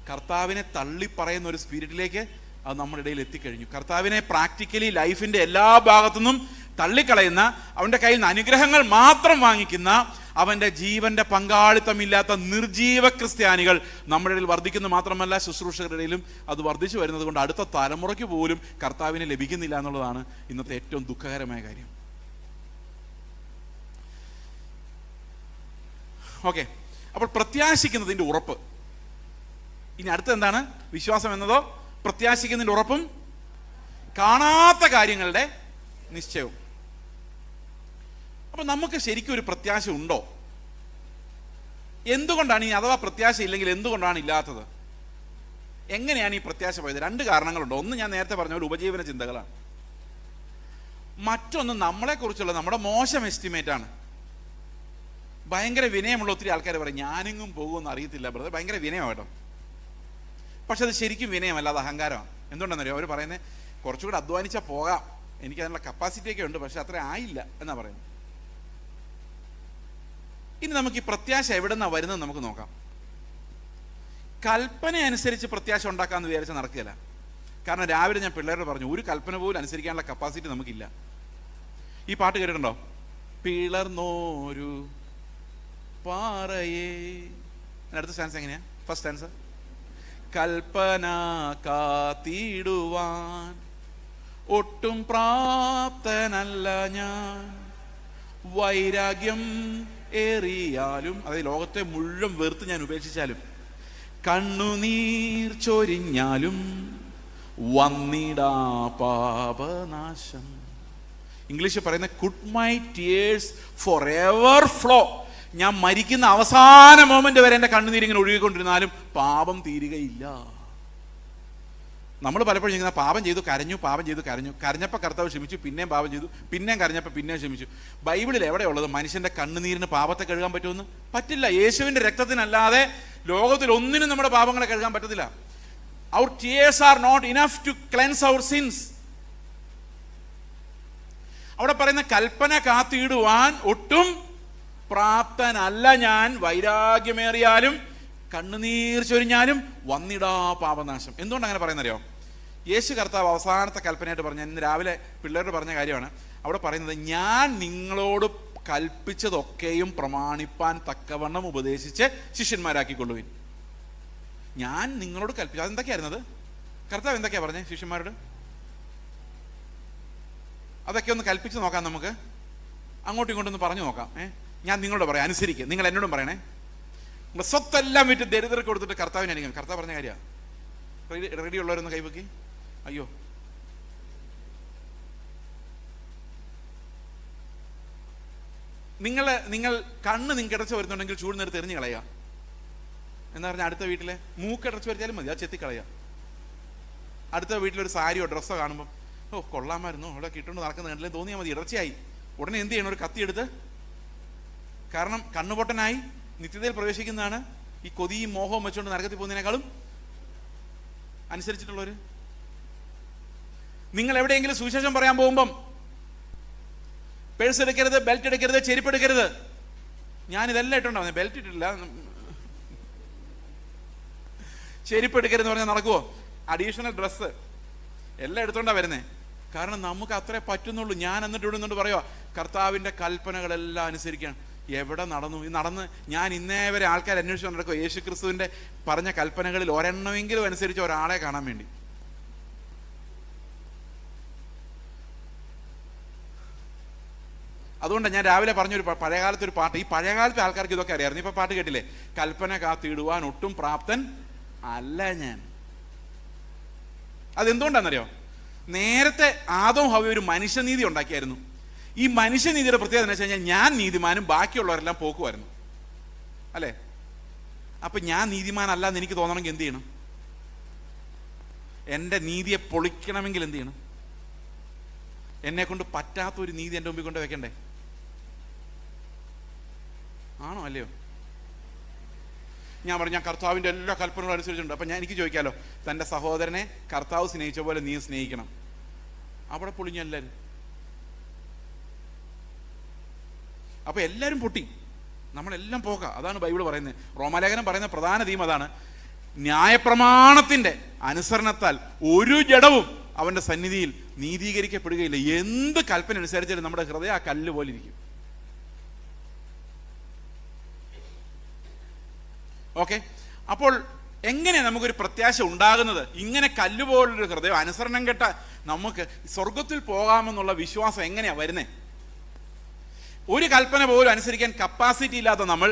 കർത്താവിനെ തള്ളിപ്പറയുന്ന ഒരു സ്പിരിറ്റിലേക്ക് അത് നമ്മുടെ ഇടയിൽ എത്തിക്കഴിഞ്ഞു. കർത്താവിനെ പ്രാക്ടിക്കലി ലൈഫിന്റെ എല്ലാ ഭാഗത്തുനിന്നും തള്ളിക്കളയുന്ന, അവന്റെ കയ്യിൽ നിന്ന് അനുഗ്രഹങ്ങൾ മാത്രം വാങ്ങിക്കുന്ന, അവന്റെ ജീവന്റെ പങ്കാളിത്തമില്ലാത്ത നിർജീവ ക്രിസ്ത്യാനികൾ നമ്മുടെ ഇടയിൽ വർദ്ധിക്കുന്നു. മാത്രമല്ല ശുശ്രൂഷകരുടെ ഇടയിലും അത് വർദ്ധിച്ചു വരുന്നത് കൊണ്ട് അടുത്ത തലമുറയ്ക്ക് പോലും കർത്താവിനെ ലഭിക്കുന്നില്ല എന്നുള്ളതാണ് ഇന്നത്തെ ഏറ്റവും ദുഃഖകരമായ കാര്യം. ഓക്കെ, അപ്പോൾ പ്രത്യാശിക്കുന്നതിൻ്റെ ഉറപ്പ്. ഇനി അടുത്ത എന്താണ്? വിശ്വാസം എന്നതോ പ്രത്യാശിക്കുന്നതിൻ്റെ ഉറപ്പും കാണാത്ത കാര്യങ്ങളുടെ നിശ്ചയവും. അപ്പൊ നമുക്ക് ശരിക്കും ഒരു പ്രത്യാശ ഉണ്ടോ? എന്തുകൊണ്ടാണ് ഈ, അഥവാ പ്രത്യാശ ഇല്ലെങ്കിൽ എന്തുകൊണ്ടാണ് ഇല്ലാത്തത്? എങ്ങനെയാണ് ഈ പ്രത്യാശ പോയത്? 2 കാരണങ്ങളുണ്ട്. ഒന്ന്, ഞാൻ നേരത്തെ പറഞ്ഞ പോലെ ഉപജീവന ചിന്തകളാണ്. മറ്റൊന്ന് നമ്മളെക്കുറിച്ചുള്ള നമ്മുടെ മോശം എസ്റ്റിമേറ്റ് ആണ്. ഭയങ്കര വിനയമുള്ള ഒത്തിരി ആൾക്കാർ പറയും ഞാനെങ്ങും പോകുമെന്ന് അറിയത്തില്ല ബ്രദർ. ഭയങ്കര വിനയമാണ് കേട്ടോ, പക്ഷെ അത് ശരിക്കും വിനയമല്ല, അത് അഹങ്കാരമാണ്. എന്തുകൊണ്ടാണെന്നറിയോ? അവർ പറയുന്നത് കുറച്ചുകൂടെ അധ്വാനിച്ചാൽ പോകാം, എനിക്ക് അതിനുള്ള കപ്പാസിറ്റി ഒക്കെ ഉണ്ട്, പക്ഷെ അത്ര ആയില്ല എന്നാ പറയുന്നത്. ഇനി നമുക്ക് ഈ പ്രത്യാശ എവിടെ നിന്നാണ് വരുന്നത് നമുക്ക് നോക്കാം. കൽപ്പന അനുസരിച്ച് പ്രത്യാശ ഉണ്ടാക്കാമെന്ന് വിചാരിച്ചാൽ നടക്കുകയില്ല. കാരണം രാവിലെ ഞാൻ പിള്ളേരോട് പറഞ്ഞു, ഒരു കൽപ്പന പോലും അനുസരിക്കാനുള്ള കപ്പാസിറ്റി നമുക്കില്ല. ഈ പാട്ട് കേട്ടിട്ടുണ്ടോ? പിളർന്നോരു പാറയേ. അടുത്ത സ്റ്റാൻസ് എങ്ങനെയാ? ഫസ്റ്റ് സ്റ്റാൻസ്, കൽപ്പന കാത്തിടുവാൻ ഒട്ടും പ്രാപ്തനല്ല ഞാൻ, വൈരാഗ്യം ഏറിയാലും, അതായത് ലോകത്തെ മുഴുവൻ വെറുത്ത് ഞാൻ ഉപേക്ഷിച്ചാലും, കണ്ണുനീർ ചൊരിഞ്ഞാലും വന്നിടാ പാപനാശം. ഇംഗ്ലീഷ് പറയുന്ന could my tears for ever flow. ഞാൻ മരിക്കുന്ന അവസാന മൊമെന്റ് വരെ എൻ്റെ കണ്ണുനീരിങ്ങനെ ഒഴുകിക്കൊണ്ടിരുന്നാലും പാപം തീരുകയില്ല. നമ്മൾ പലപ്പോഴും ചെയ്യുന്ന പാപം ചെയ്തു കരഞ്ഞു, പാപം ചെയ്തു കരഞ്ഞു, കരഞ്ഞപ്പോൾ കർത്താവ് ക്ഷമിച്ചു, പിന്നെയും പാപം ചെയ്തു, പിന്നെയും കരഞ്ഞപ്പോൾ പിന്നെയും ക്ഷമിച്ചു. ബൈബിളിൽ എവിടെയുള്ളത് മനുഷ്യൻ്റെ കണ്ണുനീരിന് പാപത്തെ കഴുകാൻ പറ്റുമെന്ന്? പറ്റില്ല. യേശുവിൻ്റെ രക്തത്തിനല്ലാതെ ലോകത്തിൽ ഒന്നിനും നമ്മുടെ പാപങ്ങളെ കഴുകാൻ പറ്റത്തില്ല. Our tears are not enough to cleanse our sins. അവിടെ പറയുന്ന കൽപ്പന കാത്തിടുവാൻ ഒട്ടും പ്രാപ്തനല്ല ഞാൻ, വൈരാഗ്യമേറിയാലും കണ്ണുനീർ ചൊരിഞ്ഞാലും വന്നിടാ പാപനാശം. എന്തുകൊണ്ട് അങ്ങനെ പറയുന്നറിയോ? യേശു കർത്താവ് അവസാനത്തെ കൽപ്പനയായിട്ട് പറഞ്ഞ, ഇന്ന് രാവിലെ പിള്ളേരോട് പറഞ്ഞ കാര്യമാണ്. അവിടെ പറയുന്നത്, ഞാൻ നിങ്ങളോട് കൽപ്പിച്ചതൊക്കെയും പ്രമാണിപ്പാൻ തക്കവണ്ണം ഉപദേശിച്ച് ശിഷ്യന്മാരാക്കിക്കൊള്ളുവിൻ. ഞാൻ നിങ്ങളോട് കൽപ്പിച്ചു. അതെന്തൊക്കെയായിരുന്നത്? കർത്താവ് എന്തൊക്കെയാ പറഞ്ഞേ ശിഷ്യന്മാരോട്? അതൊക്കെ ഒന്ന് കൽപ്പിച്ച് നോക്കാം. നമുക്ക് അങ്ങോട്ടും ഇങ്ങോട്ടൊന്ന് പറഞ്ഞു നോക്കാം. ഞാൻ നിങ്ങളോട് പറയാം, അനുസരിക്കുക. നിങ്ങൾ എന്നോടും പറയണേ. നിങ്ങൾ സ്വത്തെല്ലാം വിറ്റ് ദരിദ്രർക്ക് കൊടുത്തിട്ട് കർത്താവിനെ അനുഗമിക്കണം. കർത്താവ് പറഞ്ഞ കാര്യമാണ്. റെഡി ഉള്ളവരൊന്ന് കൈവക്കി. അയ്യോ, നിങ്ങൾ കണ്ണ് നിങ്ങൾക്ക് ഇടച്ച് വരുന്നുണ്ടെങ്കിൽ ചൂടുന്നെടുത്ത് എറിഞ്ഞ് കളയുക. എന്ന് പറഞ്ഞാൽ അടുത്ത വീട്ടിലെ മൂക്കടച്ച് വരുത്തിയാലും മതി, അത് ചെത്തിക്കളയുക. അടുത്ത വീട്ടിലൊരു സാരിയോ ഡ്രസ്സോ കാണുമ്പോൾ, ഓ കൊള്ളാമായിരുന്നു, അവിടെ കിട്ടുകൊണ്ട് നടക്കുന്നത് കണ്ടില്ലേ തോന്നിയാൽ മതി, ഇടർച്ചയായി. ഉടനെ എന്ത് ചെയ്യണം? ഒരു കത്തിയെടുത്ത്, കാരണം കണ്ണുപൊട്ടനായി നിത്യതയിൽ പ്രവേശിക്കുന്നതാണ് ഈ കൊതിയും മോഹവും വെച്ചുകൊണ്ട് നരകത്തിൽ പോകുന്നതിനേക്കാളും. അനുസരിച്ചിട്ടുള്ളവർ, നിങ്ങൾ എവിടെയെങ്കിലും സുവിശേഷം പറയാൻ പോകുമ്പം പേഴ്സ് എടുക്കരുത്, ബെൽറ്റ് എടുക്കരുത്, ചെരുപ്പ് എടുക്കരുത്. ഞാനിതെല്ലാം ഇട്ടുണ്ടാവുന്നത്, ബെൽറ്റ് ഇട്ടിട്ടില്ല, ചെരുപ്പ് എടുക്കരുതെന്ന് പറഞ്ഞാൽ നടക്കുമോ? അഡീഷണൽ ഡ്രസ്സ് എല്ലാം എടുത്തോണ്ടാ വരുന്നേ. കാരണം നമുക്ക് അത്രേ പറ്റുന്നുള്ളൂ. ഞാൻ എന്നിട്ട് ഇടുന്നുണ്ട് പറയുക, കർത്താവിൻ്റെ കൽപ്പനകളെല്ലാം അനുസരിക്കാൻ. എവിടെ നടന്നു? നടന്ന് ഞാൻ ഇന്നേ വരെ ആൾക്കാർ അന്വേഷിച്ചു നടക്കുക യേശു ക്രിസ്തുവിൻ്റെ പറഞ്ഞ കൽപ്പനകളിൽ ഒരെണ്ണമെങ്കിലും അനുസരിച്ച് ഒരാളെ കാണാൻ വേണ്ടി. അതുകൊണ്ടാണ് ഞാൻ രാവിലെ പറഞ്ഞൊരു പഴയകാലത്തൊരു പാട്ട്. ഈ പഴയകാലത്തെ ആൾക്കാർക്ക് ഇതൊക്കെ അറിയാമായിരുന്നു. ഇപ്പൊ പാട്ട് കേട്ടില്ലേ? കൽപ്പന കാത്തിടുവാൻ ഒട്ടും പ്രാപ്തൻ അല്ല ഞാൻ. അതെന്തുകൊണ്ടാണെന്നറിയോ? നേരത്തെ ആദവും ഹവ്വയും ഒരു മനുഷ്യനീതി ഉണ്ടാക്കിയായിരുന്നു. ഈ മനുഷ്യനീതിയുടെ പ്രത്യേകത എന്ന് വെച്ച് കഴിഞ്ഞാൽ ഞാൻ നീതിമാനും ബാക്കിയുള്ളവരെല്ലാം പോക്കുമായിരുന്നു, അല്ലേ? അപ്പൊ ഞാൻ നീതിമാനല്ലാന്ന് എനിക്ക് തോന്നണമെങ്കിൽ എന്ത് ചെയ്യണം? എൻ്റെ നീതിയെ പൊളിക്കണമെങ്കിൽ എന്ത് ചെയ്യണം? എന്നെ കൊണ്ട് പറ്റാത്തൊരു നീതി എൻ്റെ മുമ്പിൽ കൊണ്ട് വെക്കണ്ടേ? ആണോ അല്ലയോ? ഞാൻ പറഞ്ഞു, ഞാൻ കർത്താവിൻ്റെ എല്ലാ കൽപ്പനകളും അനുസരിച്ചിട്ടുണ്ട്. അപ്പം എനിക്ക് ചോദിക്കാമല്ലോ, തൻ്റെ സഹോദരനെ കർത്താവ് സ്നേഹിച്ച പോലെ നീ സ്നേഹിക്കണം. അവിടെ പൊളിഞ്ഞു എല്ലാവരും. അപ്പം എല്ലാവരും പൊട്ടി, നമ്മളെല്ലാം പോകാം. അതാണ് ബൈബിൾ പറയുന്നത്. റോമാലേഖനം പറയുന്ന പ്രധാന തീം അതാണ്. ന്യായപ്രമാണത്തിൻ്റെ അനുസരണത്താൽ ഒരു ജഡവും അവൻ്റെ സന്നിധിയിൽ നീതീകരിക്കപ്പെടുകയില്ല. എന്ത് കൽപ്പന അനുസരിച്ചാലും നമ്മുടെ ഹൃദയം ആ കല്ല് പോലെ ഇരിക്കും. ഓക്കെ, അപ്പോൾ എങ്ങനെ നമുക്കൊരു പ്രത്യാശ ഉണ്ടാകുന്നത്? ഇങ്ങനെ കല്ലുപോലൊരു ഹൃദയം, അനുസരണം കെട്ട നമുക്ക് സ്വർഗത്തിൽ പോകാമെന്നുള്ള വിശ്വാസം എങ്ങനെയാ വരുന്നേ? ഒരു കൽപ്പന പോലും അനുസരിക്കാൻ കപ്പാസിറ്റി ഇല്ലാത്ത നമ്മൾ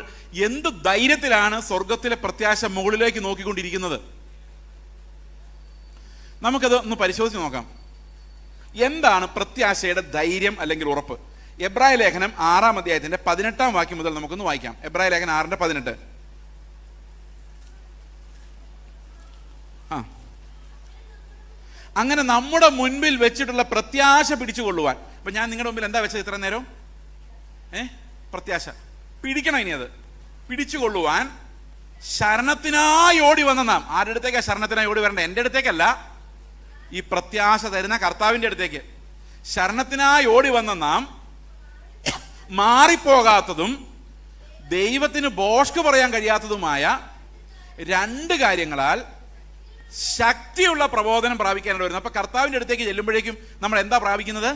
എന്ത് ധൈര്യത്തിലാണ് സ്വർഗത്തിലെ പ്രത്യാശ മുകളിലേക്ക് നോക്കിക്കൊണ്ടിരിക്കുന്നത്? നമുക്കത് ഒന്ന് പരിശോധിച്ച് നോക്കാം. എന്താണ് പ്രത്യാശയുടെ ധൈര്യം അല്ലെങ്കിൽ ഉറപ്പ്? എബ്രായ ലേഖനം 6-ാം അധ്യായത്തിന്റെ 18-ാം വാക്യം മുതൽ നമുക്കൊന്ന് വായിക്കാം. എബ്രായ ലേഖനം 6:18. അങ്ങനെ നമ്മുടെ മുൻപിൽ വെച്ചിട്ടുള്ള പ്രത്യാശ പിടിച്ചുകൊള്ളുവാൻ. അപ്പൊ ഞാൻ നിങ്ങളുടെ മുമ്പിൽ എന്താ വെച്ചത് ഇത്ര നേരം? പ്രത്യാശ പിടിക്കണം. ഇനി അത് പിടിച്ചുകൊള്ളുവാൻ ശരണത്തിനായി ഓടി വന്ന നാം. ആരുടെ അടുത്തേക്കാ ശരണത്തിനായി ഓടി വരണ്ട? എൻ്റെ അടുത്തേക്കല്ല, ഈ പ്രത്യാശ തരുന്ന കർത്താവിൻ്റെ അടുത്തേക്ക്. ശരണത്തിനായി ഓടി വന്ന നാം മാറിപ്പോകാത്തതും ദൈവത്തിന് ഭോഷ്ക് പറയാൻ കഴിയാത്തതുമായ രണ്ട് കാര്യങ്ങളാൽ ശക്തിയുള്ള പ്രബോധനം പ്രാപിക്കാനാണ് വരുന്നത്. അപ്പൊ കർത്താവിൻ്റെ അടുത്തേക്ക് ചെല്ലുമ്പോഴേക്കും നമ്മൾ എന്താ പ്രാപിക്കുന്നത്?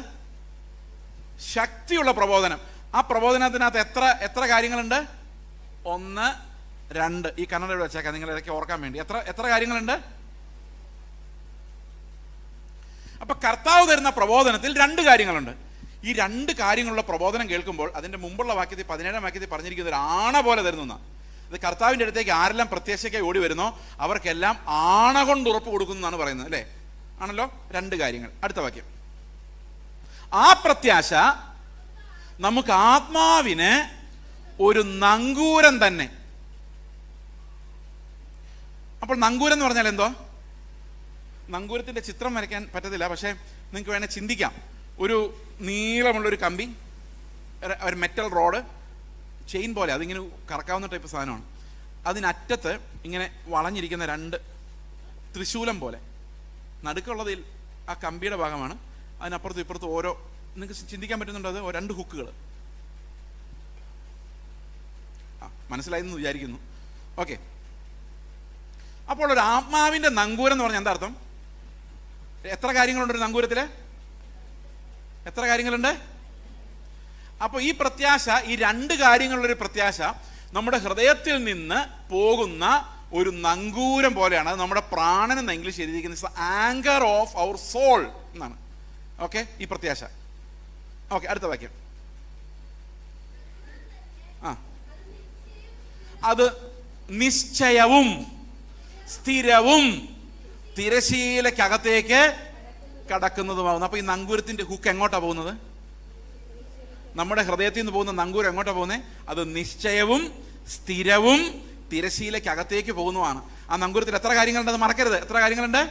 ശക്തിയുള്ള പ്രബോധനം. ആ പ്രബോധനത്തിനകത്ത് എത്ര കാര്യങ്ങളുണ്ട്? 1, 2. ഈ കണ്ണട വെച്ചേക്കാം, നിങ്ങൾ ഇടയ്ക്ക് ഓർക്കാൻ വേണ്ടി. എത്ര കാര്യങ്ങളുണ്ട്? അപ്പൊ കർത്താവ് തരുന്ന പ്രബോധനത്തിൽ 2 കാര്യങ്ങളുണ്ട്. ഈ 2 കാര്യങ്ങളുള്ള പ്രബോധനം കേൾക്കുമ്പോൾ അതിന്റെ മുമ്പുള്ള വാക്യത്തിൽ 17-ാം വാക്യത്തിൽ പറഞ്ഞിരിക്കുന്ന ഒരു ആണ പോലെ തരുന്ന അത് കർത്താവിൻ്റെ അടുത്തേക്ക് ആരെല്ലാം പ്രത്യാശയ്ക്കായി ഓടി വരുന്നോ അവർക്കെല്ലാം ആണ കൊണ്ട് ഉറപ്പ് കൊടുക്കുന്നു എന്നാണ് പറയുന്നത്, അല്ലേ? ആണല്ലോ. 2 കാര്യങ്ങൾ. അടുത്ത വാക്യം. ആ പ്രത്യാശ നമുക്ക് ആത്മാവിന് ഒരു നങ്കൂരം തന്നെ. അപ്പോൾ നങ്കൂരം എന്ന് പറഞ്ഞാൽ എന്തോ? നങ്കൂരത്തിന്റെ ചിത്രം വരയ്ക്കാൻ പറ്റത്തില്ല, പക്ഷേ നിങ്ങൾക്ക് വേണേൽ ചിന്തിക്കാം. ഒരു നീളമുള്ളൊരു കമ്പി, ഒരു മെറ്റൽ റോഡ്, ചെയിൻ പോലെ, അതിങ്ങനെ കറക്കാവുന്ന ടൈപ്പ് സാധനമാണ്. അതിനറ്റത്ത് ഇങ്ങനെ വളഞ്ഞിരിക്കുന്ന 2 ത്രിശൂലം പോലെ. നടുക്കുള്ളതിൽ ആ കമ്പിയുടെ ഭാഗമാണ്. അതിനപ്പുറത്തും ഇപ്പുറത്തും ഓരോ, നിങ്ങൾക്ക് ചിന്തിക്കാൻ പറ്റുന്നുണ്ട്, അത് 2 ഹുക്കുകൾ. മനസ്സിലായെന്ന് വിചാരിക്കുന്നു. ഓക്കെ. അപ്പോൾ ഒരു ആത്മാവിന്റെ നങ്കൂരം എന്ന് പറഞ്ഞാൽ എന്താ അർത്ഥം? എത്ര കാര്യങ്ങളുണ്ട് ഒരു നങ്കൂരത്തില്? എത്ര കാര്യങ്ങളുണ്ട്? അപ്പൊ ഈ പ്രത്യാശ, ഈ 2 കാര്യങ്ങളുള്ളൊരു പ്രത്യാശ നമ്മുടെ ഹൃദയത്തിൽ നിന്ന് പോകുന്ന ഒരു നങ്കൂരം പോലെയാണ്. അത് നമ്മുടെ പ്രാണൻ എന്ന ഇംഗ്ലീഷ് എഴുതിയിരിക്കുന്നത് ആങ്കർ ഓഫ് അവർ സോൾ എന്നാണ്. ഓക്കെ, ഈ പ്രത്യാശ. ഓക്കെ, അടുത്ത വാക്യം. അത് നിശ്ചയവും സ്ഥിരവും തിരശീലക്കകത്തേക്ക് കടക്കുന്നതുമാകുന്നു. അപ്പൊ ഈ നങ്കൂരത്തിന്റെ ഹുക്ക് എങ്ങോട്ടാ പോകുന്നത്? നമ്മുടെ ഹൃദയത്തിൽ നിന്ന് പോകുന്ന നങ്കൂരം എങ്ങോട്ടാ പോകുന്നത്? അത് നിശ്ചയവും സ്ഥിരവും തിരശീലക്കകത്തേക്ക് പോകുന്നതാണ്. ആ നങ്കൂരത്തിൽ എത്ര കാര്യങ്ങളുണ്ട്? അത് മറക്കരുത്. എത്ര കാര്യങ്ങളുണ്ട്?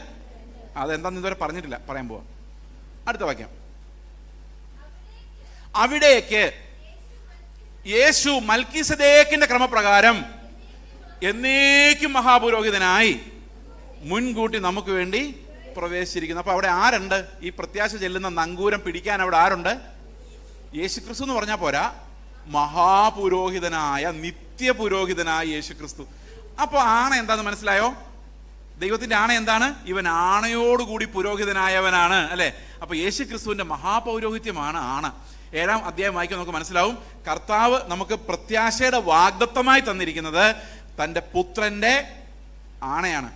അതെന്താന്ന് ഇതുവരെ പറഞ്ഞിട്ടില്ല, പറയാൻ പോവാം. അടുത്ത വാക്യം. അവിടേക്ക് യേശു മൽക്കീസദേക്കിന്റെ ക്രമപ്രകാരം എന്നേക്കും മഹാപുരോഹിതനായി മുൻകൂട്ടി നമുക്ക് വേണ്ടി പ്രവേശിച്ചിരിക്കുന്നു. അപ്പൊ അവിടെ ആരുണ്ട്? ഈ പ്രത്യാശ ചെല്ലുന്ന നങ്കൂരം പിടിക്കാൻ അവിടെ ആരുണ്ട്? യേശുക്രിസ്തു എന്ന് പറഞ്ഞാൽ പോരാ, മഹാപുരോഹിതനായ, നിത്യപുരോഹിതനായ യേശുക്രിസ്തു. അപ്പൊ ആണ എന്താന്ന് മനസ്സിലായോ? ദൈവത്തിന്റെ ആണ എന്താണ്? ഇവൻ ആണയോടുകൂടി പുരോഹിതനായവനാണ്, അല്ലെ? അപ്പൊ യേശുക്രിസ്തുവിന്റെ മഹാപൗരോഹിത്യമാണ് ആണ. 7-ാം അധ്യായം വായിക്കാൻ നമുക്ക് മനസ്സിലാവും. കർത്താവ് നമുക്ക് പ്രത്യാശയുടെ വാഗ്ദത്തമായി തന്നിരിക്കുന്നത് തൻ്റെ പുത്രന്റെ ആണയാണ്.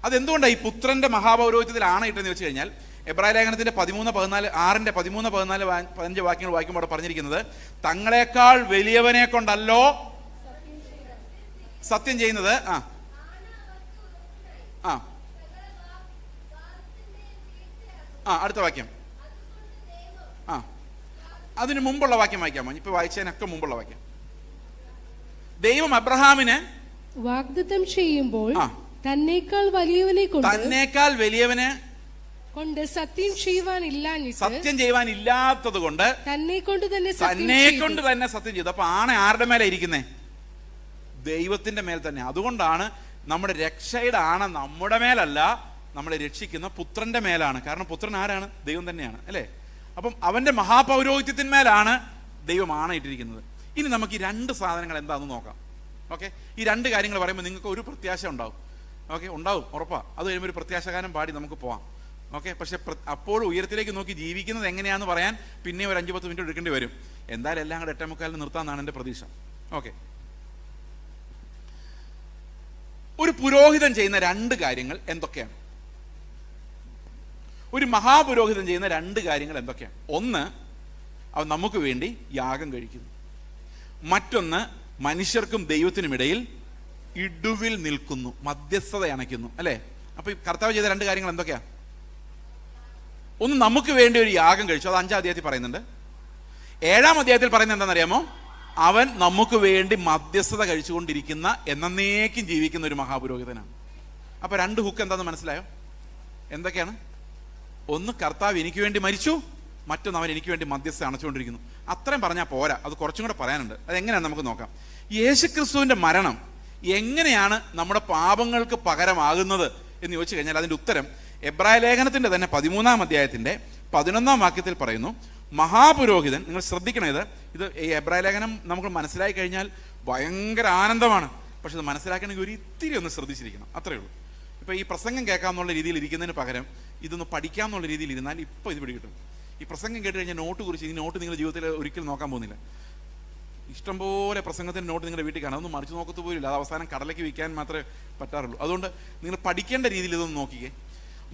അതെന്തുകൊണ്ടാണ് ഈ പുത്രന്റെ മഹാപൗരോഹിത്യത്തിൽ ആണയിട്ടെന്ന് വെച്ച് കഴിഞ്ഞാൽ, എബ്രായ ലേഖനത്തിന്റെ 13-14 വാക്യങ്ങൾ വായിക്കുമ്പോൾ പറഞ്ഞിരിക്കുന്നത്, തങ്ങളെക്കാൾ വലിയവനെ കൊണ്ടല്ലോ സത്യം ചെയ്യുന്നത്. അടുത്ത വാക്യം. അതിന് മുമ്പുള്ള വാക്യം വായിക്കാമോ? ഇപ്പൊ വായിച്ചതിനൊക്കെ മുമ്പുള്ള വാക്യം. ദൈവം അബ്രഹാമിന് വാഗ്ദത്തം ചെയ്യുമ്പോൾ തന്നേക്കാൾ വലിയവനെ കൊണ്ട് സത്യം ചെയ്യുവാനില്ലാത്തത് കൊണ്ട് തന്നെ കൊണ്ട് തന്നെ സത്യം ചെയ്തു. അപ്പൊ ആണ് ആരുടെ മേലെ ഇരിക്കുന്നേ? ദൈവത്തിന്റെ മേൽ തന്നെ. അതുകൊണ്ടാണ് നമ്മുടെ രക്ഷയുടെ ആണ നമ്മുടെ മേലല്ല, നമ്മളെ രക്ഷിക്കുന്ന പുത്രന്റെ മേലാണ്. കാരണം പുത്രൻ ആരാണ്? ദൈവം തന്നെയാണ്, അല്ലേ? അപ്പം അവന്റെ മഹാപൗരോഹിത്യത്തിന്മേലാണ് ദൈവം ആണയിട്ടിരിക്കുന്നത്. ഇനി നമുക്ക് ഈ 2 സാധനങ്ങൾ എന്താണെന്ന് നോക്കാം. ഓക്കെ, ഈ 2 കാര്യങ്ങൾ പറയുമ്പോൾ നിങ്ങൾക്ക് ഒരു പ്രത്യാശ ഉണ്ടാവും. ഓക്കെ, ഉണ്ടാവും, ഉറപ്പാ. അത് കഴിയുമ്പോൾ ഒരു പ്രത്യാശഗാനം പാടി നമുക്ക് പോവാം. ഓക്കെ, പക്ഷെ അപ്പോഴും ഉയരത്തിലേക്ക് നോക്കി ജീവിക്കുന്നത് എങ്ങനെയാണെന്ന് പറയാൻ പിന്നെ ഒരു 5-10 മിനിറ്റ് എടുക്കേണ്ടി വരും. എന്തായാലും എല്ലാം കൂടെ 8:45 നിർത്താമെന്നാണ് എൻ്റെ പ്രതീക്ഷ. ഓക്കെ, ഒരു പുരോഹിതൻ ചെയ്യുന്ന 2 കാര്യങ്ങൾ എന്തൊക്കെയാണ്? ഒരു മഹാപുരോഹിതൻ ചെയ്യുന്ന 2 കാര്യങ്ങൾ എന്തൊക്കെയാണ്? ഒന്ന്, അവൻ നമുക്ക് വേണ്ടി യാഗം കഴിക്കുന്നു. മറ്റൊന്ന്, മനുഷ്യർക്കും ദൈവത്തിനുമിടയിൽ ഇടുവിൽ നിൽക്കുന്നു, മധ്യസ്ഥത അണയ്ക്കുന്നു, അല്ലേ? അപ്പൊ ഈ കർത്താവ് ചെയ്ത 2 കാര്യങ്ങൾ എന്തൊക്കെയാ? ഒന്ന്, നമുക്ക് വേണ്ടി ഒരു യാഗം കഴിച്ചു. അത് 5-ാം അധ്യായത്തിൽ പറയുന്നുണ്ട്. 7-ാം അധ്യായത്തിൽ പറയുന്നത് എന്താണെന്നറിയാമോ? അവൻ നമുക്ക് വേണ്ടി മധ്യസ്ഥത കഴിച്ചുകൊണ്ടിരിക്കുന്ന, എന്നേക്കും ജീവിക്കുന്ന ഒരു മഹാപുരോഹിതനാണ്. അപ്പൊ 2 ഹുക്ക് എന്താണെന്ന് മനസ്സിലായോ? എന്തൊക്കെയാണ്? ഒന്ന്, കർത്താവ് എനിക്ക് വേണ്ടി മരിച്ചു. മറ്റൊന്ന്, അവൻ എനിക്ക് വേണ്ടി മധ്യസ്ഥ അണച്ചുകൊണ്ടിരിക്കുന്നു. അത്രയും പറഞ്ഞാൽ പോരാ, അത് കുറച്ചും കൂടെ പറയാനുണ്ട്. അതെങ്ങനെയാണെന്ന് നമുക്ക് നോക്കാം. യേശുക്രിസ്തുവിന്റെ മരണം എങ്ങനെയാണ് നമ്മുടെ പാപങ്ങൾക്ക് പകരമാകുന്നത് എന്ന് ചോദിച്ചു കഴിഞ്ഞാൽ അതിൻ്റെ ഉത്തരം എബ്രായ ലേഖനത്തിന്റെ തന്നെ 13-ാം അധ്യായത്തിന്റെ 11-ാം വാക്യത്തിൽ പറയുന്നു. മഹാപുരോഹിതൻ, നിങ്ങൾ ശ്രദ്ധിക്കണം, ഇത് ഈ എബ്രായ ലേഖനം നമുക്ക് മനസ്സിലായി കഴിഞ്ഞാൽ ഭയങ്കര ആനന്ദമാണ്. പക്ഷെ ഇത് മനസ്സിലാക്കണമെങ്കിൽ ഒരു ഇത്തിരി ഒന്ന് ശ്രദ്ധിച്ചിരിക്കണം, അത്രയേ ഉള്ളൂ. ഇപ്പൊ ഈ പ്രസംഗം കേൾക്കാമെന്നുള്ള രീതിയിൽ ഇരിക്കുന്നതിന് പകരം ഇതൊന്ന് പഠിക്കാമെന്നുള്ള രീതിയിൽ ഇരുന്നാൽ ഇപ്പോൾ ഇത് പിടികിട്ടും. ഈ പ്രസംഗം കേട്ട് കഴിഞ്ഞാൽ നോട്ട് കുറിച്ച്, ഈ നോട്ട് നിങ്ങളുടെ ജീവിതത്തിൽ ഒരിക്കലും നോക്കാൻ പോകുന്നില്ല. ഇഷ്ടംപോലെ പ്രസംഗത്തിൻ്റെ നോട്ട് നിങ്ങളുടെ വീട്ടിൽ കാണാം, അതൊന്നും മറിച്ച് നോക്കത്ത് പോലില്ല. അത് അവസാനം കടലേക്ക് വിൽക്കാൻ മാത്രമേ പറ്റാറുള്ളൂ. അതുകൊണ്ട് നിങ്ങൾ പഠിക്കേണ്ട രീതിയിൽ ഇതൊന്ന് നോക്കിക്കേ.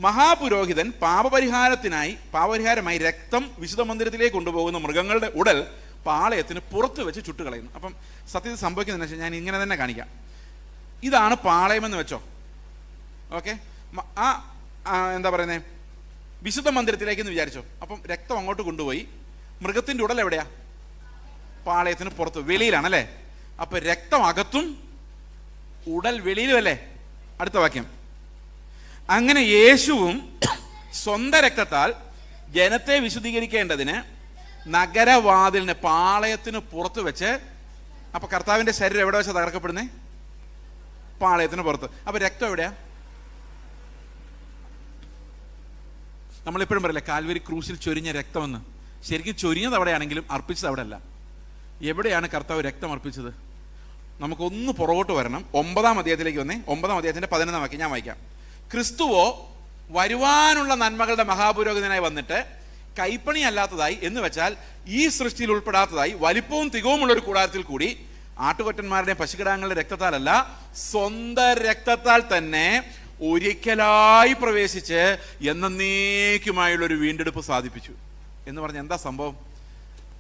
മഹാപുരോഹിതൻ പാപപരിഹാരമായി രക്തം വിശുദ്ധ മന്ദിരത്തിലേക്ക് കൊണ്ടുപോകുന്ന മൃഗങ്ങളുടെ ഉടൽ പാളയത്തിന് പുറത്ത് വെച്ച് ചുട്ടുകളയുന്നു. അപ്പം സത്യത്തിൽ സംഭവിക്കുന്നതെന്ന് വെച്ചാൽ ഞാൻ ഇങ്ങനെ തന്നെ കാണിക്കാം. ഇതാണ് പാളയമെന്ന് വെച്ചോ. ഓക്കെ, എന്താ പറയുന്നത്, വിശുദ്ധ മന്ദിരത്തിലേക്ക് എന്ന് വിചാരിച്ചോ. അപ്പം രക്തം അങ്ങോട്ട് കൊണ്ടുപോയി, മൃഗത്തിൻ്റെ ഉടൽ എവിടെയാ? പാളയത്തിന് പുറത്ത്, വെളിയിലാണല്ലേ. അപ്പൊ രക്തം അകത്തും ഉടൽ വെളിയിലും അല്ലേ. അടുത്ത വാക്യം, അങ്ങനെ യേശുവും സ്വന്തം രക്തത്താൽ ജനത്തെ വിശുദ്ധീകരിക്കേണ്ടതിന് നഗരവാതിലിന് പാളയത്തിന് പുറത്ത് വെച്ച്, അപ്പൊ കർത്താവിന്റെ ശരീരം എവിടെ വെച്ചാൽ തകർക്കപ്പെടുന്നേ? പാളയത്തിന് പുറത്ത്. അപ്പൊ രക്തം എവിടെയാ? നമ്മളെപ്പോഴും പറയില്ലേ കാൽവരി ക്രൂശിൽ ചൊരിഞ്ഞ രക്തമെന്ന്. ശരിക്കും ചൊരിഞ്ഞത് അവിടെയാണെങ്കിലും അർപ്പിച്ചത് അവിടെ അല്ല. എവിടെയാണ് കർത്താവ് രക്തം അർപ്പിച്ചത്? നമുക്കൊന്ന് പുറകോട്ട് വരണം. 9-ാം അധ്യായത്തിലേക്ക് വന്നേ. 9-ാം അധ്യായത്തിന്റെ 11-ാം വാക്യം ഞാൻ വായിക്കാം. ക്രിസ്തുവോ വരുവാനുള്ള നന്മകളുടെ മഹാപുരോഹിതനായി വന്നിട്ട് കൈപ്പണി അല്ലാത്തതായി, എന്ന് വെച്ചാൽ ഈ സൃഷ്ടിയിൽ ഉൾപ്പെടാത്തതായി, വലിപ്പവും തികവുമുള്ള ഒരു കൂടാരത്തിൽ കൂടി ആട്ടുകൊറ്റന്മാരുടെ പശുകിടാങ്ങളുടെ രക്തത്താലല്ല, സ്വന്തം രക്തത്താൽ തന്നെ ഒരിക്കലായി പ്രവേശിച്ച് എന്നേക്കുമായുള്ളൊരു വീണ്ടെടുപ്പ് സാധിപ്പിച്ചു. എന്ന് പറഞ്ഞ എന്താ സംഭവം?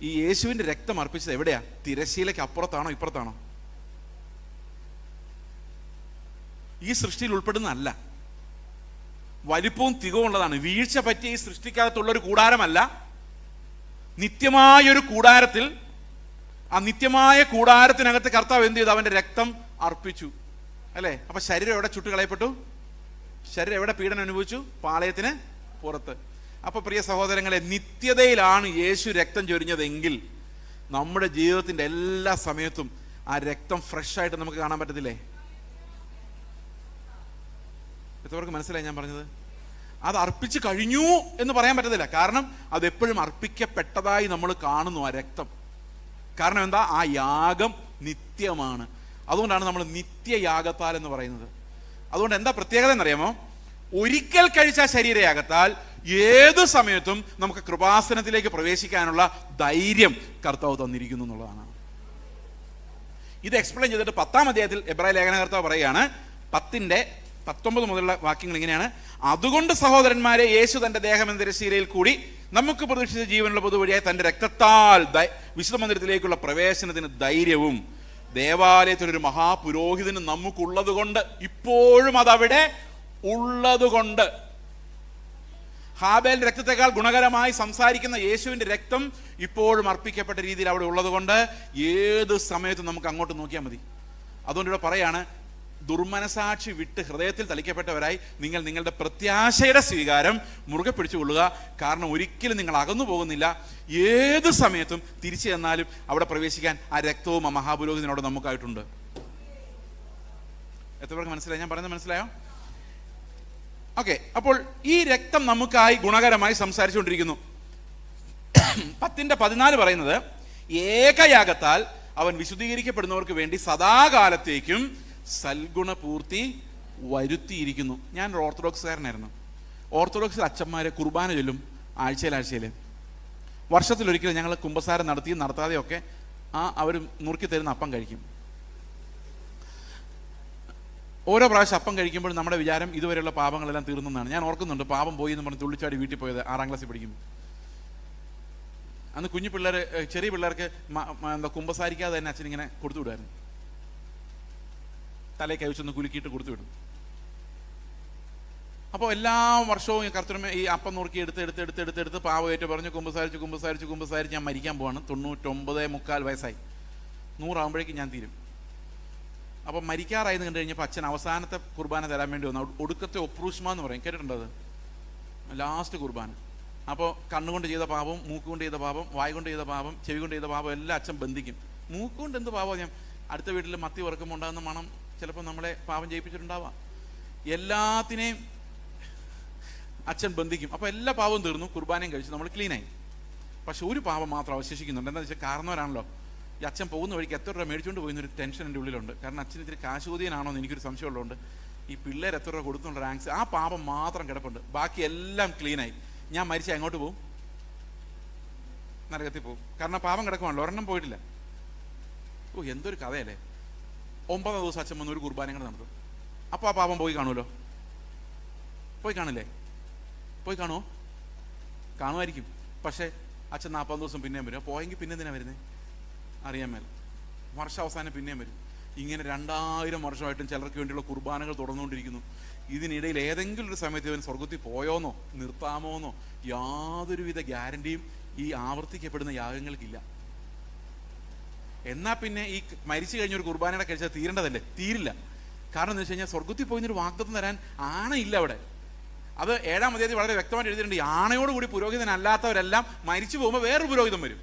ഈ യേശുവിന്റെ രക്തം അർപ്പിച്ചത് എവിടെയാ? തിരശ്ശീലയ്ക്ക് അപ്പുറത്താണോ ഇപ്പുറത്താണോ? ഈ സൃഷ്ടിയിൽ ഉൾപ്പെടുന്നതല്ല. വലിപ്പവും തികവുള്ളതാണ്. വീഴ്ച പറ്റിയ ഈ സൃഷ്ടിക്കകത്തുള്ളൊരു കൂടാരമല്ല. നിത്യമായൊരു കൂടാരത്തിൽ, ആ നിത്യമായ കൂടാരത്തിനകത്ത് കർത്താവ് എന്ത് ചെയ്തു? അവന്റെ രക്തം അർപ്പിച്ചു അല്ലേ. അപ്പൊ ശരീരം എവിടെ ചുട്ടുകളയപ്പെട്ടു? ശരീരം എവിടെ പീഡനം അനുഭവിച്ചു? പാളയത്തിന് പുറത്ത്. അപ്പൊ പ്രിയ സഹോദരങ്ങളെ, നിത്യതയിലാണ് യേശു രക്തം ചൊരിഞ്ഞതെങ്കിൽ നമ്മുടെ ജീവിതത്തിന്റെ എല്ലാ സമയത്തും ആ രക്തം ഫ്രഷ് ആയിട്ട് നമുക്ക് കാണാൻ പറ്റത്തില്ലേ? എത്രവർക്ക് മനസ്സിലായി ഞാൻ പറഞ്ഞത്? അത് അർപ്പിച്ച് കഴിഞ്ഞു എന്ന് പറയാൻ പറ്റത്തില്ല. കാരണം അത് എപ്പോഴും അർപ്പിക്കപ്പെട്ടതായി നമ്മൾ കാണുന്നു ആ രക്തം. കാരണം എന്താ? ആ യാഗം നിത്യമാണ്. അതുകൊണ്ടാണ് നമ്മൾ നിത്യയാഗത്താൽ എന്ന് പറയുന്നത്. അതുകൊണ്ട് എന്താ പ്രത്യേകത എന്നറിയാമോ? ഒരിക്കൽ കഴിച്ച ശരീരയാഗത്താൽ ഏത് സമയത്തും നമുക്ക് കൃപാസനത്തിലേക്ക് പ്രവേശിക്കാനുള്ള ധൈര്യം കർത്താവ് തന്നിരിക്കുന്നു എന്നുള്ളതാണ്. ഇത് എക്സ്പ്ലെയിൻ ചെയ്തിട്ട് 10-ാം അധ്യായത്തിൽ എബ്രായ ലേഖനകർത്താവ് പറയുകയാണ്, 10-19 മുതലുള്ള വാക്യങ്ങൾ ഇങ്ങനെയാണ്: അതുകൊണ്ട് സഹോദരന്മാരെ, യേശു തന്റെ ദേഹം എന്ന തിരശ്ശീലയിൽ കൂടി നമുക്ക് പ്രതീക്ഷിച്ച ജീവനുള്ള പൊതുവഴിയായി തന്റെ രക്തത്താൽ വിശുദ്ധ മന്ദിരത്തിലേക്കുള്ള പ്രവേശനത്തിന് ധൈര്യവും ദേവാലയത്തിലൊരു മഹാപുരോഹിതന് നമുക്കുള്ളത് കൊണ്ട്, ഇപ്പോഴും അതവിടെ ഉള്ളത് കൊണ്ട്, ഹാബേൽ രക്തത്തെക്കാൾ ഗുണകരമായി സംസാരിക്കുന്ന യേശുവിന്റെ രക്തം ഇപ്പോഴും അർപ്പിക്കപ്പെട്ട രീതിയിൽ അവിടെ ഉള്ളത് കൊണ്ട് ഏത് സമയത്തും നമുക്ക് അങ്ങോട്ട് നോക്കിയാൽ മതി. അതുകൊണ്ട് ഇവിടെ പറയാണ്, ദുർമനസാക്ഷി വിട്ട് ഹൃദയത്തിൽ തളിക്കപ്പെട്ടവരായി നിങ്ങൾ നിങ്ങളുടെ പ്രത്യാശയുടെ സ്വീകാരം മുറുകെ പിടിച്ചുകൊള്ളുക. കാരണം ഒരിക്കലും നിങ്ങൾ അകന്നു പോകുന്നില്ല. ഏത് സമയത്തും തിരിച്ചു ചെന്നാലും അവിടെ പ്രവേശിക്കാൻ ആ രക്തവും ആ മഹാപുരോഹിതനോട് നമുക്കായിട്ടുണ്ട്. എത്ര പേർക്ക് മനസ്സിലായി ഞാൻ പറയുന്നത്? മനസ്സിലായോ? ഓക്കെ, അപ്പോൾ ഈ രക്തം നമുക്കായി ഗുണകരമായി സംസാരിച്ചുകൊണ്ടിരിക്കുന്നു. 10-14 പറയുന്നത്, ഏകയാഗത്താൽ അവൻ വിശുദ്ധീകരിക്കപ്പെടുന്നവർക്ക് വേണ്ടി സദാകാലത്തേക്കും സൽഗുണപൂർത്തി വരുത്തിയിരിക്കുന്നു. ഞാനൊരു ഓർത്തഡോക്സുകാരനായിരുന്നു. ഓർത്തഡോക്സ് അച്ഛന്മാരെ കുർബാന ചൊല്ലും ആഴ്ചയിൽ. വർഷത്തിലൊരിക്കലും ഞങ്ങൾ കുമ്പസാരം നടത്തിയും നടത്താതെയൊക്കെ അവർ നുറുക്കി തരുന്ന അപ്പം കഴിക്കും. ഓരോ പ്രാവശ്യം അപ്പം കഴിക്കുമ്പോൾ നമ്മുടെ വിചാരം ഇതുവരെയുള്ള പാപങ്ങളെല്ലാം തീർന്നെന്നാണ്. ഞാൻ ഓർക്കുന്നുണ്ട്, പാപം പോയി എന്ന് പറഞ്ഞ് തുള്ളിച്ചാടി വീട്ടിൽ പോയത് 6-ാം ക്ലാസ്സിൽ പഠിക്കും. അന്ന് കുഞ്ഞു പിള്ളേർ, ചെറിയ പിള്ളേർക്ക് എന്താ കുമ്പസാരിക്കാതെ തന്നെ അച്ഛൻ ഇങ്ങനെ കൊടുത്തു വിടുമായിരുന്നു. തലയെ കൈവച്ചൊന്ന് കുലുക്കിയിട്ട് കൊടുത്തു വിടും. അപ്പോൾ എല്ലാ വർഷവും കർത്തൃമേ ഈ അപ്പം നുറുക്കി എടുത്ത് പാവമായിട്ട് പറഞ്ഞ് കുമ്പസാരിച്ച് ഞാൻ മരിക്കാൻ പോവാണ്. 99.25 വയസ്സായി. 100 ആകുമ്പോഴേക്കും ഞാൻ തീരും. അപ്പം മരിക്കാറായെന്ന് കണ്ടു കഴിഞ്ഞപ്പോൾ അച്ഛൻ അവസാനത്തെ കുർബാന തരാൻ വേണ്ടി വന്നു. ഒടുക്കത്തെ ഒപ്രൂഷ്മ എന്ന് പറയും, കേട്ടിട്ടുണ്ടോ അത്? ലാസ്റ്റ് കുർബാന. അപ്പോൾ കണ്ണുകൊണ്ട് ചെയ്ത പാപം, മൂക്കുകൊണ്ട് ചെയ്ത പാപം, വായ കൊണ്ട് ചെയ്ത പാപം, ചെവി കൊണ്ട് ചെയ്ത പാപം എല്ലാം അച്ഛൻ ബന്ധിക്കും. മൂക്കുകൊണ്ട് എന്ത് പാപം? ഞാൻ അടുത്ത വീട്ടിൽ മത്തി വറുക്കുമ്പോൾ ഉണ്ടാകുന്ന മണം ചിലപ്പോൾ നമ്മളെ പാപം ചെയ്യിപ്പിച്ചിട്ടുണ്ടാവാം. എല്ലാത്തിനെയും അച്ഛൻ ബന്ധിക്കും. അപ്പോൾ എല്ലാ പാപവും തീർന്നു, കുർബാനയും കഴിച്ചു, നമ്മൾ ക്ലീനായി. പക്ഷെ ഒരു പാപം മാത്രം അവശേഷിക്കുന്നുണ്ട്. എന്താണെന്ന് വെച്ചാൽ കാരണവരാണല്ലോ. ഈ അച്ഛൻ പോകുന്ന വഴിക്ക് എത്ര രൂപ മേടിച്ചുകൊണ്ട് പോയി എന്നൊരു ടെൻഷൻ എൻ്റെ ഉള്ളിലുണ്ട്. കാരണം അച്ഛൻ ഇത്തിരി കാശുകൂതിയനാണോ എന്ന് എനിക്കൊരു സംശയമുള്ളതുകൊണ്ട് ഈ പിള്ളേർ എത്ര രൂപ കൊടുത്തുള്ള ആങ്സ്, ആ പാപം മാത്രം കിടപ്പുണ്ട്. ബാക്കി എല്ലാം ക്ലീനായി. ഞാൻ മരിച്ചാൽ എങ്ങോട്ട് പോകും? നരകത്തിൽ പോകും. കാരണം പാപം കിടക്കുവാണല്ലോ, ഒരെണ്ണം പോയിട്ടില്ല. ഓ, എന്തൊരു കഥയല്ലേ. 9-ാം ദിവസം അച്ഛൻ വന്ന് ഒരു കുർബാനയും കൂടെ നടത്തും. അപ്പോൾ ആ പാപം പോയി കാണുമല്ലോ, പോയി കാണില്ലേ? പോയി കാണുമായിരിക്കും. പക്ഷേ അച്ഛൻ 40 ദിവസം പിന്നെയും വരും. പോയെങ്കിൽ പിന്നെ എന്തിനാണ് വരുന്നത് അറിയാൻ മേൽ. വർഷാവസാനം പിന്നെയും വരും. ഇങ്ങനെ 2000 വർഷമായിട്ടും ചിലർക്ക് വേണ്ടിയുള്ള കുർബാനകൾ തുടർന്നുകൊണ്ടിരിക്കുന്നു. ഇതിനിടയിൽ ഏതെങ്കിലും ഒരു സമയത്ത് ഇവൻ സ്വർഗത്തിൽ പോയോന്നോ നിർത്താമോന്നോ യാതൊരുവിധ ഗ്യാരണ്ടിയും ഈ ആവർത്തിക്കപ്പെടുന്ന യാഗങ്ങൾക്കില്ല. എന്നാൽ പിന്നെ ഈ മരിച്ചു കഴിഞ്ഞ ഒരു കുർബാനയുടെ കഴിച്ചാൽ തീരേണ്ടതല്ലേ? തീരില്ല. കാരണം എന്ന് വെച്ച് കഴിഞ്ഞാൽ സ്വർഗത്തിൽ പോയിന്നൊരു വാഗ്ദത്തം തരാൻ ആണയില്ല അവിടെ. അത് 7-ാം അധ്യായത്തിൽ വളരെ വ്യക്തമായിട്ട് എഴുതിയിട്ടുണ്ട്. ഈ ആണയോടുകൂടി പുരോഹിതനല്ലാത്തവരെല്ലാം മരിച്ചു പോകുമ്പോൾ വേറൊരു പുരോഹിതം വരും.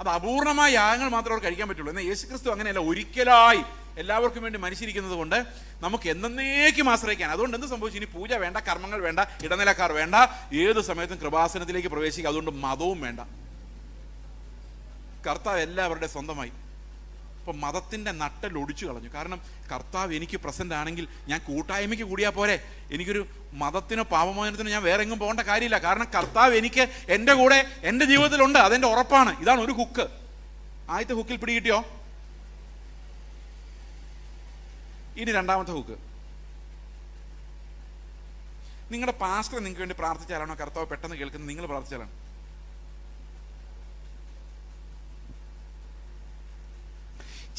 അത് അപൂർണമായ യാഗങ്ങൾ മാത്രമേ അവർ കഴിക്കാൻ പറ്റുള്ളൂ. എന്നാൽ യേശുക്രിസ്തു അങ്ങനെയല്ല, ഒരിക്കലായി എല്ലാവർക്കും വേണ്ടി മരിച്ചിരിക്കുന്നത് കൊണ്ട് നമുക്ക് എന്നേക്കും ആശ്രയിക്കാൻ. അതുകൊണ്ട് എന്ത് സംഭവിച്ചു? ഇനി പൂജ വേണ്ട, കർമ്മങ്ങൾ വേണ്ട, ഇടനിലക്കാർ വേണ്ട, ഏത് സമയത്തും കൃപാസനത്തിലേക്ക് പ്രവേശിക്കുക. അതുകൊണ്ട് മതവും വേണ്ട. കർത്താവ് എല്ലാവരുടെ സ്വന്തമായി. അപ്പം മതത്തിൻ്റെ നട്ടൽ ഒടിച്ചു കളഞ്ഞു. കാരണം കർത്താവ് എനിക്ക് പ്രസന്റ് ആണെങ്കിൽ ഞാൻ കൂട്ടായ്മയ്ക്ക് കൂടിയാൽ പോരെ. എനിക്കൊരു മതത്തിനോ പാപമോചനത്തിനോ ഞാൻ വേറെ എങ്ങും പോകേണ്ട കാര്യമില്ല. കാരണം കർത്താവ് എനിക്ക് എൻ്റെ കൂടെ എൻ്റെ ജീവിതത്തിലുണ്ട്. അതെൻ്റെ ഉറപ്പാണ്. ഇതാണ് ഒരു ഹുക്ക്. ആദ്യത്തെ ഹുക്കിൽ പിടികിട്ടിയോ? ഇനി 2ാമത്തെ ഹുക്ക്. നിങ്ങളുടെ പാസ്റ്റർ നിങ്ങൾക്ക് വേണ്ടി പ്രാർത്ഥിച്ചാലാണോ കർത്താവ് പെട്ടെന്ന് കേൾക്കുന്നത്? നിങ്ങൾ പ്രാർത്ഥിച്ചാലാണ്.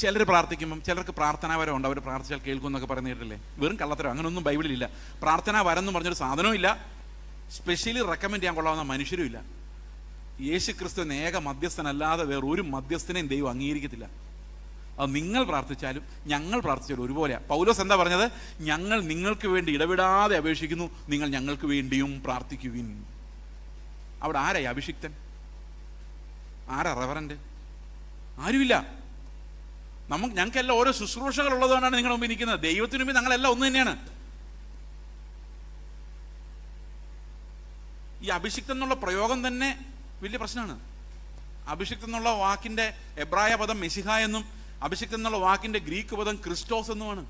ചിലർ പ്രാർത്ഥിക്കുമ്പം ചിലർക്ക് പ്രാർത്ഥനാവരമുണ്ട്. അവർ പ്രാർത്ഥിച്ചാൽ കേൾക്കും എന്നൊക്കെ പറയുന്ന കേട്ടില്ലേ? വെറും കള്ളത്തരം. അങ്ങനെയൊന്നും ബൈബിളിലില്ല. പ്രാർത്ഥനാ വരം എന്ന് പറഞ്ഞൊരു സാധനവും ഇല്ല. സ്പെഷ്യലി റെക്കമെൻഡ് ചെയ്യാൻ കൊള്ളാവുന്ന മനുഷ്യരും ഇല്ല. യേശു ക്രിസ്തുവിന് ഏക മധ്യസ്ഥനല്ലാതെ വേറൊരു മധ്യസ്ഥനെയും ദൈവം അംഗീകരിക്കത്തില്ല. അത് നിങ്ങൾ പ്രാർത്ഥിച്ചാലും ഞങ്ങൾ പ്രാർത്ഥിച്ചാലും ഒരുപോലെയാണ്. പൗലോസ് എന്താ പറഞ്ഞത്? ഞങ്ങൾ നിങ്ങൾക്ക് വേണ്ടി ഇടവിടാതെ അപേക്ഷിക്കുന്നു, നിങ്ങൾ ഞങ്ങൾക്ക് വേണ്ടിയും പ്രാർത്ഥിക്കുവിൻ. അവിടെ ആരായി അഭിഷിക്തൻ? ആരാ റെവറൻഡ്? ആരുമില്ല. ഞങ്ങൾക്കെല്ലാം ഓരോ ശുശ്രൂഷകൾ ഉള്ളതുകൊണ്ടാണ് നിങ്ങളുടെ മുമ്പിൽ നിൽക്കുന്നത്. ദൈവത്തിന് മുമ്പിൽ ഞങ്ങളെല്ലാം ഒന്ന് തന്നെയാണ്. ഈ അഭിഷിക്തൻ എന്നുള്ള പ്രയോഗം തന്നെ വലിയ പ്രശ്നമാണ്. അഭിഷിക്തൻ എന്നുള്ള വാക്കിന്റെ എബ്രായ പദം മെസിഹ എന്നും അഭിഷിക്തൻ എന്നുള്ള വാക്കിന്റെ ഗ്രീക്ക് പദം ക്രിസ്റ്റോസ് എന്നുമാണ്.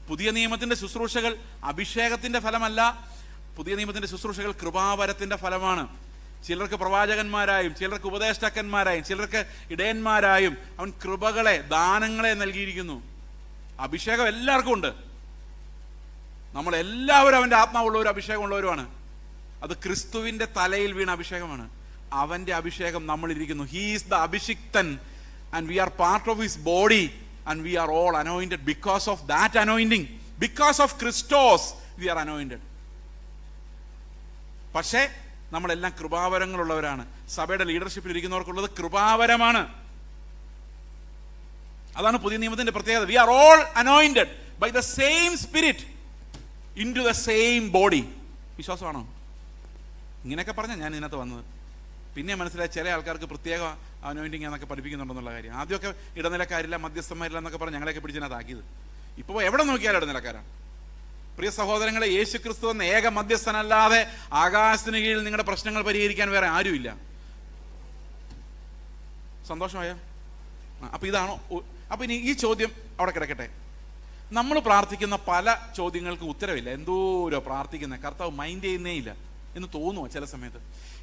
പുതിയ നിയമത്തിന്റെ ശുശ്രൂഷകൾ അഭിഷേകത്തിന്റെ ഫലമല്ല. പുതിയ നിയമത്തിന്റെ ശുശ്രൂഷകൾ കൃപാവരത്തിന്റെ ഫലമാണ്. ചിലർക്ക് പ്രവാചകന്മാരായും ചിലർക്ക് ഉപദേഷ്ടാക്കന്മാരായും ചിലർക്ക് ഇടയന്മാരായും അവൻ കൃപകളെ ദാനങ്ങളെ നൽകിയിരിക്കുന്നു. അഭിഷേകം എല്ലാവർക്കും ഉണ്ട്. നമ്മളെല്ലാവരും അവൻ്റെ ആത്മാവുള്ളവരും അഭിഷേകമുള്ളവരുമാണ്. അത് ക്രിസ്തുവിൻ്റെ തലയിൽ വീണ അഭിഷേകമാണ്. അവൻ്റെ അഭിഷേകം നമ്മളിരിക്കുന്നു. ഹീ ഈസ് ദ അഭിഷിക്തൻ and we are part of his body and we are all anointed because of that anointing. Because of Christos we are anointed. പക്ഷേ നമ്മളെല്ലാം കൃപാവരങ്ങളുള്ളവരാണ്. സഭയുടെ ലീഡർഷിപ്പിൽ ഇരിക്കുന്നവർക്കുള്ളത് കൃപാവരമാണ്. അതാണ് പുതിയ നിയമത്തിന്റെ പ്രത്യേകത. We are all anointed by the same spirit into the same body. വിശ്വാസമാണോ? ഇങ്ങനെയൊക്കെ പറഞ്ഞാൽ ഞാൻ ഇതിനകത്ത് വന്നത്. പിന്നെ മനസ്സിലായി ചില ആൾക്കാർക്ക് പ്രത്യേക അനോയിന്റിങ് എന്നൊക്കെ പഠിപ്പിക്കുന്നുണ്ടെന്നുള്ള കാര്യം. ആദ്യമൊക്കെ ഇടനിലക്കാരില്ല, മധ്യസ്ഥന്മാരില്ല എന്നൊക്കെ പറഞ്ഞ് ഞങ്ങളെയൊക്കെ പിടിച്ചതിനകത്താക്കിയത്. ഇപ്പോൾ എവിടെ നോക്കിയാലും ഇടനിലക്കാരാണ്. പ്രിയ സഹോദരങ്ങളെ, യേശു ക്രിസ്തു എന്ന ഏക മധ്യസ്ഥനല്ലാതെ ആകാശത്തിന് കീഴിൽ നിങ്ങളുടെ പ്രശ്നങ്ങൾ പരിഹരിക്കാൻ വേറെ ആരുമില്ല. സന്തോഷമായോ? അപ്പൊ ഇതാണോ? അപ്പൊ ഇനി ഈ ചോദ്യം അവിടെ കിടക്കട്ടെ. നമ്മൾ പ്രാർത്ഥിക്കുന്ന പല ചോദ്യങ്ങൾക്ക് ഉത്തരവില്ല. എന്തോരോ പ്രാർത്ഥിക്കുന്നത് കർത്താവ് മൈൻഡ് ചെയ്യുന്നേ ഇല്ല എന്ന് തോന്നുമോ ചില സമയത്ത്?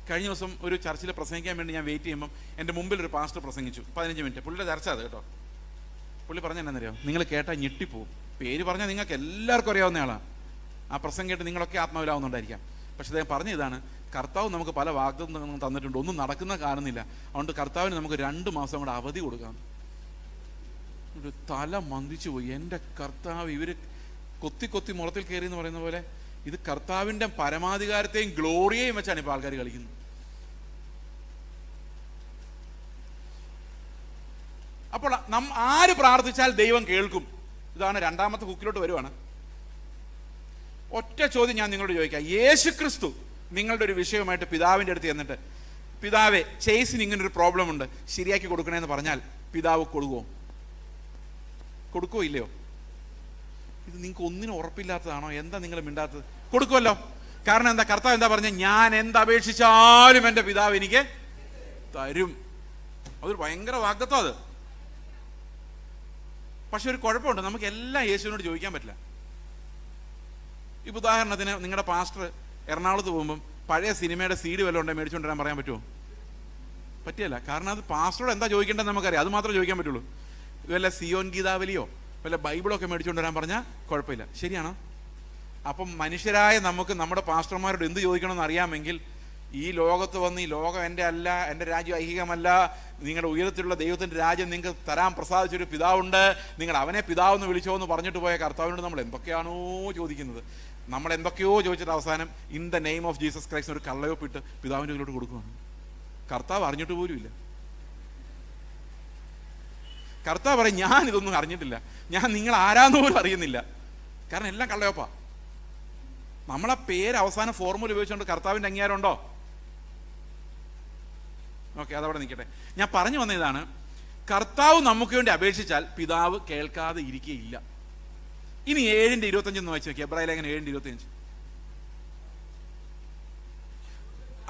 കഴിഞ്ഞ ദിവസം ഒരു ചർച്ചിൽ പ്രസംഗിക്കാൻ വേണ്ടി ഞാൻ വെയിറ്റ് ചെയ്യുമ്പം എൻ്റെ മുമ്പിൽ ഒരു പാസ്റ്റർ പ്രസംഗിച്ചു 15 മിനിറ്റ്. പുള്ളിയുടെ ചർച്ച അത് കേട്ടോ. പുള്ളി പറഞ്ഞ എന്നാന്നറിയാം, നിങ്ങൾ കേട്ടാൽ ഞെട്ടിപ്പോവും. പേര് പറഞ്ഞാൽ നിങ്ങൾക്ക് എല്ലാവർക്കും അറിയാവുന്ന ആളാണ്. ആ പ്രസംഗം കേട്ട് നിങ്ങളൊക്കെ ആത്മാവിലാവുന്നുണ്ടായിരിക്കാം. പക്ഷെ അദ്ദേഹം പറഞ്ഞ ഇതാണ്: കർത്താവ് നമുക്ക് പല വാഗ്ദത്തങ്ങളും തന്നിട്ടുണ്ട്, ഒന്നും നടക്കുന്ന കാണുന്നില്ല. അതുകൊണ്ട് കർത്താവിന് നമുക്ക് 2 മാസം കൂടെ അവധി കൊടുക്കാം. ഒരു തല മന്ദിച്ചു പോയി. എൻ്റെ കർത്താവ്, ഇവര് കൊത്തി കൊത്തി മുളത്തിൽ കയറി എന്ന് പറയുന്ന പോലെ ഇത് കർത്താവിൻ്റെ പരമാധികാരത്തെയും ഗ്ലോറിയെയും വെച്ചാണ് ഇപ്പോൾ ആൾക്കാർ കളിക്കുന്നത്. അപ്പോൾ ആര് പ്രാർത്ഥിച്ചാൽ ദൈവം കേൾക്കും? ഇതാണ് 2ാമത്തെ ഹുക്കിലോട്ട് വരുവാണ്. ഒറ്റ ചോദ്യം ഞാൻ നിങ്ങളോട് ചോദിക്കാം. യേശു ക്രിസ്തു നിങ്ങളുടെ ഒരു വിഷയമായിട്ട് പിതാവിൻ്റെ അടുത്ത് ചെന്നിട്ട്, പിതാവേ ചേസിന് ഇങ്ങനൊരു പ്രോബ്ലം ഉണ്ട്, ശരിയാക്കി കൊടുക്കണേന്ന് പറഞ്ഞാൽ പിതാവ് കൊടുക്കുമോ ഇല്ലയോ? ഇത് നിങ്ങൾക്ക് ഒന്നിനും ഉറപ്പില്ലാത്തതാണോ? എന്താ നിങ്ങൾ മിണ്ടാത്തത്? കൊടുക്കുമല്ലോ. കാരണം എന്താ? കർത്താവ് എന്താ പറഞ്ഞ? ഞാൻ എന്തപേക്ഷിച്ചാലും എൻ്റെ പിതാവ് എനിക്ക് തരും. അതൊരു ഭയങ്കര വാഗ്ദത്തം അത്. പക്ഷെ ഒരു കുഴപ്പമുണ്ട്, നമുക്ക് എല്ലാം യേശുവിനോട് ചോദിക്കാൻ പറ്റില്ല. ഇപ്പം ഉദാഹരണത്തിന് നിങ്ങളുടെ പാസ്റ്റർ എറണാകുളത്ത് പോകുമ്പം പഴയ സിനിമയുടെ CD വല്ലതും ഉണ്ടെങ്കിൽ മേടിച്ചുകൊണ്ട് വരാൻ പറയാൻ പറ്റുമോ? പറ്റിയല്ല. കാരണം അത് പാസ്റ്ററോട് എന്താ ചോദിക്കേണ്ടത് നമുക്കറിയാം. അത് മാത്രമേ ചോദിക്കാൻ പറ്റുള്ളൂ. വല്ല സിയോൻ ഗീതാവലിയോ വല്ല ബൈബിളൊക്കെ മേടിച്ചുകൊണ്ട് വരാൻ പറഞ്ഞാൽ കുഴപ്പമില്ല. ശരിയാണോ? അപ്പം മനുഷ്യരായ നമുക്ക് നമ്മുടെ പാസ്റ്റർമാരോട് എന്ത് ചോദിക്കണമെന്ന് അറിയാമെങ്കിൽ, ഈ ലോകത്ത് വന്ന് ഈ ലോകം എൻ്റെ അല്ല, എൻ്റെ രാജ്യം ഐഹികമല്ല, നിങ്ങളുടെ ഉയരത്തിലുള്ള ദൈവത്തിൻ്റെ രാജ്യം നിങ്ങൾക്ക് തരാൻ പ്രസാദിച്ചൊരു പിതാവുണ്ട്, നിങ്ങൾ അവനെ പിതാവെന്ന് വിളിച്ചോ എന്ന് പറഞ്ഞിട്ട് പോയ കർത്താവിനോട് നമ്മൾ എന്തൊക്കെയാണോ ചോദിക്കുന്നത്. നമ്മൾ എന്തൊക്കെയോ ചോദിച്ചിട്ട് അവസാനം in the name of Jesus Christ ഒരു കള്ളയൊപ്പിട്ട് പിതാവിൻ്റെ കയ്യിലോട്ട് കൊടുക്കുകയാണ്. കർത്താവ് അറിഞ്ഞിട്ട് പോലുമില്ല. കർത്താവ് പറയും, ഞാൻ ഇതൊന്നും അറിഞ്ഞിട്ടില്ല, ഞാൻ നിങ്ങൾ ആരാന്ന് പോലും അറിയുന്നില്ല, കാരണം എല്ലാം കള്ളയൊപ്പാ. നമ്മളെ പേര് അവസാനം ഫോർമുല ഉപയോഗിച്ചുകൊണ്ട് കർത്താവിൻ്റെ അംഗീകാരം ഉണ്ടോ? ഓക്കെ, അതവിടെ നിൽക്കട്ടെ. ഞാൻ പറഞ്ഞു വന്ന ഇതാണ്, കർത്താവ് നമുക്ക് വേണ്ടി അപേക്ഷിച്ചാൽ പിതാവ് കേൾക്കാതെ ഇരിക്കുകയില്ല. ഇനി 7:25 വായിച്ചു നോക്കി, എബ്രായ ലേഖനം 7:25.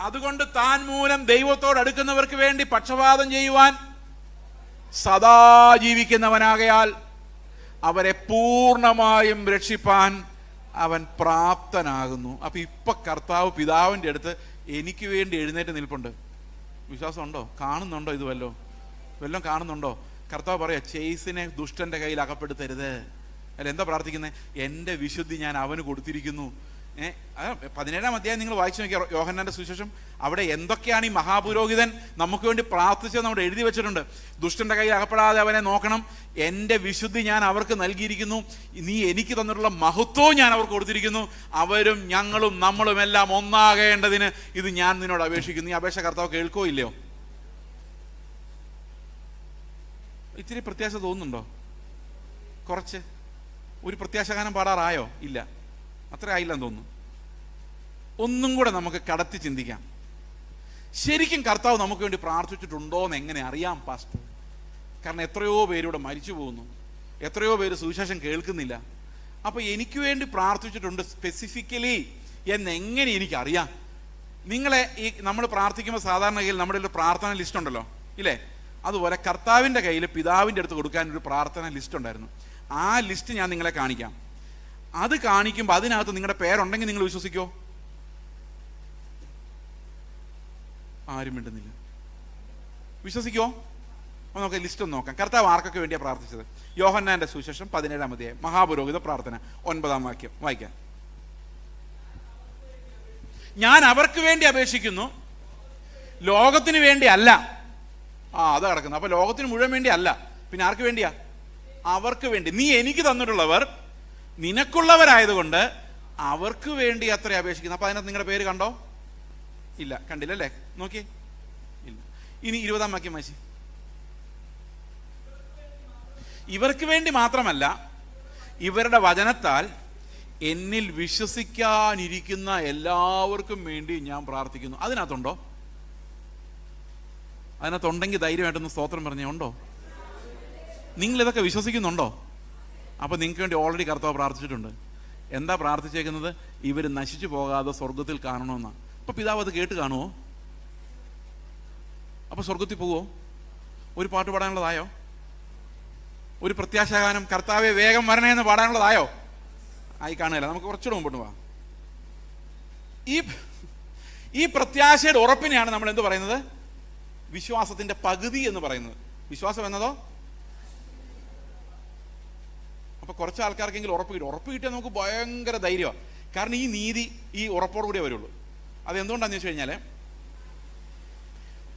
അതുകൊണ്ട് താൻ മൂലം ദൈവത്തോട് അടുക്കുന്നവർക്ക് വേണ്ടി പക്ഷപാതം ചെയ്യുവാൻ സദാ ജീവിക്കുന്നവനാകയാൽ അവരെ പൂർണ്ണമായും രക്ഷിപ്പാൻ അവൻ പ്രാപ്തനാകുന്നു. അപ്പൊ ഇപ്പൊ കർത്താവ് പിതാവിൻ്റെ അടുത്ത് എനിക്ക് വേണ്ടി എഴുന്നേറ്റ് നിൽപ്പുണ്ട്. വിശ്വാസം ഉണ്ടോ? കാണുന്നുണ്ടോ? ഇത് വല്ലതും കാണുന്നുണ്ടോ? കർത്താവ് പറയാ, ചേസിനെ ദുഷ്ടന്റെ കയ്യിൽ അകപ്പെടുത്തരുത്. അല്ല, എന്താ പ്രാർത്ഥിക്കുന്നത്? എൻ്റെ വിശുദ്ധി ഞാൻ അവന് കൊടുത്തിരിക്കുന്നു. 17-ാം അധ്യായം നിങ്ങൾ വായിച്ചു നോക്കിയ യോഹന്നാന്റെ സുവിശേഷം, അവിടെ എന്തൊക്കെയാണ് ഈ മഹാപുരോഹിതൻ നമുക്ക് വേണ്ടി പ്രാർത്ഥിച്ചത് നമ്മൾ എഴുതി വെച്ചിട്ടുണ്ട്. ദുഷ്ടന്റെ കയ്യിൽ അകപ്പെടാതെ അവനെ നോക്കണം, എൻ്റെ വിശുദ്ധി ഞാൻ അവർക്ക് നൽകിയിരിക്കുന്നു, നീ എനിക്ക് തന്നിട്ടുള്ള മഹത്വവും ഞാൻ അവർക്ക് കൊടുത്തിരിക്കുന്നു, അവരും ഞങ്ങളും നമ്മളും എല്ലാം ഒന്നാകേണ്ടതിന് ഇത് ഞാൻ നിന്നോട് അപേക്ഷിക്കുന്നു. ഈ അപേക്ഷ കർത്താവ് കേൾക്കോ ഇല്ലയോ? ഇത്തിരി പ്രത്യാശ തോന്നുന്നുണ്ടോ? കുറച്ച് ഒരു പ്രത്യാശഗാനം പാടാറായോ? ഇല്ല, അത്ര ആയില്ലെന്ന് തോന്നുന്നു. ഒന്നും കൂടെ നമുക്ക് കടത്തി ചിന്തിക്കാം. ശരിക്കും കർത്താവ് നമുക്ക് വേണ്ടി പ്രാർത്ഥിച്ചിട്ടുണ്ടോ എന്ന് എങ്ങനെ അറിയാം പാസ്റ്റർ? കാരണം എത്രയോ പേരിവിടെ മരിച്ചു പോകുന്നു, എത്രയോ പേര് സുവിശേഷം കേൾക്കുന്നില്ല. അപ്പോൾ എനിക്ക് വേണ്ടി പ്രാർത്ഥിച്ചിട്ടുണ്ട് സ്പെസിഫിക്കലി എന്നെങ്ങനെ എനിക്കറിയാം? നിങ്ങളെ ഈ നമ്മൾ പ്രാർത്ഥിക്കുമ്പോൾ സാധാരണ കയ്യിൽ നമ്മുടെ ഒരു പ്രാർത്ഥന ലിസ്റ്റ് ഉണ്ടല്ലോ, ഇല്ലേ? അതുപോലെ കർത്താവിൻ്റെ കയ്യിൽ പിതാവിൻ്റെ അടുത്ത് കൊടുക്കാൻ ഒരു പ്രാർത്ഥന ലിസ്റ്റ് ഉണ്ടായിരുന്നു. ആ ലിസ്റ്റ് ഞാൻ നിങ്ങളെ കാണിക്കാം. അത് കാണിക്കുമ്പോൾ അതിനകത്ത് നിങ്ങളുടെ പേരുണ്ടെങ്കിൽ നിങ്ങൾ വിശ്വസിക്കോ? ആരും മിണ്ടുന്നില്ല. വിശ്വസിക്കോ? നമുക്ക് ലിസ്റ്റ് ഒന്ന് നോക്കാം. കർത്താവ് ആർക്കൊക്കെ വേണ്ടിയാണ് പ്രാർത്ഥിച്ചത്? യോഹന്നാന്റെ സുവിശേഷം 17-ാം അധ്യായം, മഹാപുരോഹിത പ്രാർത്ഥന, 9-ാം വാക്യം വായിക്കാം. ഞാൻ അവർക്ക് വേണ്ടി അപേക്ഷിക്കുന്നു, ലോകത്തിന് വേണ്ടി അല്ല. അത് കിടക്കുന്നു. അപ്പൊ ലോകത്തിന് മുഴുവൻ വേണ്ടി അല്ല, പിന്നെ ആർക്ക് വേണ്ടിയാ? അവർക്ക് വേണ്ടി. നീ എനിക്ക് തന്നിട്ടുള്ളവർ നിനക്കുള്ളവരായതുകൊണ്ട് അവർക്ക് വേണ്ടി അത്ര അപേക്ഷിക്കുന്നു. അപ്പൊ അതിനകത്ത് നിങ്ങളുടെ പേര് കണ്ടോ? ഇല്ല, കണ്ടില്ലല്ലേ? നോക്കി, ഇല്ല. ഇനി 20-ാം വാക്യം വായിച്ച്. ഇവർക്ക് വേണ്ടി മാത്രമല്ല, ഇവരുടെ വചനത്താൽ എന്നിൽ വിശ്വസിക്കാനിരിക്കുന്ന എല്ലാവർക്കും വേണ്ടി ഞാൻ പ്രാർത്ഥിക്കുന്നു. അതിനകത്തുണ്ടോ? അതിനകത്തുണ്ടെങ്കിൽ ധൈര്യമായിട്ടൊന്ന് സ്തോത്രം പറഞ്ഞേ. ഉണ്ടോ? നിങ്ങളിതൊക്കെ വിശ്വസിക്കുന്നുണ്ടോ? അപ്പോൾ നിങ്ങൾക്ക് വേണ്ടി ഓൾറെഡി കർത്താവ് പ്രാർത്ഥിച്ചിട്ടുണ്ട്. എന്താ പ്രാർത്ഥിച്ചേക്കുന്നത്? ഇവർ നശിച്ചു പോകാതെ സ്വർഗത്തിൽ കാണണമെന്നാണ്. അപ്പോൾ പിതാവ് അത് കേട്ട് കാണുമോ? അപ്പോൾ സ്വർഗത്തിൽ പോവോ? ഒരു പാട്ട് പാടാനുള്ളതായോ? ഒരു പ്രത്യാശാഗാനം കർത്താവെ വേഗം വരണേ എന്ന് പാടാനുള്ളതായോ? ആയി കാണുകയില്ല. നമുക്ക് കുറച്ചുകൂടെ മുമ്പോട്ട് പോവാം. ഈ പ്രത്യാശയുടെ ഉറപ്പിനെയാണ് നമ്മൾ എന്ത് പറയുന്നത്? വിശ്വാസത്തിന്റെ പകുതി എന്ന് പറയുന്നത്. വിശ്വാസം എന്നതോ? അപ്പൊ കുറച്ച് ആൾക്കാർക്കെങ്കിലും ഉറപ്പ് കിട്ടും. ഉറപ്പ് കിട്ടിയാൽ നമുക്ക് ഭയങ്കര ധൈര്യമാണ്. കാരണം ഈ നീതി ഈ ഉറപ്പോടു കൂടിയേ വരുള്ളൂ. അതെന്തുകൊണ്ടാന്ന് വെച്ച് കഴിഞ്ഞാൽ,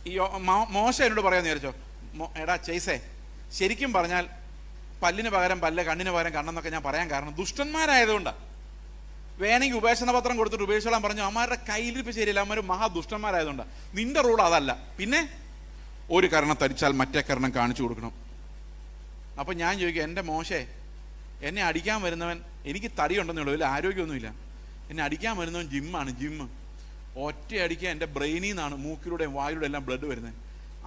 ഈ മോശ എന്നോട് പറയാമെന്ന് വിചാരിച്ചോ, എടാ ചേസേ, ശരിക്കും പറഞ്ഞാൽ പല്ലിന് പകരം പല്ല്, കണ്ണിന് പകരം കണ്ണെന്നൊക്കെ ഞാൻ പറയാൻ കാരണം ദുഷ്ടന്മാരായതുകൊണ്ടാണ്. വേണമെങ്കിൽ ഉപേക്ഷണ പത്രം കൊടുത്തിട്ട് ഉപേക്ഷിച്ചോളാൻ പറഞ്ഞു. അമ്മമാരുടെ കയ്യിലിരിപ്പ് ശരിയല്ല, അമ്മമാർ മഹാദുഷ്ടന്മാരായതുകൊണ്ടാണ്. നിന്റെ റൂൾ അതല്ല. പിന്നെ ഒരു കരണം തരിച്ചാൽ മറ്റേ കരണം കാണിച്ചു കൊടുക്കണം. അപ്പം ഞാൻ ചോദിക്കും, എൻ്റെ മോശേ, എന്നെ അടിക്കാൻ വരുന്നവൻ, എനിക്ക് തടിയുണ്ടെന്നുള്ളൂ, വലിയ ആരോഗ്യമൊന്നുമില്ല, എന്നെ അടിക്കാൻ വരുന്നവൻ ജിമ്മാണ്, ജിമ്മ്. ഒറ്റ അടിക്കാൻ എൻ്റെ ബ്രെയിനിൽ നിന്നാണ് മൂക്കിലൂടെയും വായിലൂടെ എല്ലാം ബ്ലഡ് വരുന്നത്.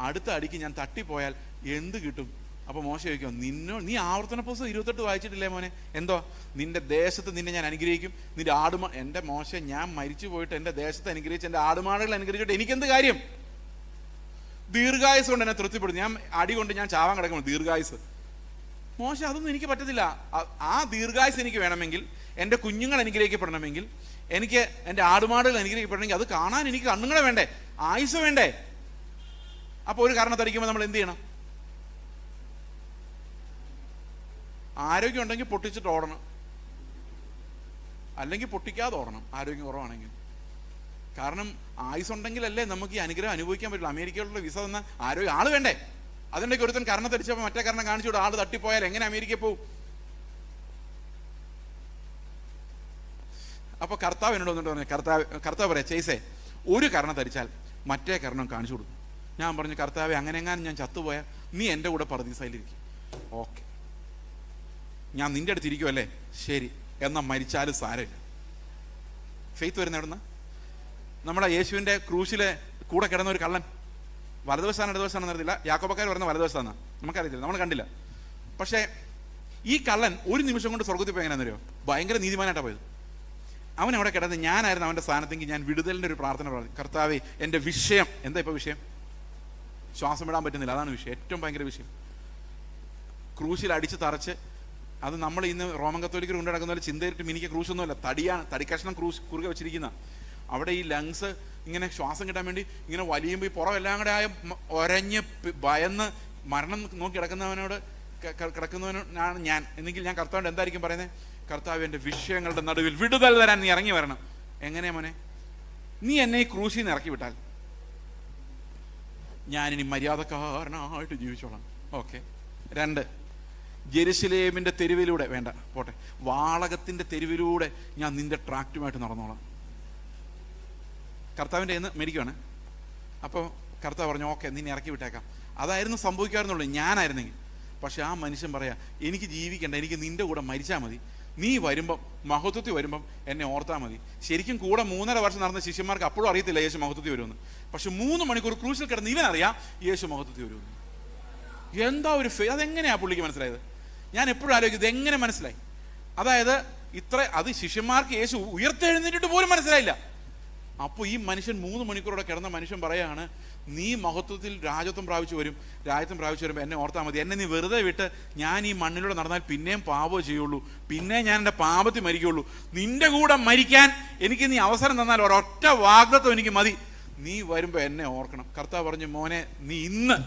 അടുത്ത അടിക്ക് ഞാൻ തട്ടിപ്പോയാൽ എന്ത് കിട്ടും? അപ്പോൾ മോശം ചോദിക്കും, നീ ആവർത്തന പുസ്തകം 28 വായിച്ചിട്ടില്ലേ മോനെ? എന്തോ? നിന്റെ ദേശത്ത് നിന്നെ ഞാൻ അനുഗ്രഹിക്കും, നിന്റെ എൻ്റെ മോശം, ഞാൻ മരിച്ചു പോയിട്ട് എൻ്റെ ദേശത്ത് അനുഗ്രഹിച്ച് എൻ്റെ ആടുമാടുകൾ അനുഗ്രഹിച്ചിട്ട് എനിക്കെന്ത് കാര്യം? ദീർഘായുസ് കൊണ്ട് എന്നെ തൃപ്തിപ്പെടും. ഞാൻ അടി കൊണ്ട് ഞാൻ ചാവാൻ കിടക്കുമ്പോൾ ദീർഘായുസ്. മോശം, അതൊന്നും എനിക്ക് പറ്റത്തില്ല. ആ ദീർഘായുസ് എനിക്ക് വേണമെങ്കിൽ, എൻ്റെ കുഞ്ഞുങ്ങൾ അനുഗ്രഹിക്കപ്പെടണമെങ്കിൽ, എനിക്ക് എൻ്റെ ആടുമാടുകൾ അനുഗ്രഹിക്കപ്പെടണമെങ്കിൽ അത് കാണാൻ എനിക്ക് കണ്ണുങ്ങളെ വേണ്ടേ, ആയുസ് വേണ്ടേ? അപ്പോൾ ഒരു കാരണത്തടിക്കുമ്പോൾ നമ്മൾ എന്ത് ചെയ്യണം? ആരോഗ്യം ഉണ്ടെങ്കിൽ പൊട്ടിച്ചിട്ട് ഓടണം. അല്ലെങ്കിൽ പൊട്ടിക്കാതെ ഓടണം ആരോഗ്യം കുറവാണെങ്കിൽ. കാരണം ആയുസുണ്ടെങ്കിലല്ലേ നമുക്ക് ഈ അനുഗ്രഹം അനുഭവിക്കാൻ പറ്റുള്ളൂ. അമേരിക്കയിലുള്ള വിസ തന്ന ആരോഗ്യം ആൾ വേണ്ടേ? അതുണ്ടെങ്കിൽ ഒരുത്തൻ കരണത്തടിച്ചപ്പോൾ മറ്റേ കരണം കാണിച്ചു വിടും, ആൾ തട്ടിപ്പോയാൽ എങ്ങനെ അമേരിക്കയിൽ പോകും? അപ്പോൾ കർത്താവ് എന്നോട് വന്നിട്ട് പറഞ്ഞു, കർത്താവ് പറയാം, ചേസേ ഒരു കരണം തരിച്ചാൽ മറ്റേ കരണം കാണിച്ചു കൊടുക്കും. ഞാൻ പറഞ്ഞു, കർത്താവെ അങ്ങനെ എങ്ങാനും ഞാൻ ചത്തുപോയാൽ നീ എൻ്റെ കൂടെ പറുദീസയിലിരിക്കും. ഓക്കെ, ഞാൻ നിൻ്റെ അടുത്ത് ഇരിക്കുമല്ലേ, ശരി, എന്നാൽ മരിച്ചാലും സാരമില്ല. ഫെയ്ത്ത് വരുന്ന എവിടുന്ന? നമ്മുടെ യേശുവിൻ്റെ ക്രൂശിലെ കൂടെ കിടന്ന ഒരു കള്ളൻ, വലതുവശമാണ് ഇടതുവശമാണെന്ന് അറിയില്ല, യാക്കോബക്കാർ പറയുന്ന വലതുവശമാണ്, നമുക്കറിയത്തില്ല, നമ്മൾ കണ്ടില്ല. പക്ഷേ ഈ കള്ളൻ ഒരു നിമിഷം കൊണ്ട് സ്വർഗത്തിൽ പോയി എങ്ങനെയാണെന്ന് അറിയോ? ഭയങ്കര നീതിമാനായിട്ടാണ് പോയത്. അവൻ അവിടെ കിടന്ന്, ഞാനായിരുന്നു അവൻ്റെ സ്ഥാനത്തെങ്കിൽ ഞാൻ വിടുതലിൻ്റെ ഒരു പ്രാർത്ഥന പറഞ്ഞു, കർത്താവേ എൻ്റെ വിഷയം എന്താ? ഇപ്പോൾ വിഷയം ശ്വാസം വിടാൻ പറ്റുന്നില്ല, അതാണ് വിഷയം, ഏറ്റവും ഭയങ്കര വിഷയം. ക്രൂശിൽ അടിച്ച് തറച്ച്, അത് നമ്മൾ ഇന്ന് റോമൻ കത്തോലിക്കർ കൊണ്ട് നടക്കുന്ന പോലെ ചിന്തയിട്ട് മിനിക്ക് ക്രൂശൊന്നുമല്ല, തടിയാണ്, തടിക്കഷ്ണം കുറുകെ വെച്ചിരിക്കുന്ന. അവിടെ ഈ ലങ്സ് ഇങ്ങനെ ശ്വാസം കിട്ടാൻ വേണ്ടി ഇങ്ങനെ വലിയുമ്പോൾ ഈ പുറമെല്ലാം കൂടെ ആയ ഒരഞ്ഞ് ഭയന്ന് മരണം നോക്കി കിടക്കുന്നവനാണ് ഞാൻ. എന്നെങ്കിൽ ഞാൻ കർത്താവിൻ്റെ എന്തായിരിക്കും പറയുന്നത്? കർത്താവ് എൻ്റെ വിഷയങ്ങളുടെ നടുവിൽ വിടുതൽ തരാൻ നീ ഇറങ്ങി വരണം. എങ്ങനെയാ മോനെ? നീ എന്നെ ഈ ക്രൂശിൽ നിന്ന് ഇറക്കി വിട്ടാൽ ഞാനിനി മര്യാദക്കാരനായിട്ട് ജീവിച്ചോളാം. ഓക്കെ. 2, ജെറുസലേമിൻ്റെ തെരുവിലൂടെ, വേണ്ട പോട്ടെ, വാളകത്തിൻ്റെ തെരുവിലൂടെ ഞാൻ നിന്റെ ട്രാക്റ്റുമായിട്ട് നടന്നോളാം. കർത്താവിൻ്റെ എന്ന് മേടിക്കുവാണ്. അപ്പോൾ കർത്താവ് പറഞ്ഞു, ഓക്കെ, നിന്നെ ഇറക്കി വിട്ടേക്കാം. അതായിരുന്നു സംഭവിക്കാറുന്നുള്ളൂ ഞാനായിരുന്നെങ്കിൽ. പക്ഷെ ആ മനുഷ്യൻ പറയാ, എനിക്ക് ജീവിക്കണ്ട, എനിക്ക് നിന്റെ കൂടെ മരിച്ചാൽ മതി, നീ വരുമ്പം മഹത്വത്തിൽ വരുമ്പം എന്നെ ഓർത്താൽ മതി. ശരിക്കും കൂടെ 3.5 വർഷം നടന്ന ശിഷ്യന്മാർക്ക് അപ്പോഴും അറിയത്തില്ല യേശു മഹത്വത്തിൽ വരുമെന്ന്. പക്ഷെ 3 മണിക്കൂർ ക്രൂശിൽ കിടന്ന് ഇവനറിയാം യേശു മഹത്വത്തിൽ വരുമെന്ന്. എന്താ ഒരു അതെങ്ങനെയാ പുള്ളിക്ക് മനസ്സിലായത്? ഞാൻ എപ്പോഴും ആലോചിക്കും, ഇതെങ്ങനെ മനസ്സിലായി? അതായത് അത് ശിഷ്യന്മാർക്ക് യേശു ഉയർത്തെഴുന്നേറ്റിട്ട് പോലും മനസ്സിലായില്ല. അപ്പോൾ ഈ മനുഷ്യൻ 3 മണിക്കൂറോടെ കിടന്ന മനുഷ്യൻ പറയാണ്, നീ മഹത്വത്തിൽ രാജ്യത്വം പ്രാപിച്ചു വരുമ്പോൾ എന്നെ ഓർത്താൽ മതി. എന്നെ നീ വെറുതെ വിട്ട് ഞാൻ ഈ മണ്ണിലൂടെ നടന്നാൽ പിന്നെയും പാപമേ ചെയ്യുള്ളൂ, പിന്നെ ഞാൻ എൻ്റെ പാപത്തിൽ മരിക്കുള്ളൂ. നിന്റെ കൂടെ മരിക്കാൻ എനിക്ക് നീ അവസരം തന്നാൽ ഒരൊറ്റ വാഗ്ദത്തം എനിക്ക് മതി, നീ വരുമ്പോൾ എന്നെ ഓർക്കണം. കർത്താവ് പറഞ്ഞു, മോനെ, നീ ഇന്ന്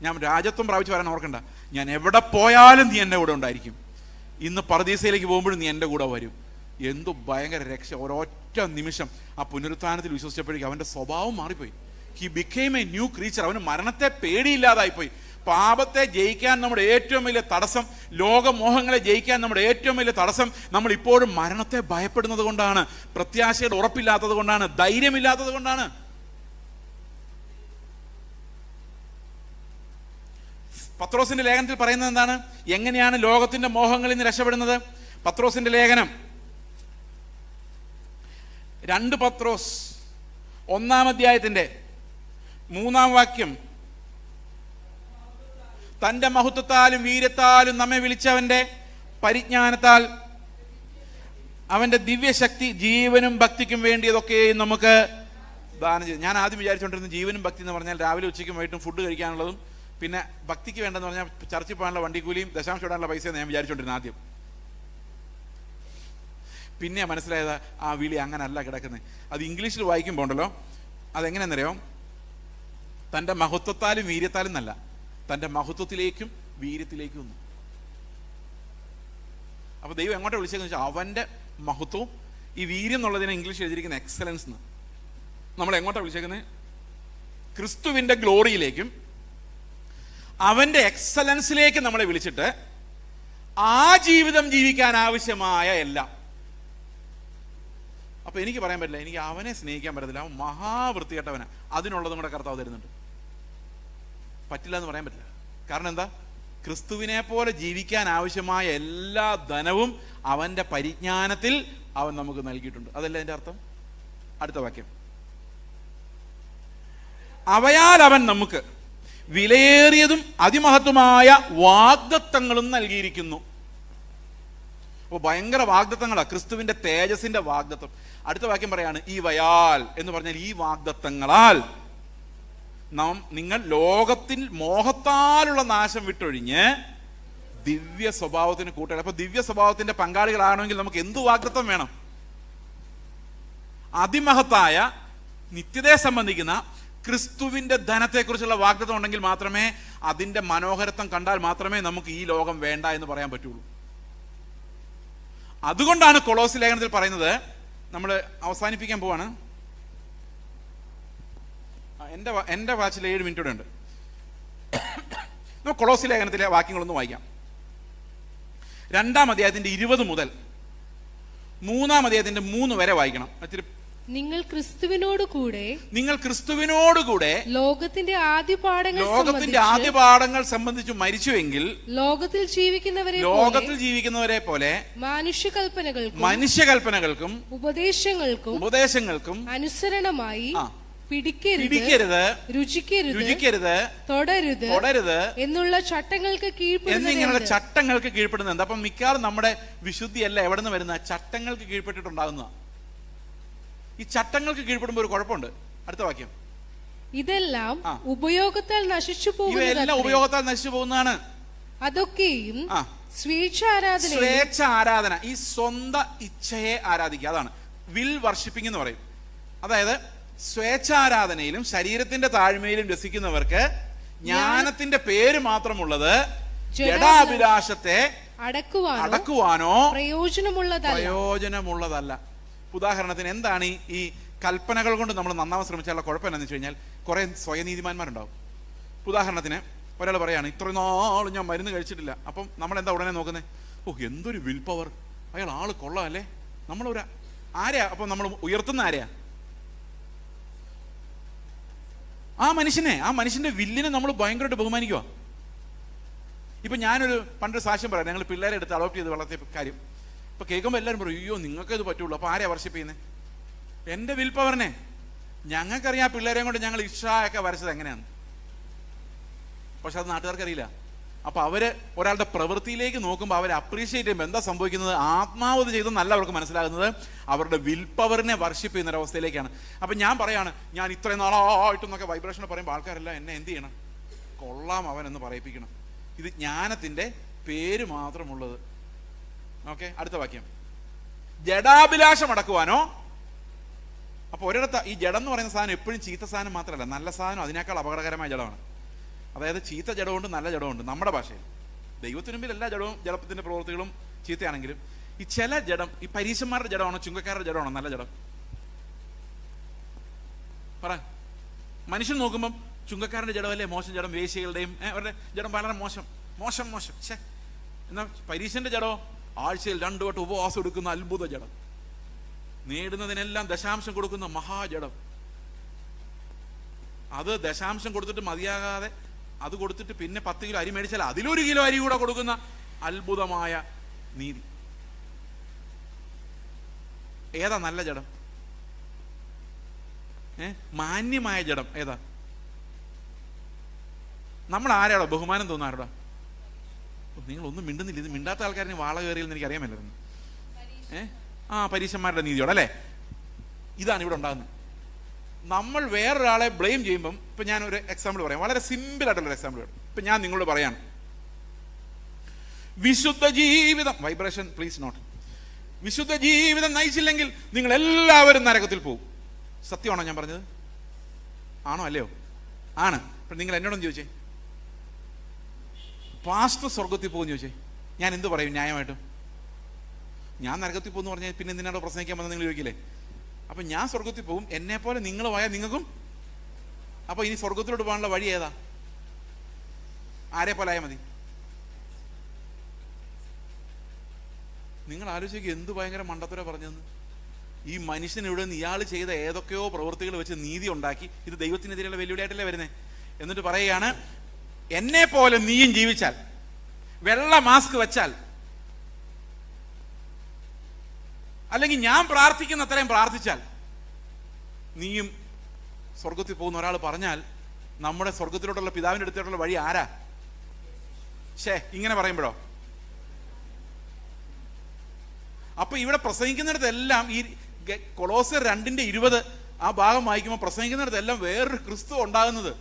ഞാൻ രാജ്യത്വം പ്രാപിച്ചു വരാൻ ഓർക്കണ്ട, ഞാൻ എവിടെ പോയാലും നീ എൻ്റെ കൂടെ ഉണ്ടായിരിക്കും. ഇന്ന് പറുദീസയിലേക്ക് പോകുമ്പോഴും നീ എൻ്റെ കൂടെ വരും. എന്തോ ഭയങ്കര രക്ഷ! ഒരൊറ്റ നിമിഷം ആ പുനരുത്ഥാനത്തിൽ വിശ്വസിച്ചപ്പോഴേക്കും അവൻ്റെ സ്വഭാവം മാറിപ്പോയി. He became A new creature. അവന് മരണത്തെ പേടിയില്ലാതായിപ്പോയി. പാപത്തെ ജയിക്കാൻ നമ്മുടെ ഏറ്റവും വലിയ തടസ്സം, ലോകമോഹങ്ങളെ ജയിക്കാൻ നമ്മുടെ ഏറ്റവും വലിയ തടസ്സം, നമ്മൾ ഇപ്പോഴും മരണത്തെ ഭയപ്പെടുന്നത് കൊണ്ടാണ്, പ്രത്യാശയുടെ ഉറപ്പില്ലാത്തത് കൊണ്ടാണ്, ധൈര്യമില്ലാത്തത് കൊണ്ടാണ്. പത്രോസിന്റെ ലേഖനത്തിൽ പറയുന്നത് എന്താണ്? എങ്ങനെയാണ് ലോകത്തിന്റെ മോഹങ്ങളിൽ നിന്ന് രക്ഷപ്പെടുന്നത്? പത്രോസിന്റെ ലേഖനം 2 പത്രോസ് 1-ാം അധ്യായത്തിന്റെ 3-ാം വാക്യം, തന്റെ മഹത്വത്താലും വീര്യത്താലും നമ്മെ വിളിച്ചവന്റെ പരിജ്ഞാനത്താൽ അവന്റെ ദിവ്യശക്തി ജീവനും ഭക്തിക്കും വേണ്ടിയതൊക്കെ നമുക്ക് ദാനം ചെയ്തു. ഞാൻ ആദ്യം വിചാരിച്ചുകൊണ്ടിരുന്നത് ജീവനും ഭക്തി എന്ന് പറഞ്ഞാൽ രാവിലെ ഉച്ചയ്ക്കും വൈകിട്ടും ഫുഡ് കഴിക്കാനുള്ളതും പിന്നെ ഭക്തിക്ക് വേണ്ടെന്ന് പറഞ്ഞാൽ ചർച്ചിൽ പോകാനുള്ള വണ്ടിക്കൂലിയും ദശാംശം ഇടാനുള്ള പൈസയെന്ന് ഞാൻ വിചാരിച്ചുകൊണ്ടിരുന്നത് ആദ്യം. പിന്നെ മനസ്സിലായത് ആ വിളി അങ്ങനല്ല കിടക്കുന്നത്. അത് ഇംഗ്ലീഷിൽ വായിക്കുമ്പോൾ ഉണ്ടല്ലോ, അതെങ്ങനെയാണെന്നറിയോ? തൻ്റെ മഹത്വത്താലും വീര്യത്താലും എന്നല്ല, തൻ്റെ മഹത്വത്തിലേക്കും വീര്യത്തിലേക്കും ഒന്നും. അപ്പോൾ ദൈവം എങ്ങോട്ടാണ് വിളിച്ചതെന്ന് വെച്ചാൽ അവൻ്റെ മഹത്വവും, ഈ വീര്യം എന്നുള്ളതിനെ ഇംഗ്ലീഷ് എഴുതിയിരിക്കുന്ന എക്സലൻസ് എന്ന്. നമ്മൾ എങ്ങോട്ടാണ് വിളിച്ചേക്കുന്നത്? ക്രിസ്തുവിൻ്റെ ഗ്ലോറിയിലേക്കും അവൻ്റെ എക്സലൻസിലേക്ക് നമ്മളെ വിളിച്ചിട്ട് ആ ജീവിതം ജീവിക്കാൻ ആവശ്യമായ എല്ലാം. അപ്പോൾ എനിക്ക് പറയാൻ പറ്റില്ല, എനിക്ക് അവനെ സ്നേഹിക്കാൻ പറ്റത്തില്ല, അവൻ മഹാവൃത്തികെട്ടവനാ, അതിനുള്ളതും കൂടെ കർത്താവ് തരുന്നുണ്ട്. പറ്റില്ല എന്ന് പറയാൻ പറ്റില്ല. കാരണം എന്താ? ക്രിസ്തുവിനെ പോലെ ജീവിക്കാൻ ആവശ്യമായ എല്ലാ ധനവും അവൻ്റെ പരിജ്ഞാനത്തിൽ അവൻ നമുക്ക് നൽകിയിട്ടുണ്ട്. അതല്ല അതിൻ്റെ അർത്ഥം? അടുത്ത വാക്യം, അവയാൽ അവൻ നമുക്ക് വിലയേറിയതും അതിമഹത്വമായ വാഗ്ദത്തങ്ങളും നൽകിയിരിക്കുന്നു. അപ്പോൾ ഭയങ്കര വാഗ്ദത്തങ്ങളാണ്, ക്രിസ്തുവിന്റെ തേജസ്സിന്റെ വാഗ്ദത്തം. അടുത്ത വാക്യം പറയാണ്, ഈ വയാൽ എന്ന് പറഞ്ഞാൽ ഈ വാഗ്ദത്തങ്ങളാൽ നിങ്ങൾ ലോകത്തിൽ മോഹത്താലുള്ള നാശം വിട്ടൊഴിഞ്ഞ് ദിവ്യ സ്വഭാവത്തിന് കൂട്ടുക. അപ്പൊ ദിവ്യ സ്വഭാവത്തിന്റെ പങ്കാളികളാണെങ്കിൽ നമുക്ക് എന്തു വാഗ്ദത്തം വേണം? അതിമഹത്തായ നിത്യതയെ സംബന്ധിക്കുന്ന ക്രിസ്തുവിന്റെ ധനത്തെക്കുറിച്ചുള്ള വാഗ്ദത്തം ഉണ്ടെങ്കിൽ മാത്രമേ, അതിന്റെ മനോഹരത്വം കണ്ടാൽ മാത്രമേ നമുക്ക് ഈ ലോകം വേണ്ട എന്ന് പറയാൻ പറ്റുള്ളൂ. അതുകൊണ്ടാണ് കൊളോസ് ലേഖനത്തിൽ പറയുന്നത്, നമ്മൾ അവസാനിപ്പിക്കാൻ പോവാണ്. എൻ്റെ വാച്ചിൽ 7 മിനിറ്റ് കൂടെ ഉണ്ട്. നമുക്ക് കൊളോസ് ലേഖനത്തിലെ വാക്യങ്ങളൊന്ന് വായിക്കാം. 2-ാം അധ്യായത്തിന്റെ 20 മുതൽ 3-ാം അധ്യായത്തിന്റെ 3 വരെ വായിക്കണം. നിങ്ങൾ ക്രിസ്തുവിനോട് കൂടെ ലോകത്തിന്റെ ആദ്യ പാഠങ്ങൾ സംബന്ധിച്ച് മരിച്ചുവെങ്കിൽ ലോകത്തിൽ ജീവിക്കുന്നവരെ പോലെ മനുഷ്യകൽപ്പനകൾക്കും ഉപദേശങ്ങൾക്കും അനുസരണമായി പിടിക്കരുത്, രുചിക്കരുത്, തൊടരുത് എന്നുള്ള ചട്ടങ്ങൾക്ക് കീഴ്പ്പെടുന്നത്. അപ്പം മിക്കവാറും നമ്മുടെ വിശുദ്ധിയല്ല എവിടെ നിന്ന് വരുന്ന ചട്ടങ്ങൾക്ക് കീഴ്പ്പെട്ടിട്ടുണ്ടാകുന്ന. ഈ ചട്ടങ്ങൾക്ക് കീഴ്പ്പെടുമ്പോൾ ഒരു കുഴപ്പമുണ്ട്. അടുത്ത വാക്യം, ഇതെല്ലാം ഉപയോഗത്താൽ നശിച്ചു പോകുന്നതാണ്. അതൊക്കെയും സ്വേച്ഛ ആരാധന, ഈ സ്വന്തം ഇച്ഛയെ ആരാധിക്കുക, അതാണ് വിൽ വർഷിപ്പിംഗ് എന്ന് പറയും. അതായത് സ്വേച്ഛാരാധനയിലും ശരീരത്തിന്റെ താഴ്മയിലും രസിക്കുന്നവർക്ക് ജ്ഞാനത്തിന്റെ പേര് മാത്രമുള്ളത് ജഡാഭിലാഷത്തെ അടക്കുവാനോ പ്രയോജനമുള്ളതല്ല. ഉദാഹരണത്തിന് എന്താണ് ഈ കൽപ്പനകൾ കൊണ്ട് നമ്മൾ നന്നാവാൻ ശ്രമിച്ചാലുള്ള കുഴപ്പം എന്താണെന്ന് വെച്ച് കഴിഞ്ഞാൽ കുറെ സ്വയനീതിമാന്മാരുണ്ടാവും. ഉദാഹരണത്തിന് ഒരാൾ പറയാണ്, ഇത്ര നാളും ഞാൻ മരുന്ന് കഴിച്ചിട്ടില്ല. അപ്പം നമ്മൾ എന്താ ഉടനെ നോക്കുന്നത്? എന്തൊരു വിൽ പവർ, അയാൾ ആള് കൊള്ളാമല്ലേ. നമ്മളൊരു ആരെയാ അപ്പം നമ്മൾ ഉയർത്തുന്ന ആരെയാ? ആ മനുഷ്യന്റെ വില്ലിനെ നമ്മൾ ഭയങ്കരമായിട്ട് ബഹുമാനിക്കുക. ഇപ്പൊ ഞാനൊരു പണ്ടൊരു സാക്ഷ്യം പറയാം. ഞങ്ങൾ പിള്ളേരെ എടുത്ത് അഡോപ്റ്റ് ചെയ്ത് വളർത്തിയ കാര്യം ഇപ്പൊ കേൾക്കുമ്പോൾ എല്ലാവരും പറയും, അയ്യോ നിങ്ങൾക്ക് ഇത് പറ്റുള്ളൂ. അപ്പൊ ആരെയാ വർഷിപ്പ് ചെയ്യുന്നത്? എന്റെ വിൽ പവറിനെ. ഞങ്ങൾക്കറിയാം പിള്ളേരെയും കൊണ്ട് ഞങ്ങൾ ഇഷായൊക്കെ വരച്ചത് എങ്ങനെയാണ്, പക്ഷെ അത് നാട്ടുകാർക്കറിയില്ല. അപ്പൊ അവര് ഒരാളുടെ പ്രവൃത്തിയിലേക്ക് നോക്കുമ്പോൾ അവരെ അപ്രീഷിയേറ്റ് ചെയ്യുമ്പോൾ എന്താ സംഭവിക്കുന്നത്? ആത്മാവത് ചെയ്തെന്നല്ല അവർക്ക് മനസ്സിലാകുന്നത്, അവരുടെ വിൽ പവറിനെ വർഷിപ്പ് ചെയ്യുന്ന ഒരവസ്ഥയിലേക്കാണ്. അപ്പൊ ഞാൻ പറയാണ്, ഞാൻ ഇത്രയും നാളായിട്ടെന്നൊക്കെ വൈബ്രേഷൻ പറയുമ്പോൾ ആൾക്കാരെല്ലാം എന്നെ എന്ത് ചെയ്യണം? കൊള്ളാം അവൻ എന്ന് പറയിപ്പിക്കണം. ഇത് ജ്ഞാനത്തിന്റെ പേര് മാത്രമുള്ളത്. ഓക്കെ, അടുത്ത വാക്യം, ജഡാഭിലാഷം അടക്കുവാനോ. അപ്പൊ ഒരിടത്ത് ഈ ജഡം എന്ന് പറയുന്ന സാധനം എപ്പോഴും ചീത്ത സാധനം മാത്രമല്ല, നല്ല സാധനം അതിനേക്കാൾ അപകടകരമായ ജഡമാണ്. അതായത് ചീത്ത ജഡമുണ്ട്, നല്ല ജഡമുണ്ട്. നമ്മുടെ ഭാഷയിൽ ദൈവത്തിന് മുമ്പിൽ എല്ലാ ജഡത്തിന്റെ പ്രവൃത്തികളും ചീത്തയാണെങ്കിലും ഈ ചില ജഡം, ഈ പരീശന്മാരുടെ ജഡമാണോ ചുങ്കക്കാരുടെ ജഡമാണോ നല്ല ജഡം? പറ. മനുഷ്യൻ നോക്കുമ്പം ചുങ്കക്കാരന്റെ ജഡമല്ലേ മോശം ജഡം, വേശ്യകളുടെയും അവരുടെ ജഡം വളരെ മോശം. എന്നാ പരീശന്റെ ജഡമോ ആഴ്ചയിൽ 2 വട്ടം ഉപവാസം എടുക്കുന്ന അത്ഭുത ജഡം, നേടുന്നതിനെല്ലാം ദശാംശം കൊടുക്കുന്ന മഹാജഡം. അത് ദശാംശം കൊടുത്തിട്ട് മതിയാകാതെ അത് കൊടുത്തിട്ട് പിന്നെ 10 കിലോ അരി മേടിച്ചാൽ അതിലൊരു കിലോ അരി കൂടെ കൊടുക്കുന്ന അത്ഭുതമായ നീതി. ഏതാ നല്ല ജഡം? മാന്യമായ ജഡം ഏതാ? നമ്മൾ ആരാടോ ബഹുമാനം തോന്നാറുടോ? നിങ്ങളൊന്നും മിണ്ടുന്നില്ല. ഇത് മിണ്ടാത്ത ആൾക്കാരിന് വാള കയറിയെന്ന് എനിക്ക് അറിയാമല്ലായിരുന്നു. പരീശന്മാരുടെ നീതിയോടെ അല്ലേ? ഇതാണ് ഇവിടെ ഉണ്ടാകുന്നത്. നമ്മൾ വേറൊരാളെ ബ്ലെയിം ചെയ്യുമ്പം, ഇപ്പം ഞാനൊരു എക്സാമ്പിൾ പറയാം, വളരെ സിമ്പിൾ ആയിട്ടുള്ളൊരു എക്സാമ്പിൾ പറയാം. ഇപ്പം ഞാൻ നിങ്ങളോട് പറയാണ്, വിശുദ്ധ ജീവിതം, വൈബ്രേഷൻ പ്ലീസ് നോട്ട്, വിശുദ്ധ ജീവിതം നയിച്ചില്ലെങ്കിൽ നിങ്ങൾ എല്ലാവരും നരകത്തിൽ പോകും. സത്യമാണോ ഞാൻ പറഞ്ഞത്? ആണോ അല്ലയോ? ആണ്. അപ്പം നിങ്ങൾ എന്നോടൊന്ന് ചോദിച്ചേ, പാസ്റ്റർ സ്വർഗത്തിൽ പോകുമെന്ന് ചോദിച്ചേ, ഞാൻ എന്ത് പറയും ന്യായമായിട്ടും? ഞാൻ നരകത്തിൽ പോകുമെന്ന് പറഞ്ഞാൽ പിന്നെ എന്തിനാണോ പ്രസംഗിക്കാൻ വന്നത് നിങ്ങൾ ചോദിക്കില്ലേ? അപ്പം ഞാൻ സ്വർഗത്തിൽ പോകും, എന്നെ പോലെ നിങ്ങൾ പോയാൽ നിങ്ങൾക്കും. അപ്പോൾ ഇനി സ്വർഗത്തിലോട്ട് പോകാനുള്ള വഴി ഏതാ? ആരെ പോലെ ആയാൽ മതി? നിങ്ങൾ ആലോചിക്കുക, എന്ത് ഭയങ്കര മണ്ടത്തര പറഞ്ഞതെന്ന്. ഈ മനുഷ്യൻ ഇവിടെ നിന്ന് ഇയാൾ ചെയ്ത ഏതൊക്കെയോ പ്രവൃത്തികൾ വെച്ച് നീതി ഉണ്ടാക്കി ഇത് ദൈവത്തിനെതിരെയുള്ള വെല്ലുവിളിയായിട്ടല്ലേ വരുന്നത്. എന്നിട്ട് പറയുകയാണ്, എന്നെ പോലെ നീയും ജീവിച്ചാൽ, വെള്ള മാസ്ക് വെച്ചാൽ, അല്ലെങ്കിൽ ഞാൻ പ്രാർത്ഥിക്കുന്ന അത്രയും പ്രാർത്ഥിച്ചാൽ നീയും സ്വർഗത്തിൽ പോകുന്ന ഒരാൾ പറഞ്ഞാൽ നമ്മുടെ സ്വർഗത്തിലോട്ടുള്ള പിതാവിൻ്റെ അടുത്തോട്ടുള്ള വഴി ആരാ? ഇങ്ങനെ പറയുമ്പോഴോ? അപ്പൊ ഇവിടെ പ്രസംഗിക്കുന്നിടത്തെല്ലാം ഈ കൊളോസ്യർ 2:20 ആ ഭാഗം വായിക്കുമ്പോൾ പ്രസംഗിക്കുന്നിടത്തെല്ലാം വേറൊരു ക്രിസ്തു ഉണ്ടാകുന്നത്.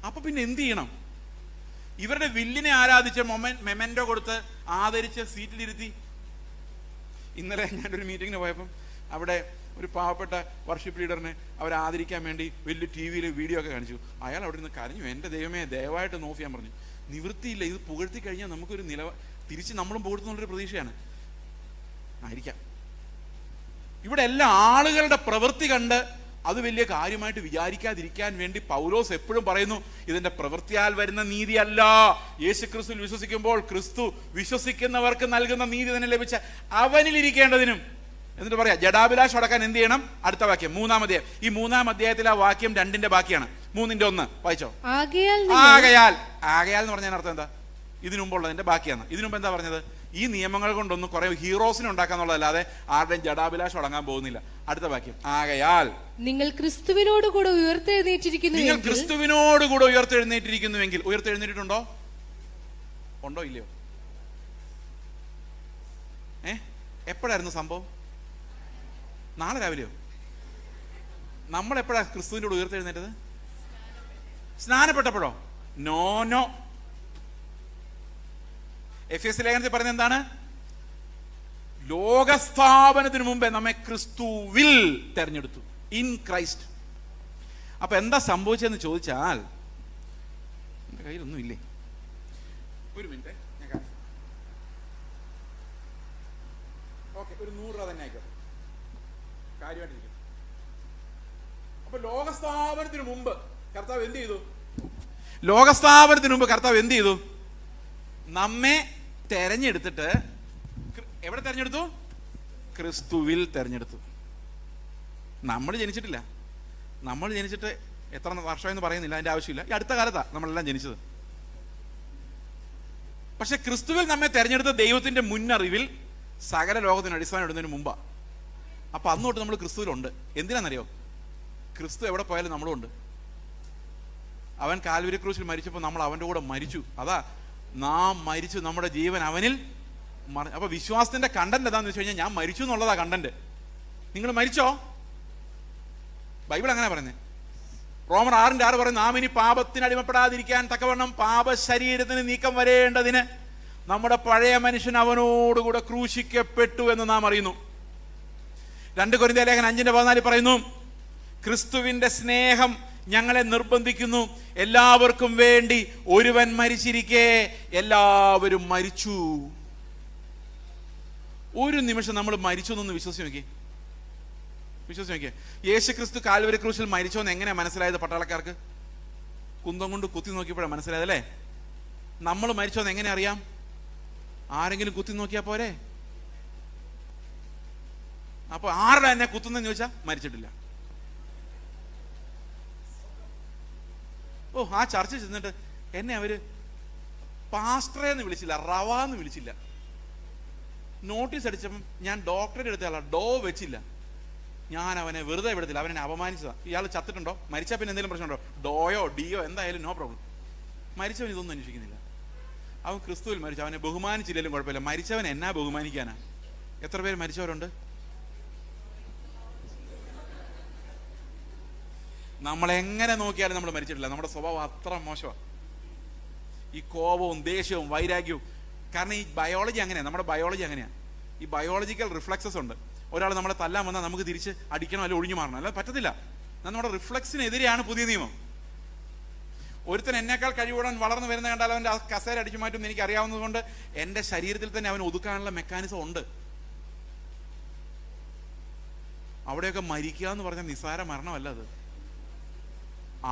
അപ്പൊ പിന്നെ എന്ത് ചെയ്യണം? ഇവരുടെ വില്ലിനെ ആരാധിച്ച് മെമൻറ്റോ കൊടുത്ത് ആദരിച്ച് സീറ്റിലിരുത്തി. ഇന്നലെ ഞാനൊരു മീറ്റിങ്ങിന് പോയപ്പം അവിടെ ഒരു പാവപ്പെട്ട വർഷിപ്പ് ലീഡറിനെ അവരെ ആദരിക്കാൻ വേണ്ടി വലിയ TV-യിൽ വീഡിയോ ഒക്കെ കാണിച്ചു. അയാൾ അവിടെ നിന്ന് കരഞ്ഞു, എൻ്റെ ദൈവമേ ദയവായിട്ട് നോക്കി ഞാൻ പറഞ്ഞു. നിവൃത്തിയില്ല. ഇത് പുകഴ്ത്തി കഴിഞ്ഞാൽ നമുക്കൊരു തിരിച്ച് നമ്മളും പുകഴ്ത്തുന്നുള്ളൊരു പ്രതീക്ഷയാണ്. ആയിരിക്കാം. ഇവിടെ എല്ലാ ആളുകളുടെ പ്രവൃത്തി കണ്ട് അത് വലിയ കാര്യമായിട്ട് വിചാരിക്കാതിരിക്കാൻ വേണ്ടി പൗലോസ് എപ്പോഴും പറയുന്നു, ഇതിന്റെ പ്രവൃത്തിയാൽ വരുന്ന നീതിയല്ല, യേശുക്രിസ്തുവിൽ വിശ്വസിക്കുമ്പോൾ ക്രിസ്തു വിശ്വസിക്കുന്നവർക്ക് നൽകുന്ന നീതി തന്നെ ലഭിച്ച അവനിലിരിക്കേണ്ടതിനും. എന്നിട്ട് പറയാം, ജഡാഭിലാഷം അടക്കാൻ എന്ത് ചെയ്യണം? അടുത്ത വാക്യം 3-ാം അധ്യായം. ഈ 3-ാം അധ്യായത്തിൽ ആ വാക്യം 2-ന്റെ ബാക്കിയാണ്. 3-ന്റെ 1 വായിച്ചോ. ആകയാൽ എന്ന് പറഞ്ഞാൽ അർത്ഥം എന്താ? ഇതിനു മുമ്പുള്ളതിന്റെ ബാക്കിയാണ്. ഇതിനു മുമ്പ് എന്താ പറഞ്ഞത്? ഈ നിയമങ്ങൾ കൊണ്ടൊന്നും കുറെ ഹീറോസിനെ ഉണ്ടാക്കാന്നുള്ളതല്ലാതെ ആരുടെയും ജഡാഭിലാഷം അടങ്ങാൻ പോകുന്നില്ല. അടുത്ത വാക്യം, ആകയാൽ നിങ്ങൾ ക്രിസ്തുവിനോടുകൂടെ ഉയർത്തെഴുന്നേറ്റിരിക്കുന്നുവെങ്കിൽ. ഉയർത്തെഴുന്നേറ്റിട്ടുണ്ടോ? ഉണ്ടോ ഇല്ലയോ? എപ്പോഴായിരുന്നു സംഭവം? നാളെ രാവിലെയോ? നമ്മൾ എപ്പോഴാ ക്രിസ്തുവിൻ്റെ കൂടെ ഉയർത്തെഴുന്നേറ്റത്? സ്നാനപ്പെട്ടപ്പോഴോ? നോ. എഫേസ്യ ലേഖനത്തിൽ പറയുന്നത് എന്താണ്? ലോകസ്ഥാപനത്തിന് മുമ്പേ നമ്മെ ക്രിസ്തുവിൽ തെരഞ്ഞെടുത്തു, ഇൻ ക്രൈസ്റ്റ്. അപ്പൊ എന്താ സംഭവിച്ചതെന്ന് ചോദിച്ചാൽ, എന്റെ കയ്യിലൊന്നും ഇല്ലേ? ഒരു മിനിറ്റ്, ഞാൻ ഓക്കെ, ഒരു 100 രൂപ തന്നെ ആയിക്കോട്ടെ, കാര്യമായിട്ടിരിക്കും. അപ്പൊ ലോകസ്ഥാപനത്തിന് മുമ്പ് കർത്താവ് എന്ത് ചെയ്തു? നമ്മെ തെരഞ്ഞെടുത്തിട്ട് എവിടെ തെരഞ്ഞെടുത്തു? ക്രിസ്തുവിൽ തെരഞ്ഞെടുത്തു. നമ്മൾ ജനിച്ചിട്ടില്ല. നമ്മൾ ജനിച്ചിട്ട് എത്ര വർഷമെന്ന് പറയുന്നില്ല, അതിന്റെ ആവശ്യമില്ല. ഈ അടുത്ത കാലത്താണ് നമ്മളെല്ലാം ജനിച്ചത്. പക്ഷെ ക്രിസ്തുവിൽ നമ്മെ തെരഞ്ഞെടുത്ത ദൈവത്തിന്റെ മുന്നറിവിൽ സകല ലോകത്തിന് അടിസ്ഥാനം ഇടുന്നതിന് മുമ്പാ. അപ്പൊ അന്ന് തൊട്ട് നമ്മൾ ക്രിസ്തുവിലുണ്ട്. എന്തിനാണെന്നറിയോ? ക്രിസ്തു എവിടെ പോയാലും നമ്മളും ഉണ്ട്. അവൻ കാൽവരി ക്രൂശിൽ മരിച്ചപ്പോൾ നമ്മൾ അവന്റെ കൂടെ മരിച്ചു. അതാ നാം മരിച്ചു, നമ്മുടെ ജീവൻ അവനിൽ. അപ്പൊ വിശ്വാസത്തിന്റെ കണ്ടന്റ് എന്താന്ന് വെച്ച് കഴിഞ്ഞാൽ ഞാൻ മരിച്ചു എന്നുള്ളതാ കണ്ടന്റ്. നിങ്ങൾ മരിച്ചോ? ബൈബിൾ അങ്ങനെ പറയുന്നത്. റോമർ 6:6 പറയുന്നു, നാം ഇനി പാപത്തിന് അടിമപ്പെടാതിരിക്കാൻ തക്കവണ്ണം പാപ ശരീരത്തിന് നീക്കം വരേണ്ടതിന് നമ്മുടെ പഴയ മനുഷ്യൻ അവനോടുകൂടെ ക്രൂശിക്കപ്പെട്ടു എന്ന് നാം അറിയുന്നു. 2 കൊരിന്ത്യർ ലേഖനം 5:14 പറയുന്നു, ക്രിസ്തുവിന്റെ സ്നേഹം ഞങ്ങളെ നിർബന്ധിക്കുന്നു, എല്ലാവർക്കും വേണ്ടി ഒരുവൻ മരിച്ചിരിക്കെ എല്ലാവരും മരിച്ചു. ഒരു നിമിഷം നമ്മൾ മരിച്ചു എന്നൊന്ന് വിശ്വസിച്ച് നോക്കിയേ. യേശു ക്രിസ്തു കാൽവരി ക്രൂശിൽ മരിച്ചോന്ന് എങ്ങനെയാ മനസ്സിലായത്? പട്ടാളക്കാർക്ക് കുന്തം കൊണ്ട് കുത്തി നോക്കിയപ്പോഴാണ് മനസ്സിലായത് അല്ലേ? നമ്മൾ മരിച്ചോന്ന് എങ്ങനെ അറിയാം? ആരെങ്കിലും കുത്തി നോക്കിയാ പോരെ? അപ്പൊ ആരുടെ എന്നെ കുത്തുന്നെന്ന് ചോദിച്ചാൽ മരിച്ചിട്ടില്ല. ആ ചർച്ച ചെന്നിട്ട് എന്നെ അവര് പാസ്റ്ററേന്ന് വിളിച്ചില്ല, റവാന്ന് വിളിച്ചില്ല. നോട്ടീസ് അടിച്ചപ്പം ഞാൻ ഡോക്ടറേറ്റ് എടുത്തയാളാ, ഡോ വെച്ചില്ല. ഞാൻ അവനെ വെറുതെ വിടത്തില്ല, അവനെ അപമാനിച്ചതാ. ഇയാൾ ചത്തിട്ടുണ്ടോ? മരിച്ചാൽ പിന്നെ എന്തെങ്കിലും പ്രശ്നമുണ്ടോ? ഡോയോ ഡിയോ എന്തായാലും നോ പ്രോബ്ലം. മരിച്ചവൻ ഇതൊന്നും അന്വേഷിക്കുന്നില്ല. അവൻ ക്രിസ്തുവിൽ മരിച്ചു, അവനെ ബഹുമാനിച്ചില്ലെങ്കിലും കുഴപ്പമില്ല. മരിച്ചവൻ എന്നാ ബഹുമാനിക്കാനാ? എത്ര പേര് മരിച്ചവരുണ്ട്? നമ്മളെങ്ങനെ നോക്കിയാലും നമ്മൾ മരിച്ചിട്ടില്ല. നമ്മുടെ സ്വഭാവം അത്ര മോശമാണ്. ഈ കോപവും ദേഷ്യവും വൈരാഗ്യവും. കാരണം ഈ ബയോളജി അങ്ങനെയാണ്, നമ്മുടെ ബയോളജി അങ്ങനെയാണ്. ഈ ബയോളജിക്കൽ റിഫ്ലക്സസ് ഉണ്ട്. ഒരാൾ നമ്മളെ തല്ലാൻ വന്നാൽ നമുക്ക് തിരിച്ച് അടിക്കണം, അല്ലെങ്കിൽ ഒഴിഞ്ഞു മാറണം, അല്ലാതെ പറ്റത്തില്ല. നമ്മുടെ റിഫ്ലക്സിനെതിരെയാണ് പുതിയ നിയമം. ഒരുത്തൻ എന്നേക്കാൾ കഴിവുடன் വളർന്നു വരുന്ന കണ്ടാൽ അവൻ്റെ കസേര അടിച്ചു മാറ്റും എനിക്ക് അറിയാവുന്നത് കൊണ്ട് എൻ്റെ ശരീരത്തിൽ തന്നെ അവൻ ഒതുക്കാനുള്ള മെക്കാനിസം ഉണ്ട്. അവിടെയൊക്കെ മരിക്കുക എന്ന് പറഞ്ഞാൽ നിസ്സാര മരണമല്ല അത്.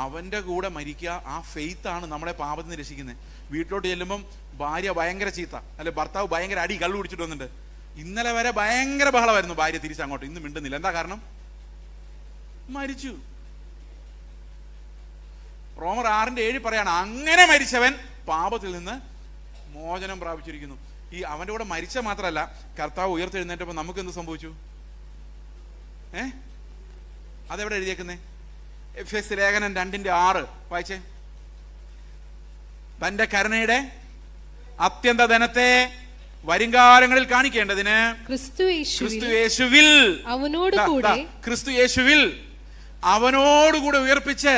അവൻ്റെ കൂടെ മരിക്കുക, ആ ഫെയ്ത്താണ് നമ്മളെ പാപത്തിൽ നിന്ന് രക്ഷിക്കുന്നത്. വീട്ടിലോട്ട് ചെല്ലുമ്പം ഭാര്യ ഭയങ്കര ചീത്ത, അല്ലെ ഭർത്താവ് ഭയങ്കര അടി കള്ളു കുടിച്ചിട്ട് വന്നിട്ട്, ഇന്നലെ വരെ ഭയങ്കര ബഹളമായിരുന്നു, ഭാര്യ തിരിച്ചങ്ങോട്ട്, ഇന്ന് മിണ്ടുന്നില്ല. എന്താ കാരണം? മരിച്ചു. റോമർ 6:7 പറയാണ്, അങ്ങനെ മരിച്ചവൻ പാപത്തിൽ നിന്ന് മോചനം പ്രാപിച്ചിരിക്കുന്നു. ഈ അവൻ്റെ കൂടെ മരിച്ച മാത്രമല്ല, കർത്താവ് ഉയർത്തെഴുന്നേറ്റപ്പോൾ നമുക്ക് എന്ത് സംഭവിച്ചു? അതെവിടെ എഴുതിയേക്കുന്നേ? എഫേസ്യ ലേഖനം 2:6 വായിച്ചേ. തന്റെ കരുണയുടെ അത്യന്ത ധനത്തെ വരുംകാലങ്ങളിൽ കാണിക്കേണ്ടതിന് ക്രിസ്തു യേശുവിൽ അവനോടുകൂടെ ഉയർപ്പിച്ച്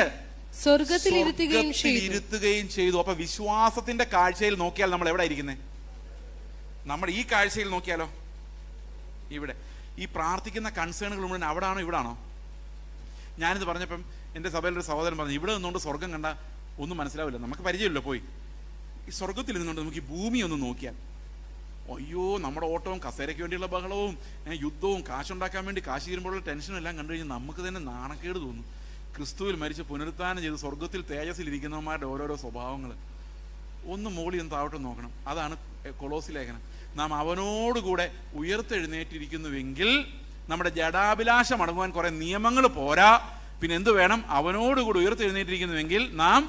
സ്വർഗത്തിൽ ഇരുത്തുകയും ചെയ്തു. അപ്പൊ വിശ്വാസത്തിന്റെ കാഴ്ചയിൽ നോക്കിയാൽ നമ്മൾ എവിടെ ഇരിക്കുന്നത്? നമ്മൾ ഈ കാഴ്ചയിൽ നോക്കിയാലോ, ഇവിടെ ഈ പ്രാർത്ഥിക്കുന്ന കൺസേണുകൾ മുഴുവൻ അവിടാണോ ഇവിടാണോ? ഞാനിത് പറഞ്ഞപ്പം എൻ്റെ സഭയിലൊരു സഹോദരൻ പറഞ്ഞു, ഇവിടെ നിന്നുകൊണ്ട് സ്വർഗം കണ്ട ഒന്നും മനസ്സിലാവില്ല, നമുക്ക് പരിചയമില്ല പോയി. ഈ സ്വർഗത്തിൽ നിന്നുകൊണ്ട് നമുക്ക് ഈ ഭൂമി ഒന്ന് നോക്കിയാൽ, അയ്യോ നമ്മുടെ ഓട്ടവും കസേരയ്ക്ക് വേണ്ടിയുള്ള ബഹളവും യുദ്ധവും കാശുണ്ടാക്കാൻ വേണ്ടി കാശ് തീരുമ്പോഴുള്ള ടെൻഷനും എല്ലാം കണ്ടു കഴിഞ്ഞാൽ നമുക്ക് തന്നെ നാണക്കേട് തോന്നും. ക്രിസ്തുവിൽ മരിച്ച് പുനരുത്ഥാനം ചെയ്ത് സ്വർഗത്തിൽ തേജസ്സിൽ ഇരിക്കുന്നവന്മാരുടെ ഓരോരോ സ്വഭാവങ്ങൾ ഒന്ന് മോളി ഒന്ന് താവട്ടെ നോക്കണം. അതാണ് കൊളോസി ലേഖനം. നാം അവനോടുകൂടെ ഉയർത്തെഴുന്നേറ്റിരിക്കുന്നുവെങ്കിൽ നമ്മുടെ ജഡാഭിലാഷം അടങ്ങുവാൻ കുറെ നിയമങ്ങൾ പോരാ. പിന്നെ എന്ത് വേണം? അവനോടുകൂടി ഉയർത്തെഴുന്നേറ്റിരിക്കുന്നുവെങ്കിൽ നാം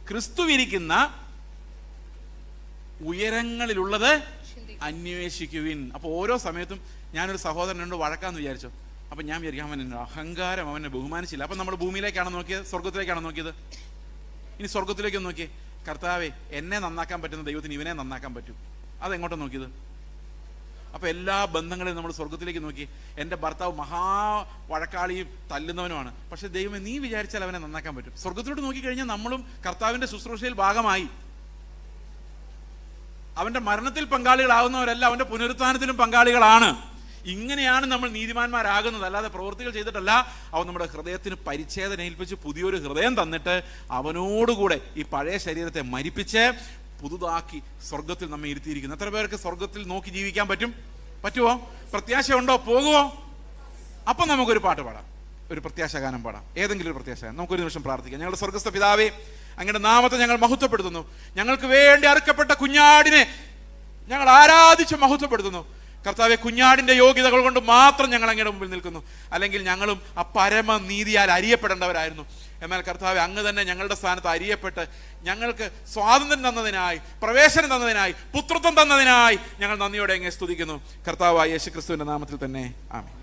ക്രിസ്തുവിരിക്കുന്ന ഉയരങ്ങളിലുള്ളത് അന്വേഷിക്കുവിൻ. അപ്പോൾ ഓരോ സമയത്തും ഞാനൊരു സഹോദരനോട് വഴക്കാന്ന് വിചാരിച്ചു, അപ്പം ഞാൻ വിചാരിക്കും അവൻ അഹങ്കാരം, അവനെ ബഹുമാനിച്ചില്ല. അപ്പം നമ്മൾ ഭൂമിയിലേക്കാണ് നോക്കിയത്, സ്വർഗത്തിലേക്കാണ് നോക്കിയത്? ഇനി സ്വർഗത്തിലേക്കൊന്ന് നോക്കിയേ. കർത്താവേ, എന്നെ നന്നാക്കാൻ പറ്റുന്ന ദൈവത്തിന് ഇവനെ നന്നാക്കാൻ പറ്റും. അതെങ്ങോട്ടാണ് നോക്കിയത്? അപ്പോൾ എല്ലാ ബന്ധങ്ങളെയും നമ്മൾ സ്വർഗത്തിലേക്ക് നോക്കി. എൻ്റെ ഭർത്താവ് മഹാ വഴക്കാളിയും തല്ലുന്നവനുമാണ്, പക്ഷെ ദൈവമേ നീ വിചാരിച്ചാൽ അവനെ നന്നാക്കാൻ പറ്റും. സ്വർഗത്തിലോട്ട് നോക്കിക്കഴിഞ്ഞാൽ നമ്മളും കർത്താവിൻ്റെ ശുശ്രൂഷയിൽ ഭാഗമായി. അവൻ്റെ മരണത്തിൽ പങ്കാളികളാവുന്നവരല്ല, അവൻ്റെ പുനരുത്ഥാനത്തിലും പങ്കാളികളാണ്. ഇങ്ങനെയാണ് നമ്മൾ നീതിമാന്മാരാകുന്നത്, അല്ലാതെ പ്രവൃത്തികൾ ചെയ്തിട്ടല്ല. അവൻ നമ്മുടെ ഹൃദയത്തിന് പരിച്ഛേദന ഏൽപ്പിച്ച് പുതിയൊരു ഹൃദയം തന്നിട്ട് അവനോടുകൂടെ ഈ പഴയ ശരീരത്തെ മരിപ്പിച്ച് പുതുതാക്കി സ്വർഗത്തിൽ നമ്മെ ഇരുത്തിയിരിക്കുന്നു. എത്ര പേർക്ക് സ്വർഗത്തിൽ നോക്കി ജീവിക്കാൻ പറ്റുമോ? പ്രത്യാശയുണ്ടോ? പോകുമോ? അപ്പം നമുക്കൊരു പാട്ട് പാടാം, ഒരു പ്രത്യാശഗാനം പാടാം, ഏതെങ്കിലും ഒരു പ്രത്യാശഗാനം. നമുക്കൊരു നിമിഷം പ്രാർത്ഥിക്കാം. ഞങ്ങളുടെ സ്വർഗസ്ഥ പിതാവേ, അങ്ങയുടെ നാമത്തെ ഞങ്ങൾ മഹത്വപ്പെടുത്തുന്നു. ഞങ്ങൾക്ക് വേണ്ടി അറുക്കപ്പെട്ട കുഞ്ഞാടിനെ ഞങ്ങൾ ആരാധിച്ച് മഹത്വപ്പെടുത്തുന്നു. കർത്താവെ, കുഞ്ഞാടിന്റെ യോഗ്യതകൾ കൊണ്ട് മാത്രം ഞങ്ങൾ അങ്ങയുടെ മുമ്പിൽ നിൽക്കുന്നു. അല്ലെങ്കിൽ ഞങ്ങളും ആ പരമനീതിയാൽ അരിയപ്പെടേണ്ടവരായിരുന്നു. എന്നാൽ കർത്താവെ, അങ്ങ് തന്നെ ഞങ്ങളുടെ സ്ഥാനത്ത് അരിയപ്പെട്ട് ഞങ്ങൾക്ക് സ്വാതന്ത്ര്യം തന്നതിനായി, പ്രവേശനം തന്നതിനായി, പുത്രത്വം തന്നതിനായി ഞങ്ങൾ നന്ദിയോടെ അങ്ങേ സ്തുതിക്കുന്നു. കർത്താവായ യേശുക്രിസ്തുവിന്റെ നാമത്തിൽ തന്നെ ആമേൻ.